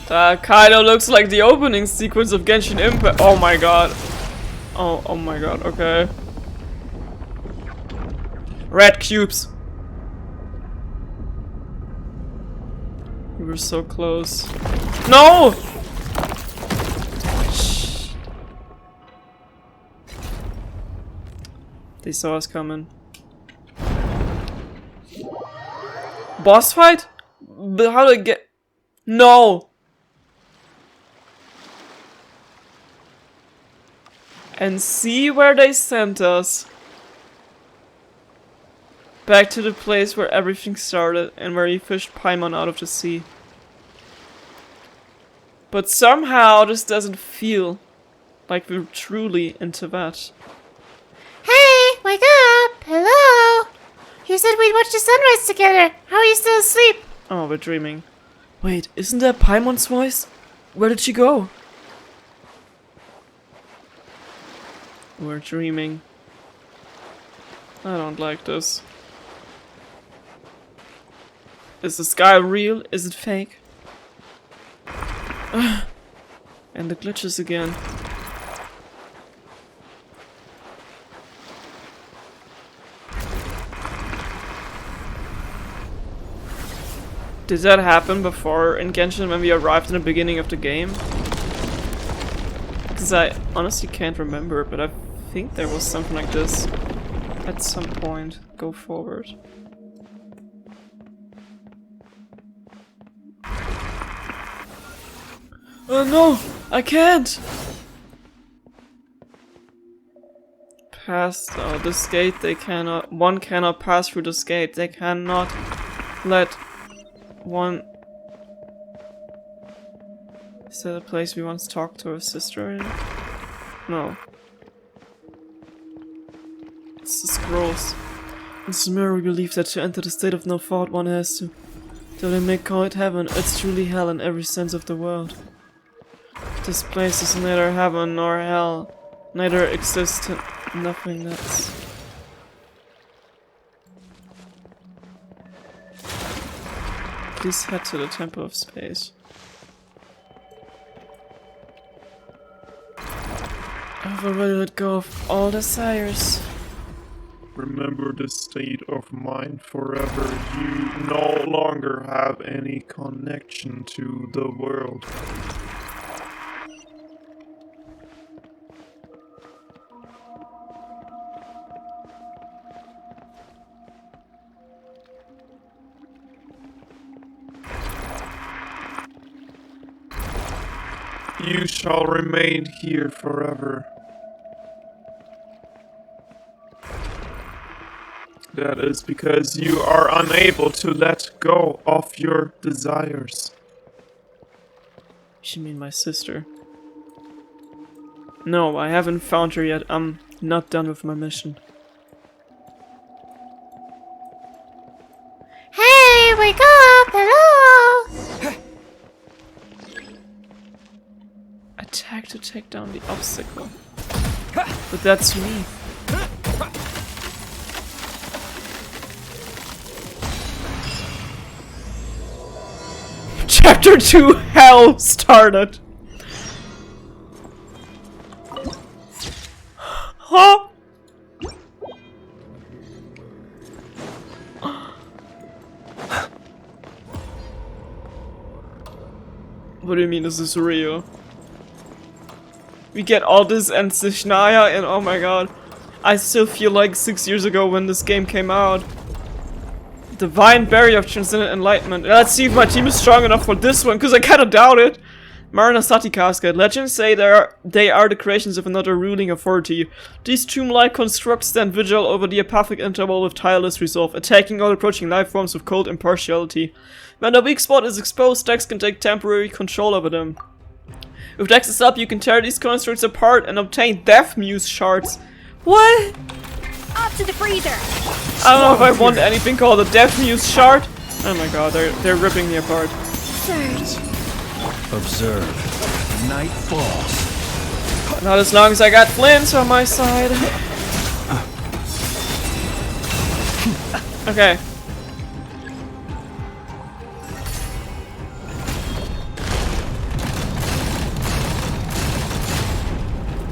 That kinda looks like the opening sequence of Genshin Impact. Oh my god. Oh my god, okay. Red cubes. We were so close. No! Shh. They saw us coming. Boss fight? But how do I get... No! And see where they sent us. Back to the place where everything started and where he fished Paimon out of the sea. But somehow this doesn't feel like we're truly into that. Hey, wake up! Hello! You said we'd watch the sunrise together. How are you still asleep? Oh, we're dreaming. Wait, isn't that Paimon's voice? Where did she go? We're dreaming. I don't like this. Is the sky real? Is it fake? And the glitches again. Did that happen before in Genshin when we arrived in the beginning of the game? Because I honestly can't remember, but I think there was something like this at some point. Go forward. Oh no! I can't! Pass this gate, they cannot... One cannot pass through this gate. They cannot let one... Is that a place we once talked to her sister in? No. It's the scrolls. In Sumeru we believe that to enter the state of no thought one has to. Though they may call it heaven, it's truly hell in every sense of the word. This place is neither heaven nor hell, neither existent nothingness. Please head to the Temple of Space. I've already let go of all desires. Remember this state of mind forever. You no longer have any connection to the world. You shall remain here forever. That is because you are unable to let go of your desires. You mean my sister? No, I haven't found her yet. I'm not done with my mission. Hey, wake up! Hello! Attack to take down the obstacle. But that's me. Chapter 2 Hell started. Huh? What do you mean, is this real? We get all this and Sishnaya and oh my god. I still feel like 6 years ago when this game came out. Divine Barrier of Transcendent Enlightenment. Let's see if my team is strong enough for this one, because I kinda doubt it. Maranasati Casket. Legends say they are the creations of another ruling authority. These tomb-like constructs stand vigil over the apothic interval with tireless resolve, attacking all approaching life forms with cold impartiality. When a weak spot is exposed, Dex can take temporary control over them. With Dex's up, you can tear these constructs apart and obtain Death Muse shards. What? Up to the freezer! I don't know if I want anything called a Death Muse shard. Oh my god, they're ripping me apart. Surge. Observe. Night falls. Not as long as I got Flints on my side. Okay.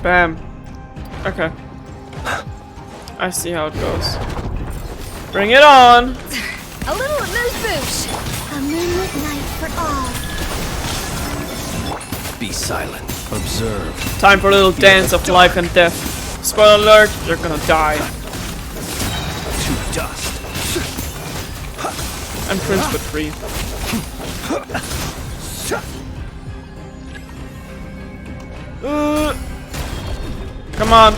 Bam. Okay. I see how it goes. Bring it on! A little amuse-bouche! A moonlit night for all. Be silent. Observe. Time for a little dance of life and death. Spoiler alert, you're gonna die. To dust. I'm cringe but free. Come on.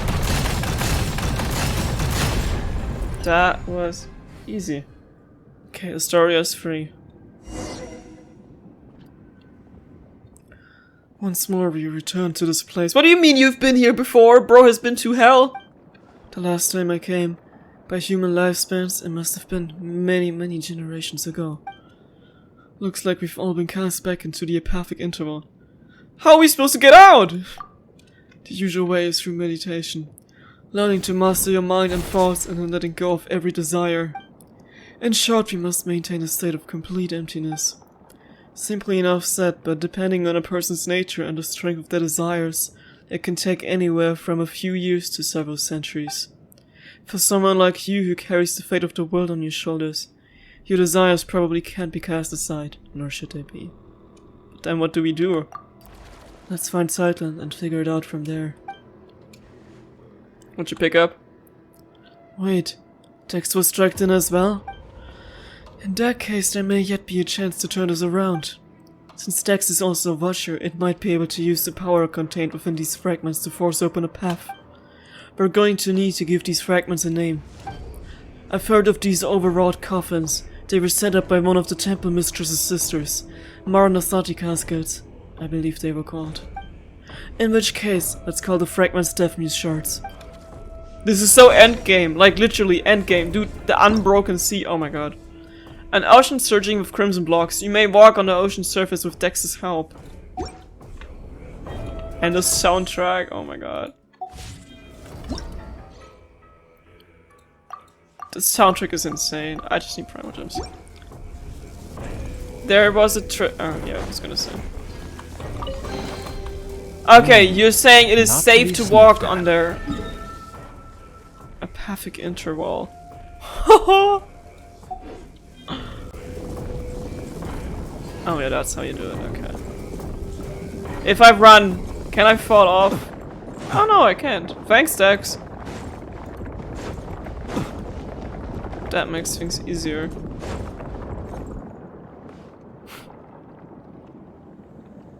That was easy. Okay, Astoria is free. Once more we return to this place. What do you mean you've been here before? Bro has been to hell. The last time I came, by human lifespans, it must have been many, many generations ago. Looks like we've all been cast back into the apathic interval. How are we supposed to get out? The usual way is through meditation. Learning to master your mind and thoughts and then letting go of every desire. In short, we must maintain a state of complete emptiness. Simply enough said, but depending on a person's nature and the strength of their desires, it can take anywhere from a few years to several centuries. For someone like you who carries the fate of the world on your shoulders, your desires probably can't be cast aside, nor should they be. But then what do we do? Let's find Sightland and figure it out from there. What'd you pick up? Wait, Dex was dragged in as well? In that case, there may yet be a chance to turn this around. Since Dex is also a Watcher, it might be able to use the power contained within these fragments to force open a path. We're going to need to give these fragments a name. I've heard of these overwrought coffins. They were set up by one of the temple mistress's sisters, Maranatha Cascades, I believe they were called. In which case, let's call the fragments Deathmuse shards. This is so endgame, like literally endgame, dude. The unbroken sea, oh my god. An ocean surging with crimson blocks. You may walk on the ocean surface with Dex's help. And the soundtrack, oh my god. The soundtrack is insane. I just need primitives. There was a oh yeah, I was gonna say. Okay, you're saying it is safe to walk on there. Apathic interval. Oh yeah, that's how you do it, okay. If I run, can I fall off? Oh no, I can't. Thanks, Dex. That makes things easier.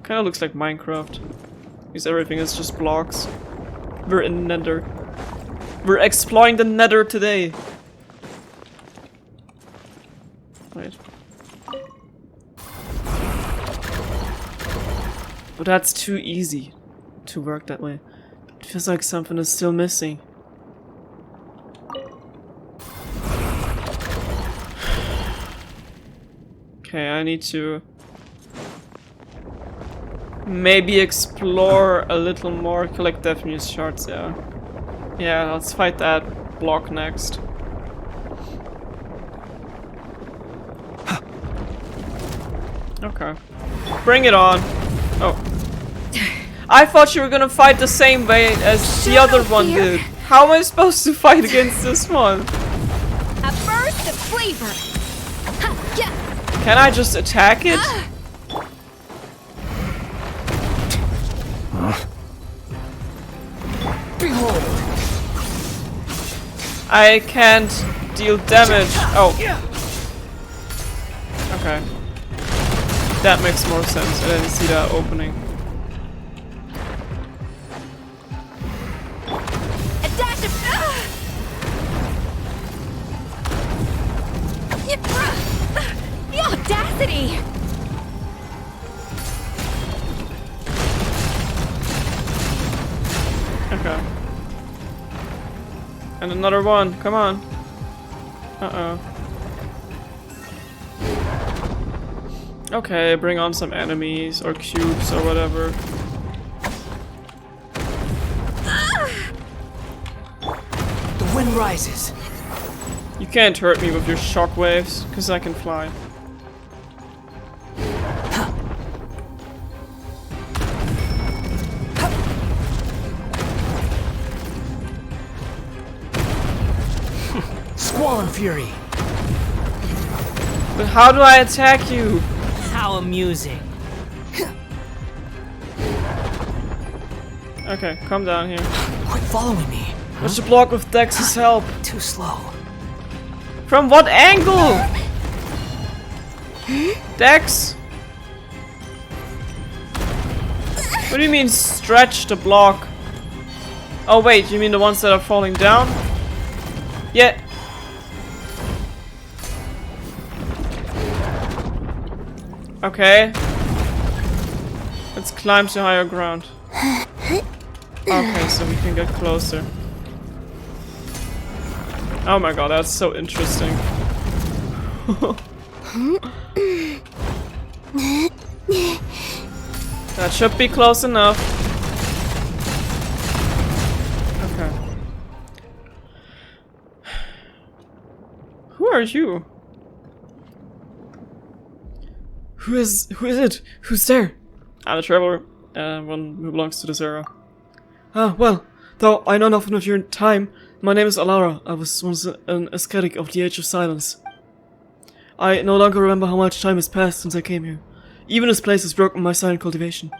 Kinda looks like Minecraft. Because everything is just blocks. We're in Nether. We're exploring the Nether today. Wait. But that's too easy to work that way. It feels like something is still missing. Okay, I need to maybe explore a little more, collect Deathmuse shards, yeah. Yeah, let's fight that block next. Okay. Bring it on. Oh. I thought you were gonna fight the same way as the other one did. How am I supposed to fight against this one? A burst of flavor. Can I just attack it? Behold. I can't deal damage. Oh. Okay. That makes more sense. I didn't see that opening. A dash of the audacity! Okay. And another one. Come on. Uh-oh. Okay, bring on some enemies or cubes or whatever. The wind rises. You can't hurt me with your shockwaves, because I can fly. Squall and fury. But how do I attack you? How amusing. Okay, come down here. Quit following me. What's the block with Dex's help? Too slow. From what angle? Dex? What do you mean stretch the block? Oh wait, you mean the ones that are falling down? Yeah. Okay. Let's climb to higher ground. Okay, so we can get closer. Oh my god, that's so interesting. That should be close enough. Okay. Who are you? Who is it? Who's there? I'm a traveler, one who belongs to this era. Ah, well, though I know nothing of your time, my name is Alara. I was once an ascetic of the Age of Silence. I no longer remember how much time has passed since I came here. Even this place has broken my silent cultivation.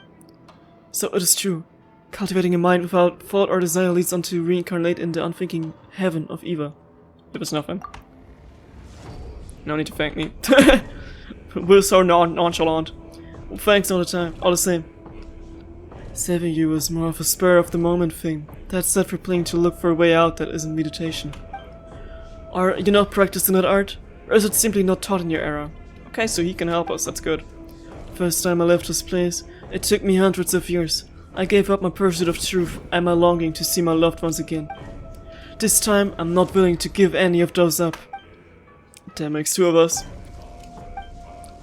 So it is true. Cultivating a mind without thought or desire leads on to reincarnate in the unthinking heaven of Eva. It was nothing. No need to thank me. We're so nonchalant. Well, thanks all the same. Saving you was more of a spur of the moment thing. That's set for playing to look for a way out that isn't meditation. Are you not practicing that art? Or is it simply not taught in your era? Okay, so he can help us, that's good. First time I left this place, it took me hundreds of years. I gave up my pursuit of truth and my longing to see my loved ones again. This time, I'm not willing to give any of those up. That makes two of us.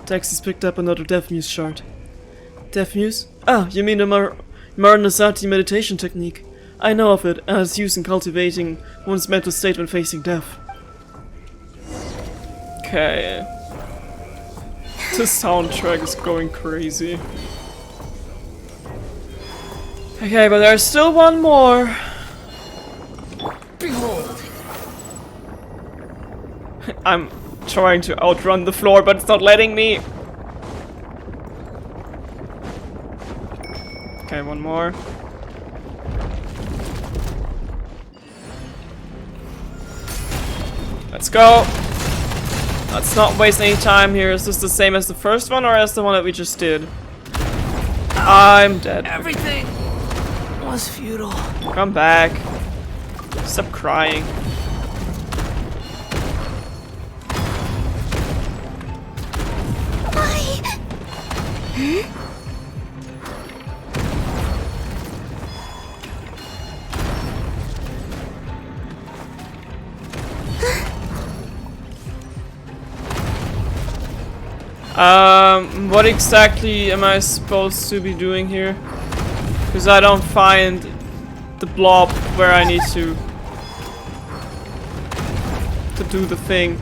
Taxi's picked up another Death Muse shard. Death Muse? Ah, you mean the Maranasati meditation technique. I know of it, and it's used in cultivating one's mental state when facing death. Okay. The soundtrack is going crazy. Okay, but there's still one more. Behold. I'm trying to outrun the floor, but it's not letting me. Okay, one more. Let's go. Let's not waste any time here. Is this the same as the first one or as the one that we just did? I'm dead. Everything was futile. Come back. Stop crying. What exactly am I supposed to be doing here? Because I don't find the blob where I need to do the thing.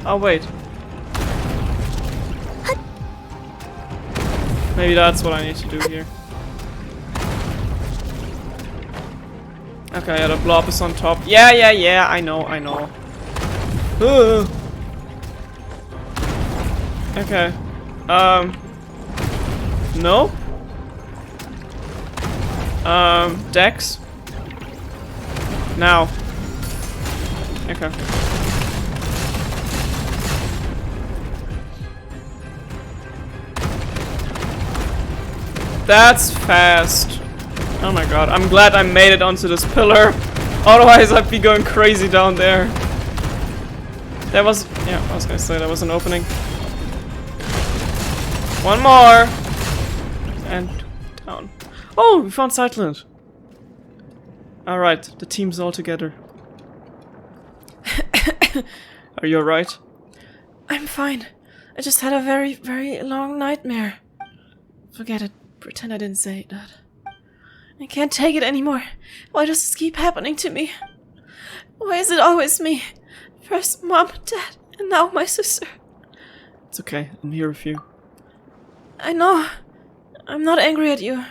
Oh wait. Maybe that's what I need to do here. Okay, yeah, the blob is on top. Yeah, I know. Okay. No? Dex? Now. Okay. That's fast. Oh my god, I'm glad I made it onto this pillar. Otherwise I'd be going crazy down there. There was... yeah, I was gonna say there was an opening. One more! And down. Oh, we found Sightland. Alright, the team's all together. Are you alright? I'm fine. I just had a very, very long nightmare. Forget it. Pretend I didn't say that. I can't take it anymore. Why does this keep happening to me? Why is it always me? First Mom, Dad, and now my sister. It's okay, I'm here with you. I know. I'm not angry at you.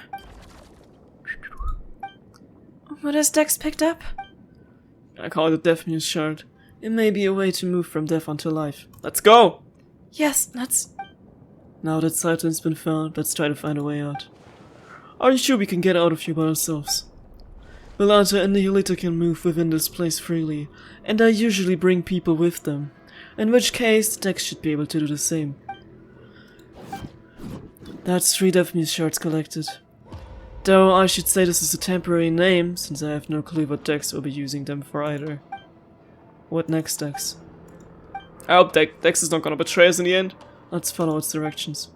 What has Dex picked up? I call it a Death Muse shard. It may be a way to move from death onto life. Let's go! Yes, let's... Now that Sightland's been found, let's try to find a way out. Are you sure we can get out of here by ourselves? Belanta and Nihilita can move within this place freely, and I usually bring people with them. In which case, the Dex should be able to do the same. That's 3 Death Muse shards collected. Though I should say this is a temporary name, since I have no clue what Dex will be using them for either. What next, Dex? I hope Dex is not gonna betray us in the end. Let's follow its directions.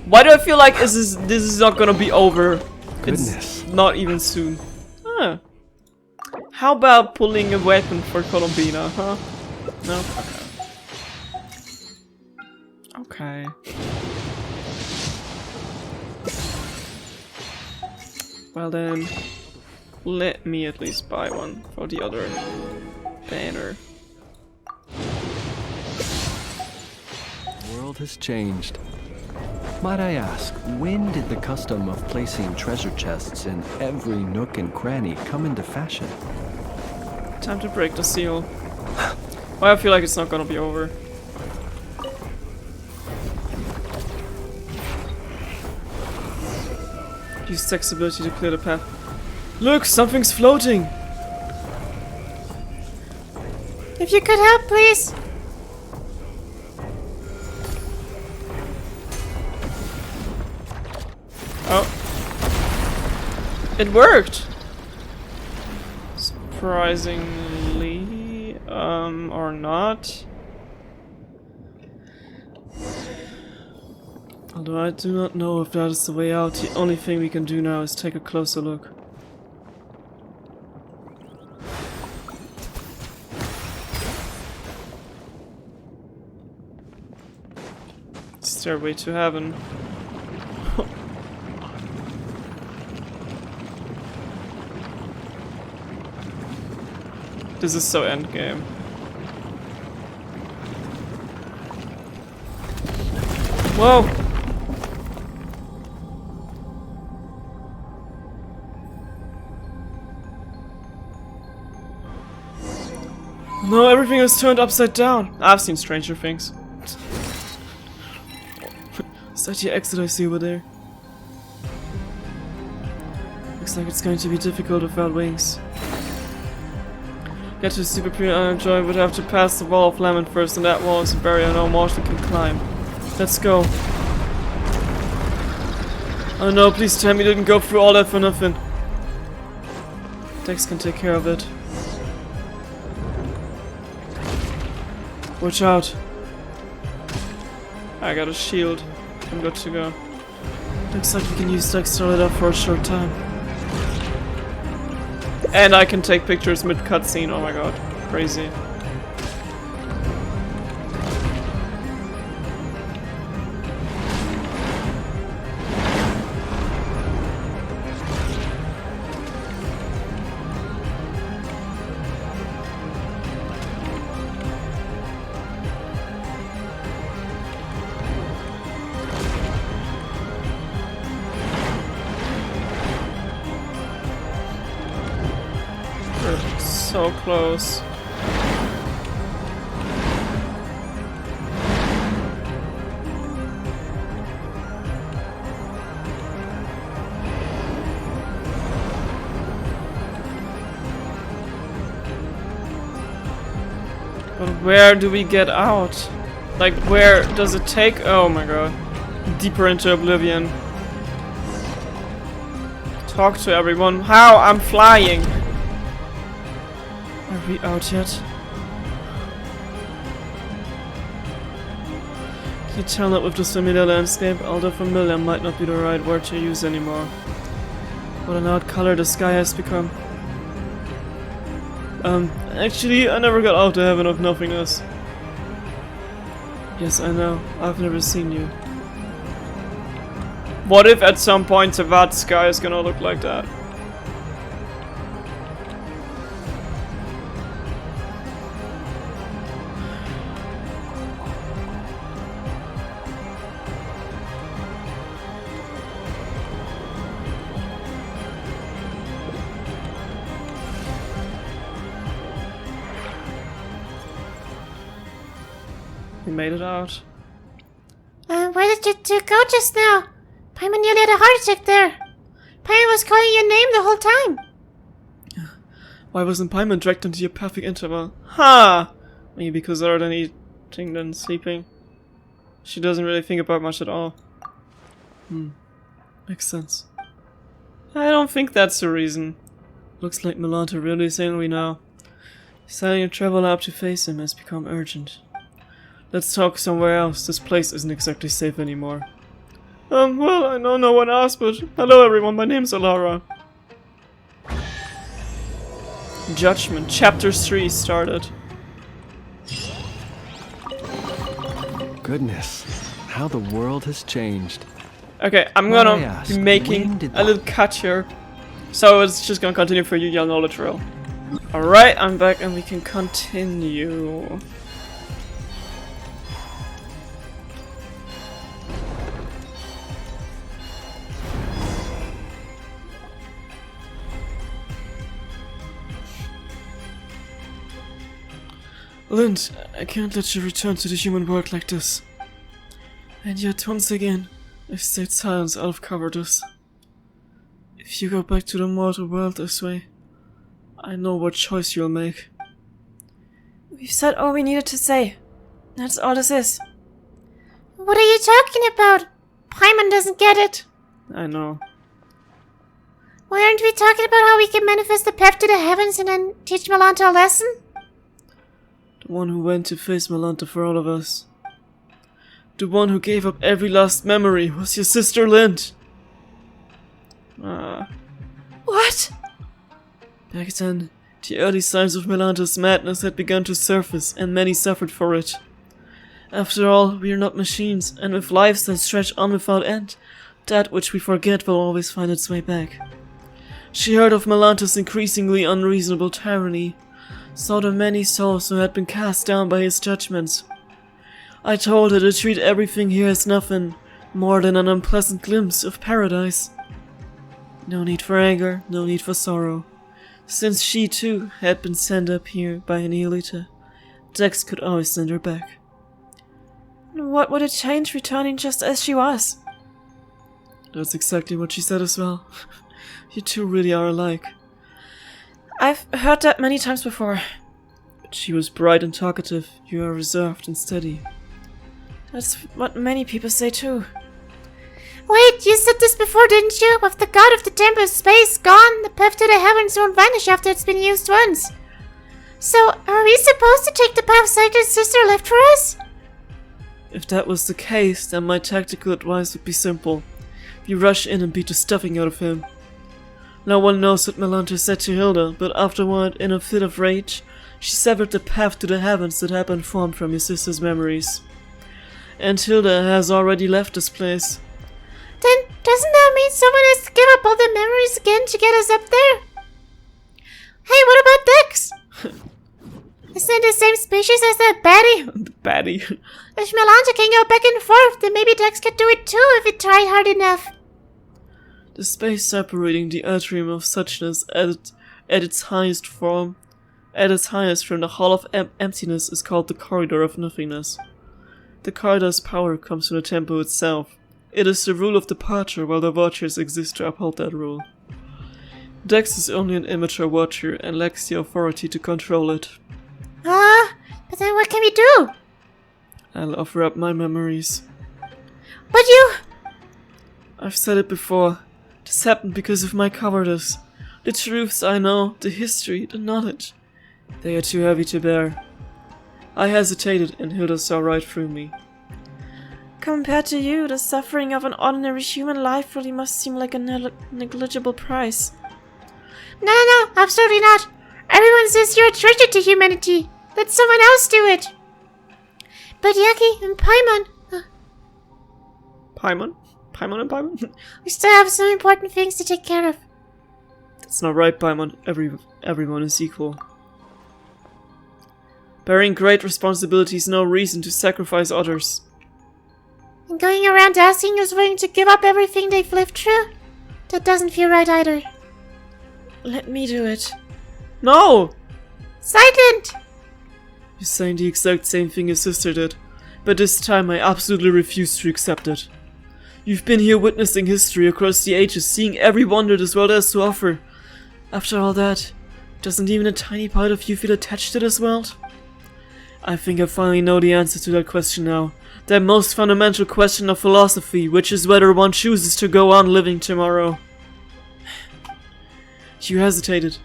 Why do I feel like this is not gonna be over? Goodness. It's not even soon. Ah. How about pulling a weapon for Columbina, huh? No? Okay. Well then, let me at least buy one for the other banner. The world has changed. Might I ask, when did the custom of placing treasure chests in every nook and cranny come into fashion? Time to break the seal. Well, I feel like it's not gonna be over. Use Dex ability to clear the path. Look, something's floating! If you could help, please. Oh. It worked! Surprisingly, or not. Although I do not know if that is the way out, the only thing we can do now is take a closer look. Stairway to heaven. This is so endgame. Whoa! No, everything is turned upside down. I've seen stranger things. Is that the exit I see over there? Looks like it's going to be difficult without wings. Get to the super premium Unenjoy would have to pass the wall of Lament first, and that wall is a barrier no mortal can climb. Let's go. Oh no, please tell me you didn't go through all that for nothing. Dex can take care of it. Watch out. I got a shield. I'm good to go. Looks like we can use Dex to hold it up for a short time. And I can take pictures mid cutscene, oh my god. Crazy. So close. But where do we get out? Like, where does it take? Oh my god. Deeper into oblivion. Talk to everyone. How? I'm flying. Are we out yet? Can you tell that with this familiar landscape, although familiar might not be the right word to use anymore. What an odd color the sky has become. Actually, I never got out to heaven of nothingness. Yes, I know. I've never seen you. What if at some point that sky is gonna look like that? We made it out. Where did you two go just now? Paimon nearly had a heart attack there. Paimon was calling your name the whole time. Why wasn't Paimon dragged into your perfect interval? Ha! Maybe because other than eating than sleeping. She doesn't really think about much at all. Makes sense. I don't think that's the reason. Looks like Melanta really is angry now. Deciding to travel out to face him has become urgent. Let's talk somewhere else. This place isn't exactly safe anymore. Well, I know no one asked, but hello everyone, my name's Alara. Judgment, Chapter 3 started. Goodness, how the world has changed. Okay, I'm gonna be making a little cut here. So it's just gonna continue for you, y'all know the drill. Alright, I'm back and we can continue. Lind, I can't let you return to the human world like this. And yet, once again, I've stayed silent out of cowardice. If you go back to the mortal world this way, I know what choice you'll make. We've said all we needed to say. That's all this is. What are you talking about? Paimon doesn't get it. I know. Why aren't we talking about how we can manifest the path to the heavens and then teach Melanta a lesson? The one who went to face Melanta for all of us. The one who gave up every last memory was your sister Lind. What? Back then, the early signs of Melanta's madness had begun to surface, and many suffered for it. After all, we are not machines, and with lives that stretch on without end, that which we forget will always find its way back. She heard of Melanta's increasingly unreasonable tyranny, saw the many souls who had been cast down by his judgments. I told her to treat everything here as nothing more than an unpleasant glimpse of paradise. No need for anger, no need for sorrow. Since she too had been sent up here by an Aelita, Dex could always send her back. What would it change returning just as she was? That's exactly what she said as well. You two really are alike. I've heard that many times before. But she was bright and talkative, you are reserved and steady. That's what many people say too. Wait, you said this before, didn't you? With the god of the temple of space gone, the path to the heavens won't vanish after it's been used once. So, are we supposed to take the path Sagan's sister left for us? If that was the case, then my tactical advice would be simple. You rush in and beat the stuffing out of him. No one knows what Melanta said to Hilda, but afterward, in a fit of rage, she severed the path to the heavens that had been formed from your sister's memories. And Hilda has already left this place. Then doesn't that mean someone has to give up all the memories again to get us up there? Hey, what about Dex? Isn't it the same species as that baddie? The baddie. If Melanta can go back and forth, then maybe Dex could do it too if it tried hard enough. The space separating the atrium of suchness at its highest from the Hall of Emptiness is called the Corridor of Nothingness. The corridor's power comes from the temple itself. It is the rule of departure, while the Watchers exist to uphold that rule. Dex is only an immature Watcher and lacks the authority to control it. But then what can we do? I'll offer up my memories. But you... I've said it before. This happened because of my cowardice. The truths I know, the history, the knowledge. They are too heavy to bear. I hesitated and Hilda saw right through me. Compared to you, the suffering of an ordinary human life really must seem like a negligible price. No, absolutely not. Everyone says you're a treasure to humanity. Let someone else do it. But Yaki and Paimon... Paimon? Paimon and Paimon? We still have some important things to take care of. That's not right, Paimon. Everyone is equal. Bearing great responsibility is no reason to sacrifice others. And going around asking who's willing to give up everything they've lived through? That doesn't feel right either. Let me do it. No! Silent! You're saying the exact same thing your sister did, but this time I absolutely refuse to accept it. You've been here witnessing history across the ages, seeing every wonder this world has to offer. After all that, Doesn't even a tiny part of you feel attached to this world? I think I finally know the answer to that question now. That most fundamental question of philosophy, which is whether one chooses to go on living tomorrow. You hesitated,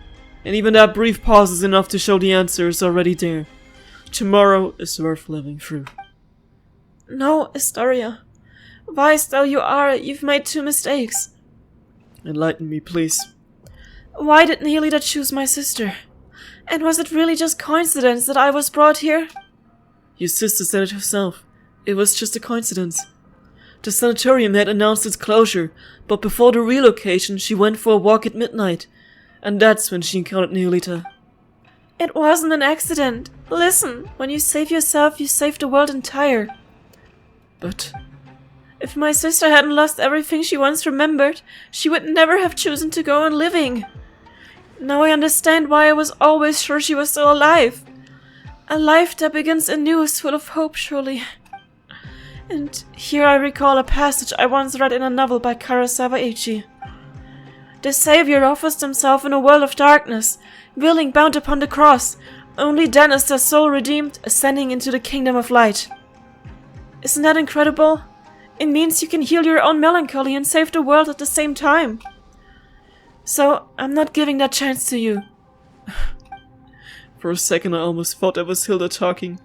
and even that brief pause is enough to show the answer is already there. Tomorrow is worth living through. No, Astoria. Wise though you are, you've made 2 mistakes. Enlighten me, please. Why did Neolita choose my sister? And was it really just coincidence that I was brought here? Your sister said it herself. It was just a coincidence. The sanatorium had announced its closure, but before the relocation she went for a walk at midnight. And that's when she encountered Neolita. It wasn't an accident. Listen, when you save yourself, you save the world entire. But if my sister hadn't lost everything she once remembered, she would never have chosen to go on living. Now I understand why I was always sure she was still alive. A life that begins anew is full of hope, surely. And here I recall a passage I once read in a novel by Kurosawa Eiichi. The Savior offers himself in a world of darkness, willing bound upon the cross. Only then is their soul redeemed, ascending into the kingdom of light. Isn't that incredible? It means you can heal your own melancholy and save the world at the same time. So, I'm not giving that chance to you. For a second I almost thought that was Hilda talking,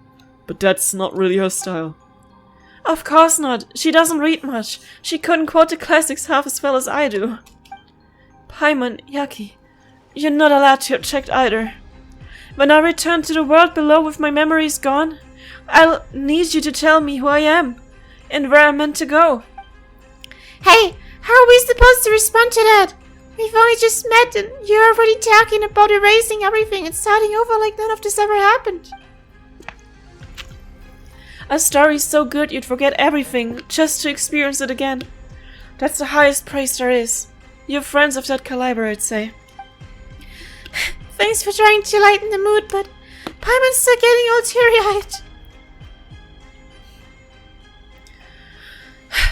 but that's not really her style. Of course not. She doesn't read much. She couldn't quote the classics half as well as I do. Paimon, Yaki, you're not allowed to object either. When I return to the world below with my memories gone, I'll need you to tell me who I am and where I'm meant to go. Hey, how are we supposed to respond to that? We've only just met and you're already talking about erasing everything and starting over like none of this ever happened. A story's so good you'd forget everything just to experience it again. That's the highest praise there is. You're friends of that caliber, I'd say. Thanks for trying to lighten the mood, but Paimon's still getting all teary-eyed.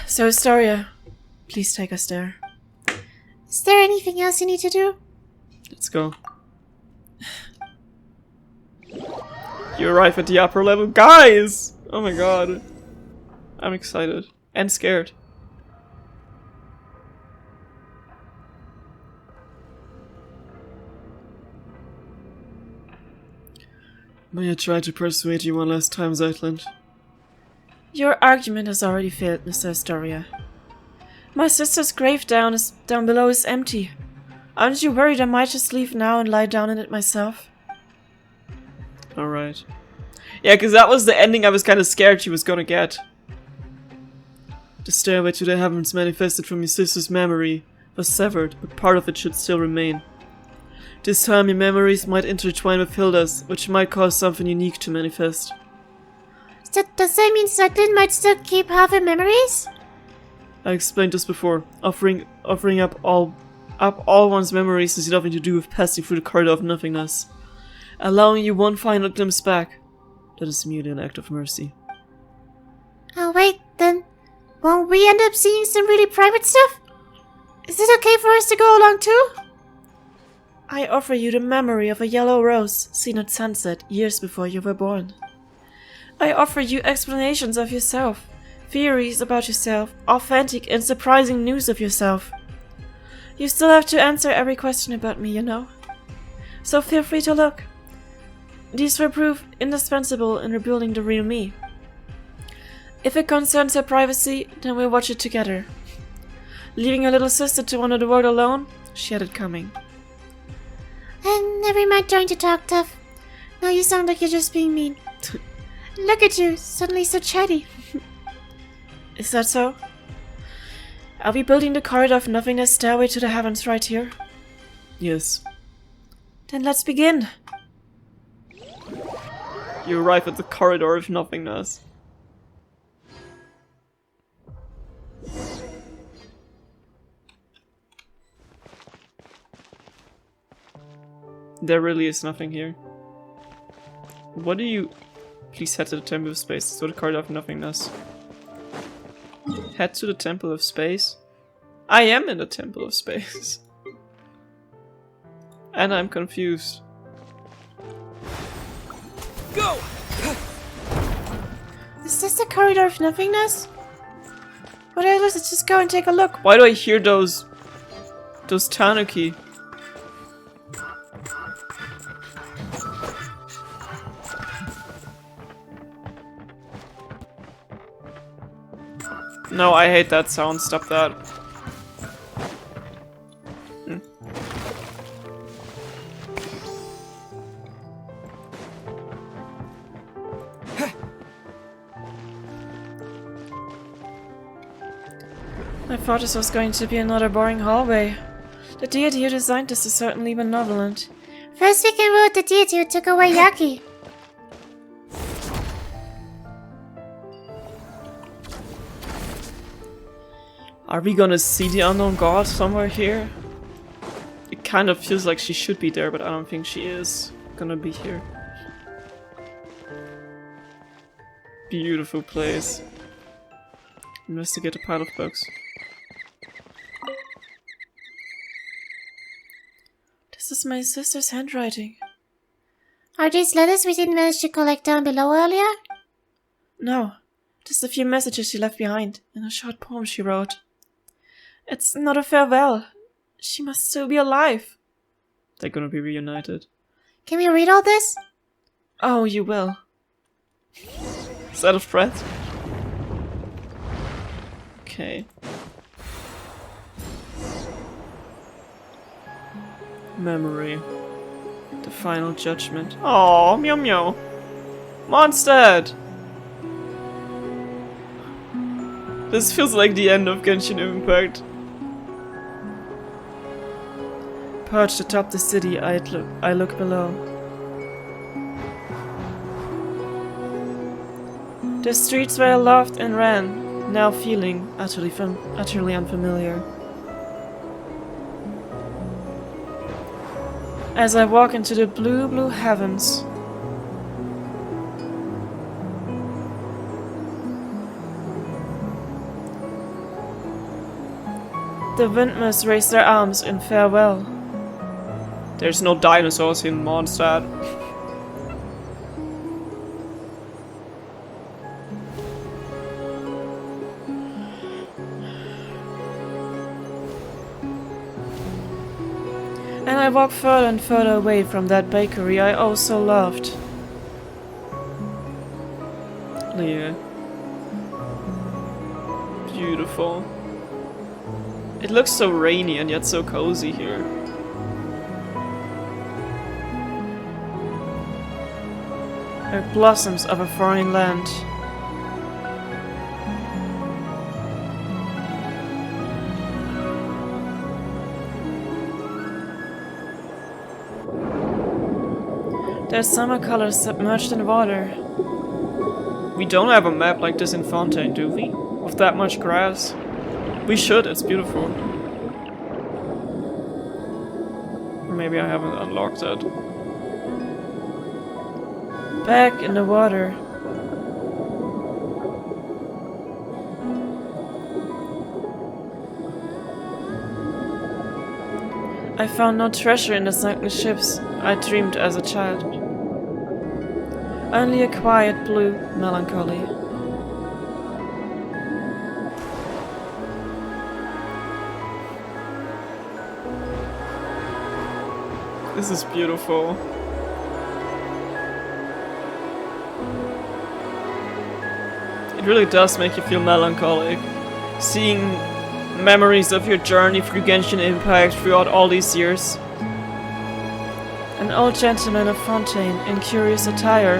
So, Astoria, please take us there. Is there anything else you need to do? Let's go. You arrive at the upper level. Guys! Oh my god. I'm excited. And scared. May I try to persuade you one last time, Zeitland? Your argument has already failed, Mr. Astoria. My sister's grave down below is empty. Aren't you worried I might just leave now and lie down in it myself? Alright. Yeah, because that was the ending I was kind of scared she was gonna get. The stairway to the heavens manifested from your sister's memory was severed, but part of it should still remain. This time your memories might intertwine with Hilda's, which might cause something unique to manifest. So does that mean Zeitland might still keep half her memories? I explained this before. Offering up all one's memories has nothing to do with passing through the corridor of nothingness. Allowing you one final glimpse back, that is merely an act of mercy. Oh wait, then won't we end up seeing some really private stuff? Is it okay for us to go along too? I offer you the memory of a yellow rose seen at sunset years before you were born. I offer you explanations of yourself, theories about yourself, authentic and surprising news of yourself. You still have to answer every question about me, you know. So feel free to look. These will prove indispensable in rebuilding the real me. If it concerns her privacy, then we'll watch it together. Leaving your little sister to wander the world alone, she had it coming. And never mind trying to talk tough. Now you sound like you're just being mean. Look at you, suddenly so chatty. Is that so? Are we building the corridor of nothingness stairway to the heavens right here? Yes. Then let's begin. You arrive at the corridor of nothingness. There really is nothing here. What do you... Please head to the Temple of Space. So the corridor of nothingness. Head to the Temple of Space? I am in the Temple of Space. And I'm confused. Go! Is this the corridor of nothingness? What else? Let's just go and take a look. Why do I hear those tanuki? No, I hate that sound. Stop that. I thought this was going to be another boring hallway. The deity who designed this is certainly benevolent. First we can root the deity who took away Yaki. Are we gonna see the unknown god somewhere here? It kind of feels like she should be there, but I don't think she is gonna be here. Beautiful place. Investigate a pile of books. This is my sister's handwriting. Are these letters we didn't manage to collect down below earlier? No, just a few messages she left behind and a short poem she wrote. It's not a farewell. She must still be alive. They're gonna be reunited. Can we read all this? Oh, you will. Is that a threat? Okay. Memory. The final judgment. Oh, meow meow. Mondstadt! This feels like the end of Genshin Impact. Perched atop the city, I look below. The streets where I laughed and ran, now feeling utterly unfamiliar. As I walk into the blue, blue heavens, the windmills raise their arms in farewell. There's no dinosaurs in Mondstadt. And I walk further and further away from that bakery I oh so loved. Yeah. Beautiful. It looks so rainy and yet so cozy here. Like blossoms of a foreign land. There's summer colors submerged in water. We don't have a map like this in Fontaine, do we? With that much grass? We should, it's beautiful. Or maybe I haven't unlocked it. Back in the water. I found no treasure in the sunken ships I dreamed as a child. Only a quiet blue melancholy. This is beautiful. It really does make you feel melancholic. Seeing memories of your journey through Genshin Impact throughout all these years. An old gentleman of Fontaine in curious attire.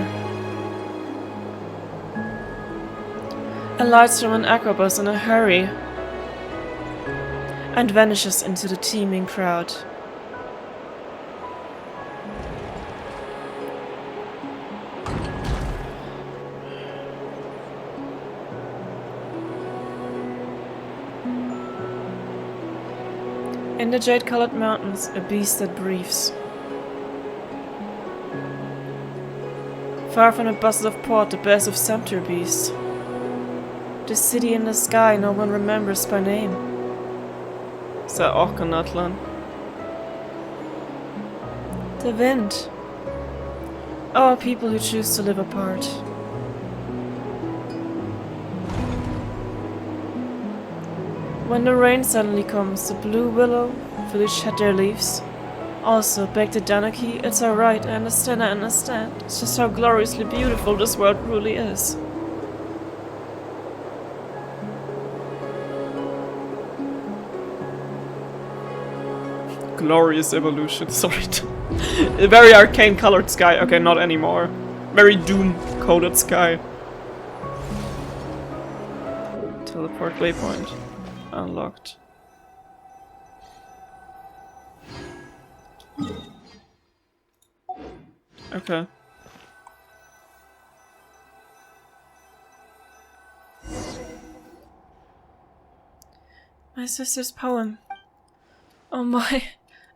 Alights from an aquabus in a hurry and vanishes into the teeming crowd. In the jade-colored mountains, a beast that breathes. Far from the bustle of port, the bears of sumpter beast. The city in the sky no one remembers by name. Is that Orkanatlan? The wind. Or people who choose to live apart. When the rain suddenly comes, the blue willow village shed their leaves. Also, back to Danaki, it's alright, I understand. It's just how gloriously beautiful this world really is. Glorious evolution, sorry. A very arcane colored sky. Okay, not anymore. Very doom coded sky. Teleport waypoint. Unlocked. Okay. My sister's poem. Oh my,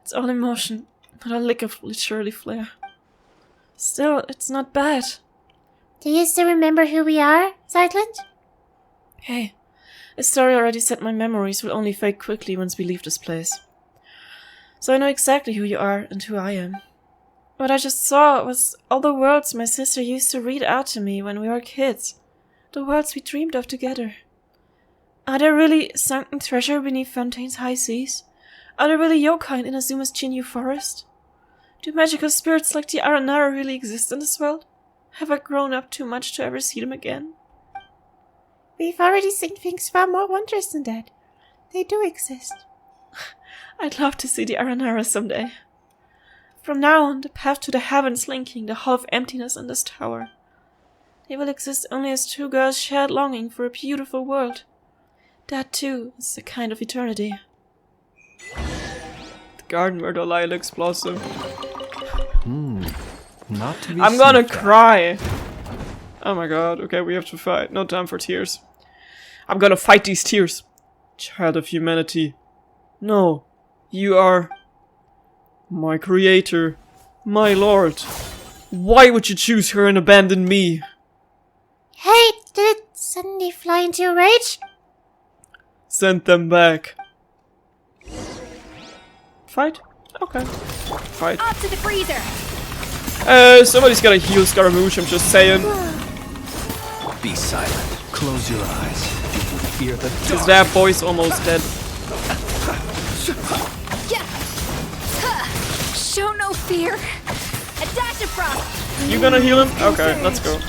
it's all emotion, but a lick of literally flair. Still, it's not bad. Do you still remember who we are, Zytland? Hey, a story already said my memories will only fade quickly once we leave this place. So I know exactly who you are and who I am. What I just saw was all the worlds my sister used to read out to me when we were kids. The worlds we dreamed of together. Are there really sunken treasure beneath Fontaine's high seas? Are there really yokai in Inazuma's Jinyu forest? Do magical spirits like the Aranara really exist in this world? Have I grown up too much to ever see them again? We've already seen things far more wondrous than that. They do exist. I'd love to see the Aranara someday. From now on, the path to the heavens linking the hall of emptiness and this tower. They will exist only as two girls' shared longing for a beautiful world. That too is a kind of eternity. The garden where the lilacs blossom. Not to be I'm gonna sniffed at. cry. Oh my god, okay, we have to fight. No time for tears. I'm gonna fight these tears. Child of humanity. No, you are my creator, my lord. Why would you choose her and abandon me? Hey, did it suddenly fly into a rage? Send them back. Fight? Okay. Fight. Up to the freezer! Somebody's gotta heal Scaramouche, I'm just saying. Be silent. Close your eyes. Do you fear the dark? Is that boy's almost dead? Yeah. Show no fear. A dash of frost. You gonna heal him? Okay, let's go.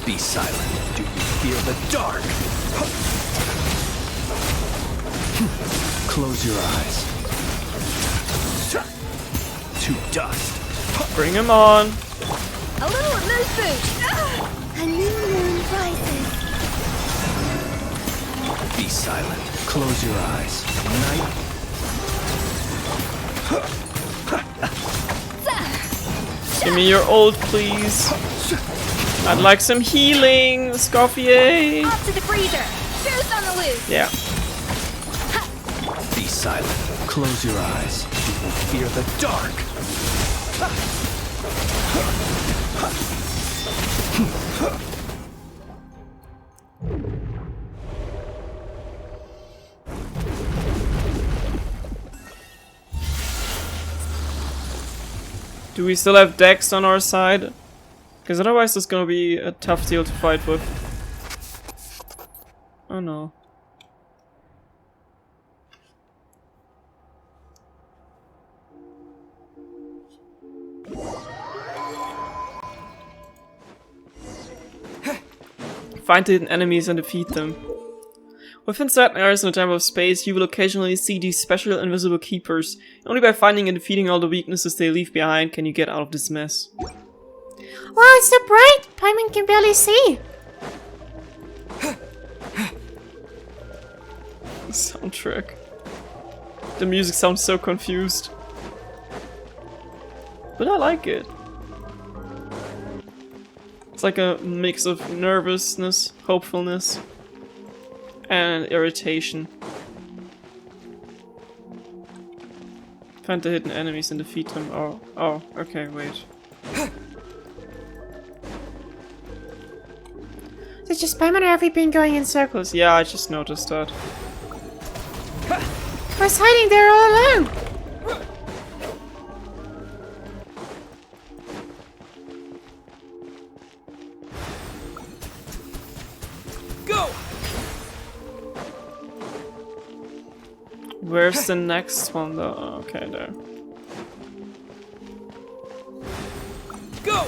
Be silent. Do you fear the dark? Close your eyes. To dust. Bring him on. A little loose boot. A new moon rises. Be silent. Close your eyes. Night. Give me your ult, please. I'd like some healing, Scorpier. Up to the freezer. Boost on the loose. Yeah. Be silent. Close your eyes. Do you fear the dark? Do we still have Dex on our side? Because otherwise it's gonna be a tough deal to fight with. Oh no. Find the hidden enemies and defeat them. Within certain areas in the time of space, you will occasionally see these special invisible keepers. Only by finding and defeating all the weaknesses they leave behind can you get out of this mess. Wow, it's so bright! Paimon can barely see. Soundtrack. The music sounds so confused. But I like it. It's like a mix of nervousness, hopefulness, and irritation. Find the hidden enemies and defeat them. Oh, okay, wait. So just Paimon or have we been going in circles? Yeah, I just noticed that. But was hiding there all along. Go! Where's the next one though? Okay, there. Go!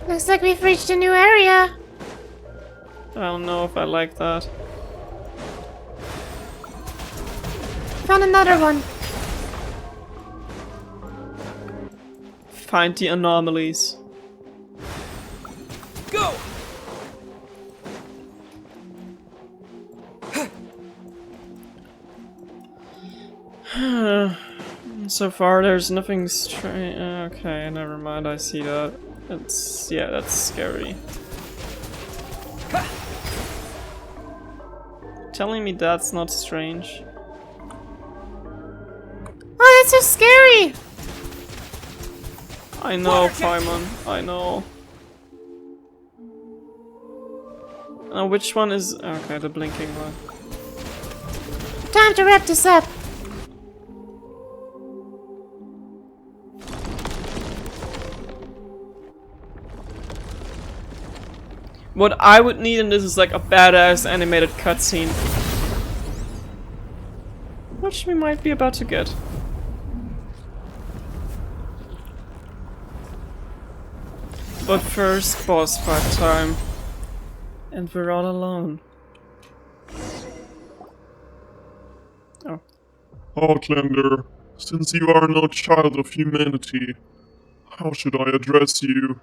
Looks like we've reached a new area. I don't know if I like that. Found another one. Find the anomalies. Go! So far, there's nothing strange. Okay, never mind. I see that. Yeah, that's scary. Telling me that's not strange. Oh, that's so scary. I know, Paimon. I know. Now, which one is? Okay, the blinking one. Time to wrap this up. What I would need in this is like a badass animated cutscene. Which we might be about to get. But first, boss fight time. And we're all alone. Oh. Outlander, since you are no child of humanity, how should I address you?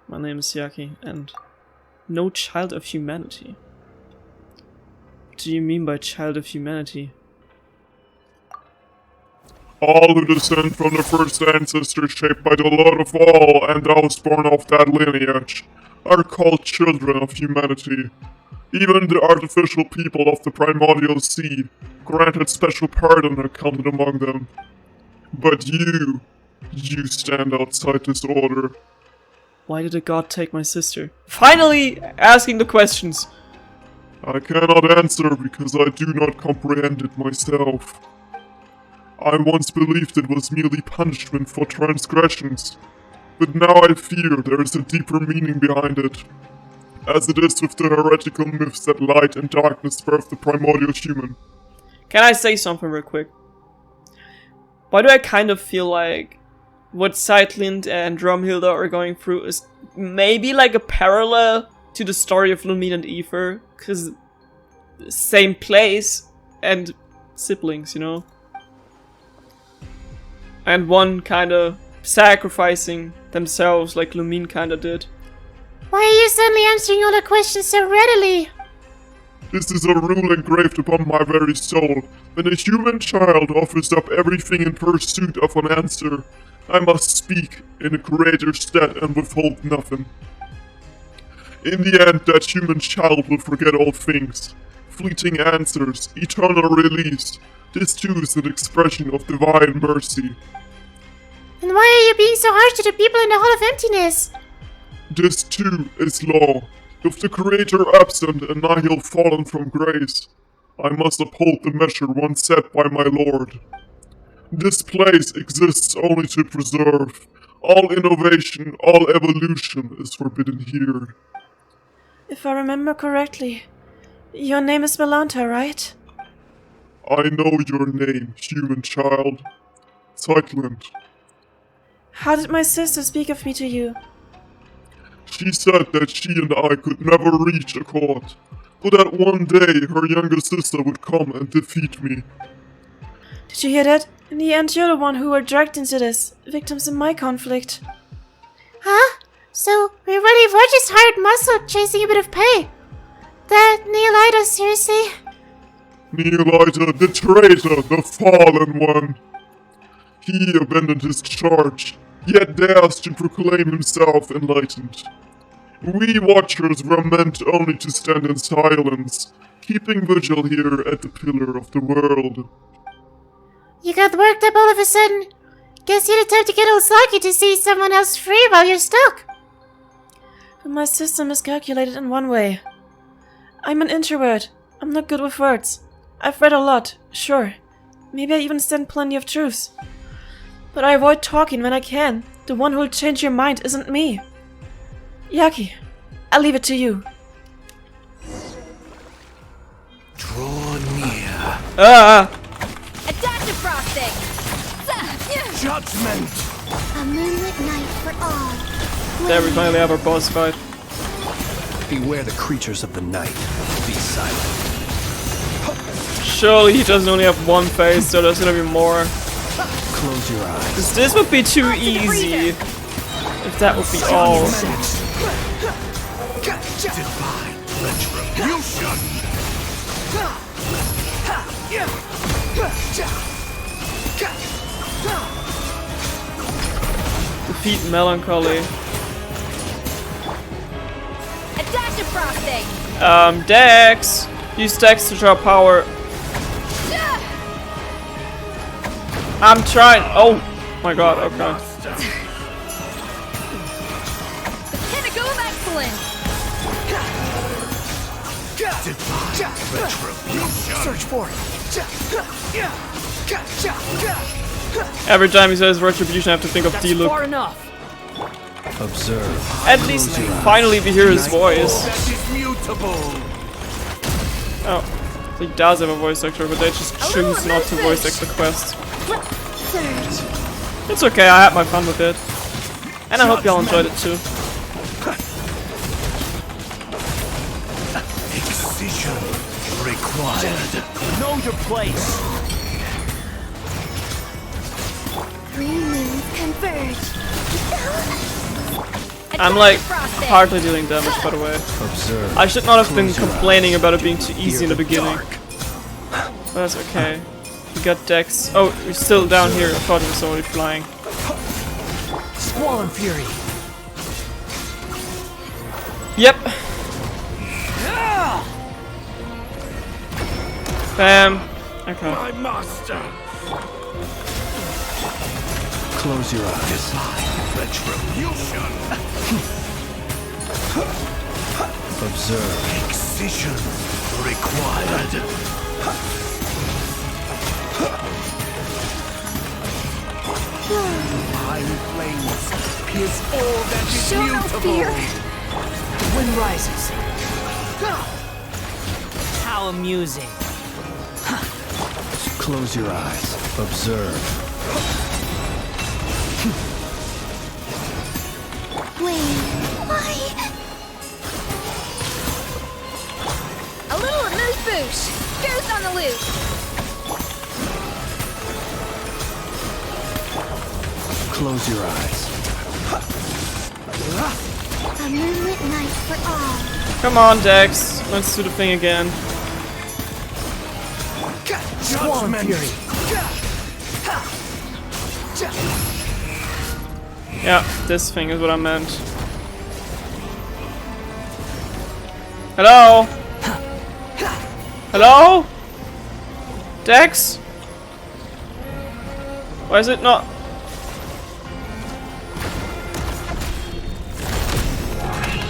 My name is Yaki, and no child of humanity. What do you mean by child of humanity? All who descend from the first ancestor shaped by the Lord of all and those born of that lineage are called children of humanity. Even the artificial people of the primordial sea granted special pardon are counted among them. But you stand outside this order. Why did a god take my sister? Finally asking the questions! I cannot answer because I do not comprehend it myself. I once believed it was merely punishment for transgressions, but now I fear there is a deeper meaning behind it, as it is with the heretical myths that light and darkness birth the primordial human. Can I say something real quick? Why do I kind of feel like what Seitlint and Drumhilda are going through is maybe like a parallel to the story of Lumine and Aether? Because same place and siblings, you know? And one kind of sacrificing themselves like Lumine kind of did. Why are you suddenly answering all the questions so readily? This is a rule engraved upon my very soul. When a human child offers up everything in pursuit of an answer, I must speak in a greater stead and withhold nothing. In the end, that human child will forget all things. Fleeting answers, eternal release. This too is an expression of divine mercy. And why are you being so harsh to the people in the Hall of Emptiness? This too is law. With the Creator absent and Nihil fallen from grace, I must uphold the measure once set by my Lord. This place exists only to preserve. All innovation, all evolution is forbidden here. If I remember correctly, your name is Melanta, right? I know your name, human child. Seitlint. How did my sister speak of me to you? She said that she and I could never reach a court, but that one day her younger sister would come and defeat me. Did you hear that? In the end, you're the one who were dragged into this, victims in my conflict. Huh? So, we really were just hired muscle chasing a bit of pay. That Neolita, seriously? Neolita, the traitor, the fallen one. He abandoned his charge, yet dares to proclaim himself enlightened. We Watchers were meant only to stand in silence, keeping vigil here at the pillar of the world. You got worked up all of a sudden. Guess you had time to get all sulky to see someone else free while you're stuck. But my sister miscalculated in one way. I'm an introvert. I'm not good with words. I've read a lot, sure. Maybe I even stand plenty of truths. But I avoid talking when I can. The one who'll change your mind isn't me. Yaki, I'll leave it to you. Draw near. Ah! A dash of frosting! Judgment! A moonlit night for all. There we finally have our boss fight. Beware the creatures of the night. Be silent. Surely he doesn't only have one face, so there's gonna be more. Close your eyes. 'Cause this would be too easy. If that would be all. Divine retribution! Defeat Melancholy. A dash of frosting! Dex! Use Dex to draw power. I'm trying. Oh my god, okay. The pinnacle of excellence! Divine retribution! Search for it! Every time he says retribution, I have to think of D-Look. Far enough. Observe. At least finally we hear his voice. That is mutable! Oh, he does have a voice actor, but they just choose not to voice act the quest. Surge. It's okay, I had my fun with it. And I hope y'all enjoyed it too. Excision required. Know your place. Three moons converge. I'm like hardly dealing damage, by the way. Observe. I should not have been Close your complaining eyes. about it being too easy in the beginning. Dark. But that's okay. We got Dex. Oh, we're still down here. I thought he was already flying. Squall and fury. Yep. Bam. Okay. My master. Close your eyes. Divine retribution. Observe. Excision required. Divine flames pierce all that is Show no mutable. fear! The wind rises. How amusing. Close your eyes. Observe. Wait. Why? A little amuse bouche! Goose on the loose! Close your eyes. A moonlit night for all. Come on, Dex. Let's do the thing again. Squall and fury. Yeah, this thing is what I meant. Hello? Hello? Dex? Why is it not?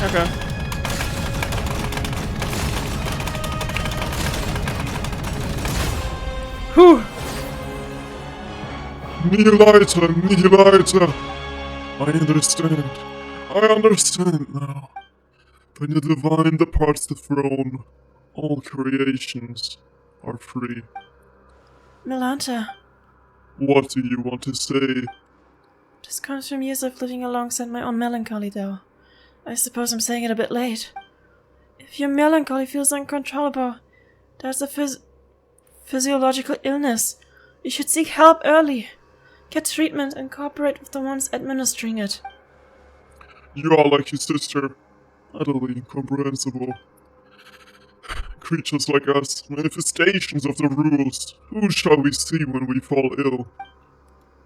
Okay. Whew. Nihilita. I understand now. When the divine departs the throne, all creations are free. Milanta, What do you want to say? this comes from years of living alongside my own melancholy, though. I suppose I'm saying it a bit late. If your melancholy feels uncontrollable, that's a physiological illness. You should seek help early. Get treatment and cooperate with the ones administering it. You are like your sister, utterly incomprehensible. Creatures like us, manifestations of the rules. Who shall we see when we fall ill?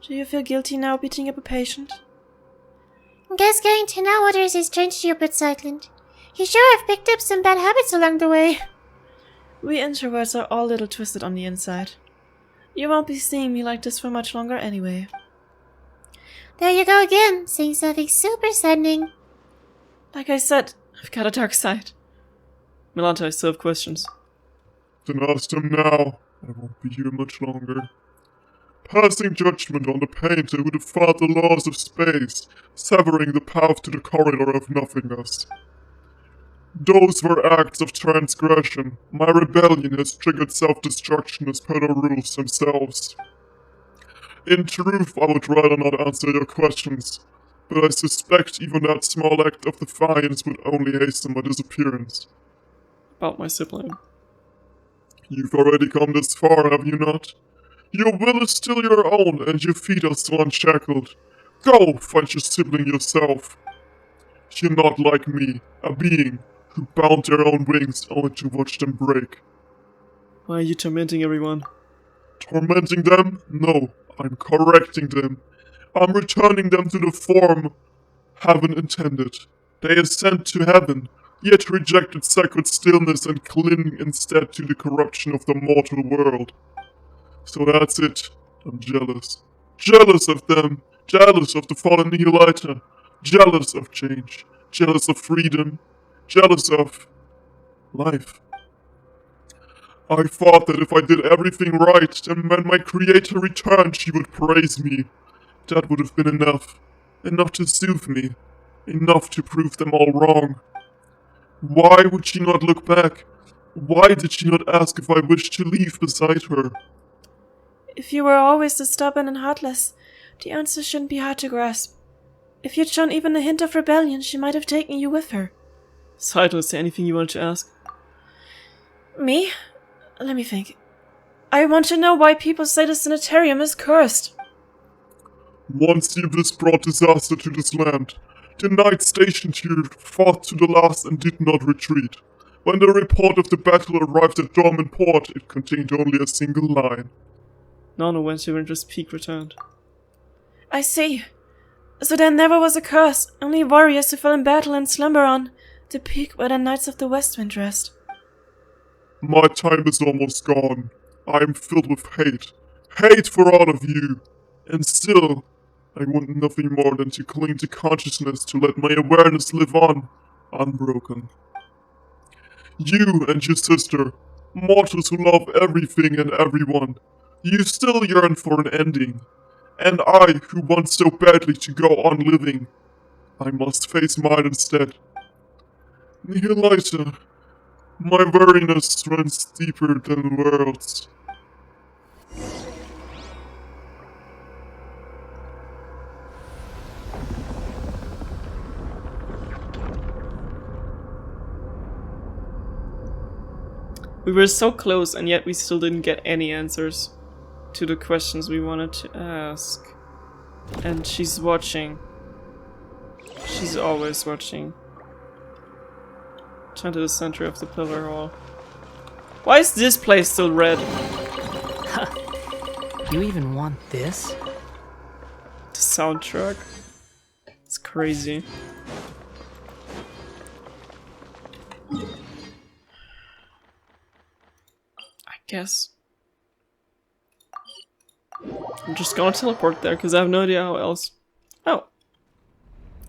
Do you feel guilty now beating up a patient? Guess getting to know others is strange to you, but Cycland. You sure have picked up some bad habits along the way. We introverts are all a little twisted on the inside. You won't be seeing me like this for much longer anyway. There you go again, saying something super saddening. Like I said, I've got a dark side. Melanta, I still have questions. Then ask them now. I won't be here much longer. Passing judgment on the painter who defied the laws of space, severing the path to the corridor of nothingness. Those were acts of transgression. My rebellion has triggered self-destruction as per the rules themselves. In truth, I would rather not answer your questions, but I suspect even that small act of defiance would only hasten my disappearance. About my sibling. You've already come this far, have you not? Your will is still your own, and your feet are still unshackled. Go, find your sibling yourself. You're not like me, a being who bound their own wings only to watch them break. Why are you tormenting everyone? Tormenting them? No, I'm correcting them. I'm returning them to the form heaven intended. They ascend to heaven, yet rejected sacred stillness and cling instead to the corruption of the mortal world. So that's it. I'm jealous. Jealous of them. Jealous of the fallen Neolita. Jealous of change. Jealous of freedom. Jealous of life. I thought that if I did everything right, then when my creator returned, she would praise me. That would have been enough. Enough to soothe me. Enough to prove them all wrong. Why would she not look back? Why did she not ask if I wished to leave beside her? If you were always so stubborn and heartless, the answer shouldn't be hard to grasp. If you'd shown even a hint of rebellion, she might have taken you with her. Saito, is there anything you wanted to ask? Me? Let me think. I want to know why people say the sanitarium is cursed. Once the abyss brought disaster to this land, the knights stationed here fought to the last and did not retreat. When the report of the battle arrived at Dormant Port, it contained only a single line. Nano, when Winter's Peak returned. I see. So there never was a curse, only warriors who fell in battle and slumber on the peak where the Knights of the Westwind rest. My time is almost gone. I am filled with hate. Hate for all of you. And still, I want nothing more than to cling to consciousness to let my awareness live on, unbroken. You and your sister, mortals who love everything and everyone, you still yearn for an ending. And I, who want so badly to go on living, I must face mine instead. Neolita, my weariness runs deeper than worlds. We were so close, and yet we still didn't get any answers to the questions we wanted to ask. And she's watching. She's always watching. Turn to the center of the pillar hall. Why is this place still red? You even want this? The soundtrack. It's crazy. I guess. I'm just gonna teleport there because I have no idea how else. Oh.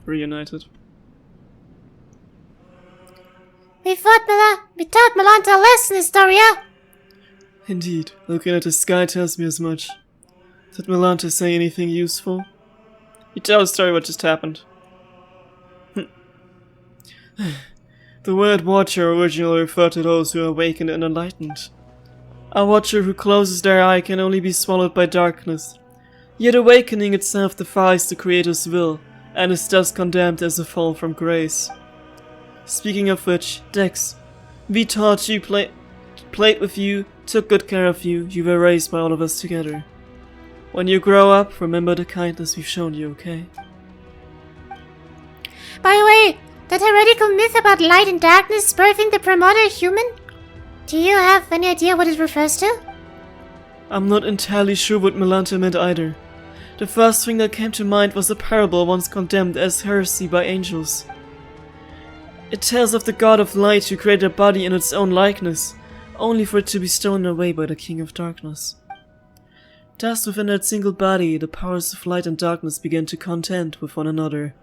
Reunited. We taught Melanta a lesson, Historia. Indeed, looking at the sky tells me as much. Did Melanta say anything useful? You tell the story what just happened. The word watcher originally referred to those who are awakened and enlightened. A watcher who closes their eye can only be swallowed by darkness. Yet awakening itself defies the Creator's will, and is thus condemned as a fall from grace. Speaking of which, Dex, we taught you, played with you, took good care of you, you were raised by all of us together. When you grow up, remember the kindness we've shown you, okay? By the way, that heretical myth about light and darkness birthing the primordial human? Do you have any idea what it refers to? I'm not entirely sure what Melanta meant either. The first thing that came to mind was a parable once condemned as heresy by angels. It tells of the god of light who created a body in its own likeness, only for it to be stolen away by the king of darkness. Thus within that single body, the powers of light and darkness began to contend with one another.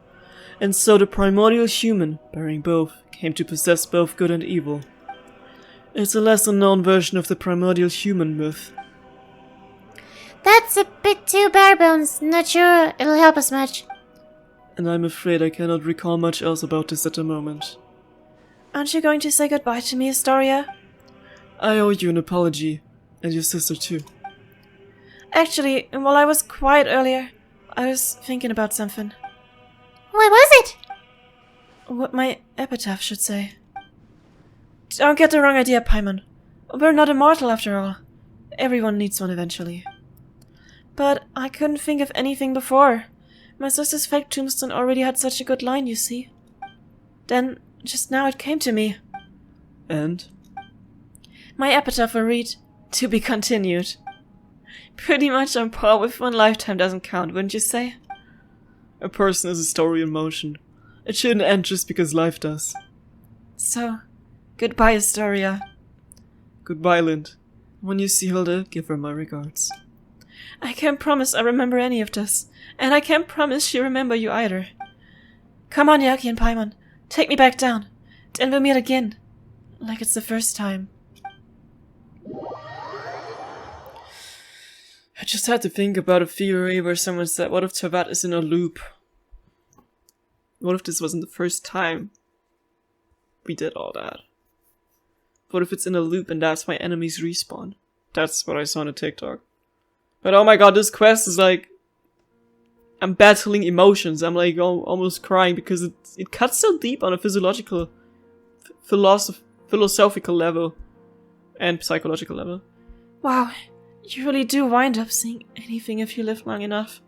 And so the primordial human, bearing both, came to possess both good and evil, It's a lesser known version of the primordial human myth. That's a bit too bare bones. Not sure it'll help us much. And I'm afraid I cannot recall much else about this at the moment. Aren't you going to say goodbye to me, Astoria? I owe you an apology, and your sister too. Actually, while I was quiet earlier, I was thinking about something. What was it? What my epitaph should say. Don't get the wrong idea, Paimon. We're not immortal after all. Everyone needs one eventually. But I couldn't think of anything before. My sister's fake tombstone already had such a good line, you see. Then, just now it came to me. And? My epitaph will read, "To be continued." Pretty much on par with "One lifetime doesn't count," wouldn't you say? A person is a story in motion. It shouldn't end just because life does. So, goodbye, Astoria. Goodbye, Lind. When you see Hilda, give her my regards. I can't promise I remember any of this, and I can't promise she'll remember you either. Come on, Yaki and Paimon, take me back down. Then we'll meet again, like it's the first time. I just had to think about a theory where someone said, what if Teyvat is in a loop? What if this wasn't the first time we did all that? What if it's in a loop and that's why enemies respawn? That's what I saw on a TikTok. But oh my god, this quest is like... I'm battling emotions. I'm like almost crying because it cuts so deep on a physiological, philosophical level and psychological level. Wow, you really do wind up seeing anything if you live long enough.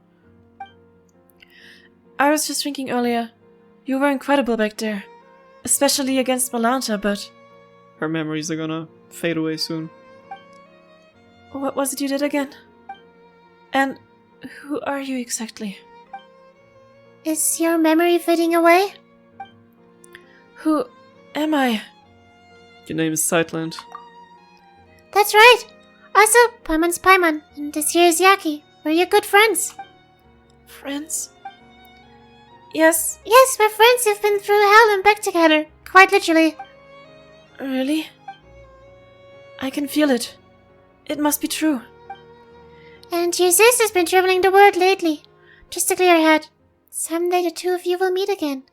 I was just thinking earlier, you were incredible back there. Especially against Malanta, but... Her memories are gonna fade away soon. What was it you did again? And who are you exactly? Is your memory fading away? Who am I? Your name is Sightland. That's right. Also, Paimon's Paimon, and this here is Yaki. We're your good friends. Friends? Yes. Yes, we're friends who've been through hell and back together. Quite literally. Really? I can feel it. It must be true. And your sister's been traveling the world lately. Just to clear her head. Someday the two of you will meet again.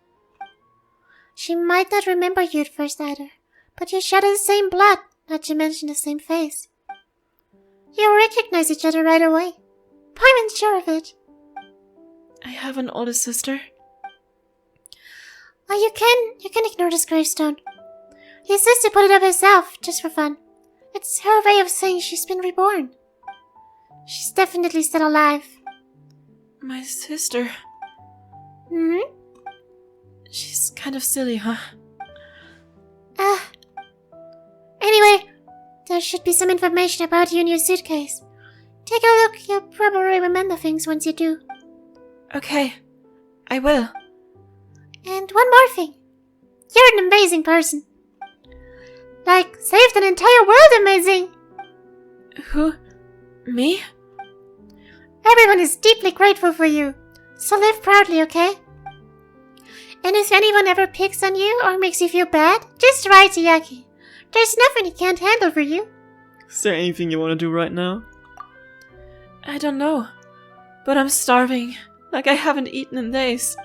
She might not remember you at first either, but you share the same blood, not to mention the same face. You'll recognize each other right away. Paimon's sure of it. I have an older sister. Oh, you can ignore this gravestone. Your sister put it up herself, just for fun. It's her way of saying she's been reborn. She's definitely still alive. My sister. Hmm? She's kind of silly, huh? Anyway, there should be some information about you in your suitcase. Take a look, you'll probably remember things once you do. Okay, I will. And one more thing. You're an amazing person. Like, saved an entire world amazing! Who? Me? Everyone is deeply grateful for you. So live proudly, okay? And if anyone ever picks on you or makes you feel bad, just write to Yaki. There's nothing he can't handle for you. Is there anything you want to do right now? I don't know. But I'm starving. Like I haven't eaten in days.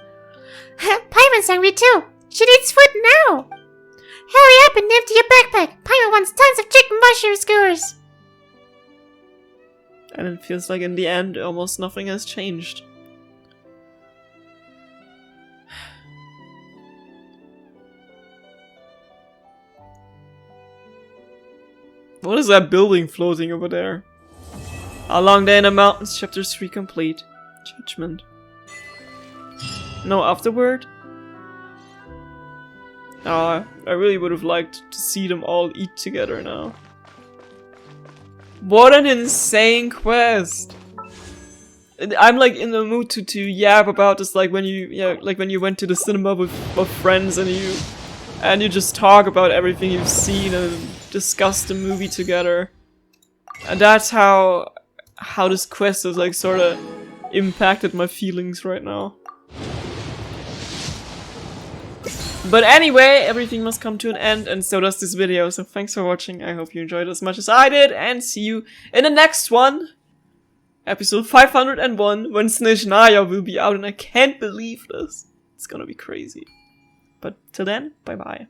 Paimon's hungry too. She needs food now. Hurry up and empty your backpack. Paimon wants tons of chicken mushroom skewers. And it feels like in the end, almost nothing has changed. What is that building floating over there? A long day in the mountains, chapter 3 complete. Judgment. No afterword? I really would have liked to see them all eat together now. What an insane quest! I'm like in the mood to yap about this, like when you went to the cinema with friends and you just talk about everything you've seen and discuss the movie together. And that's how this quest has like sort of impacted my feelings right now. But anyway, everything must come to an end, and so does this video. So thanks for watching. I hope you enjoyed as much as I did, and see you in the next one. Episode 501, when Snezhnaya will be out, and I can't believe this. It's gonna be crazy. But till then, bye bye.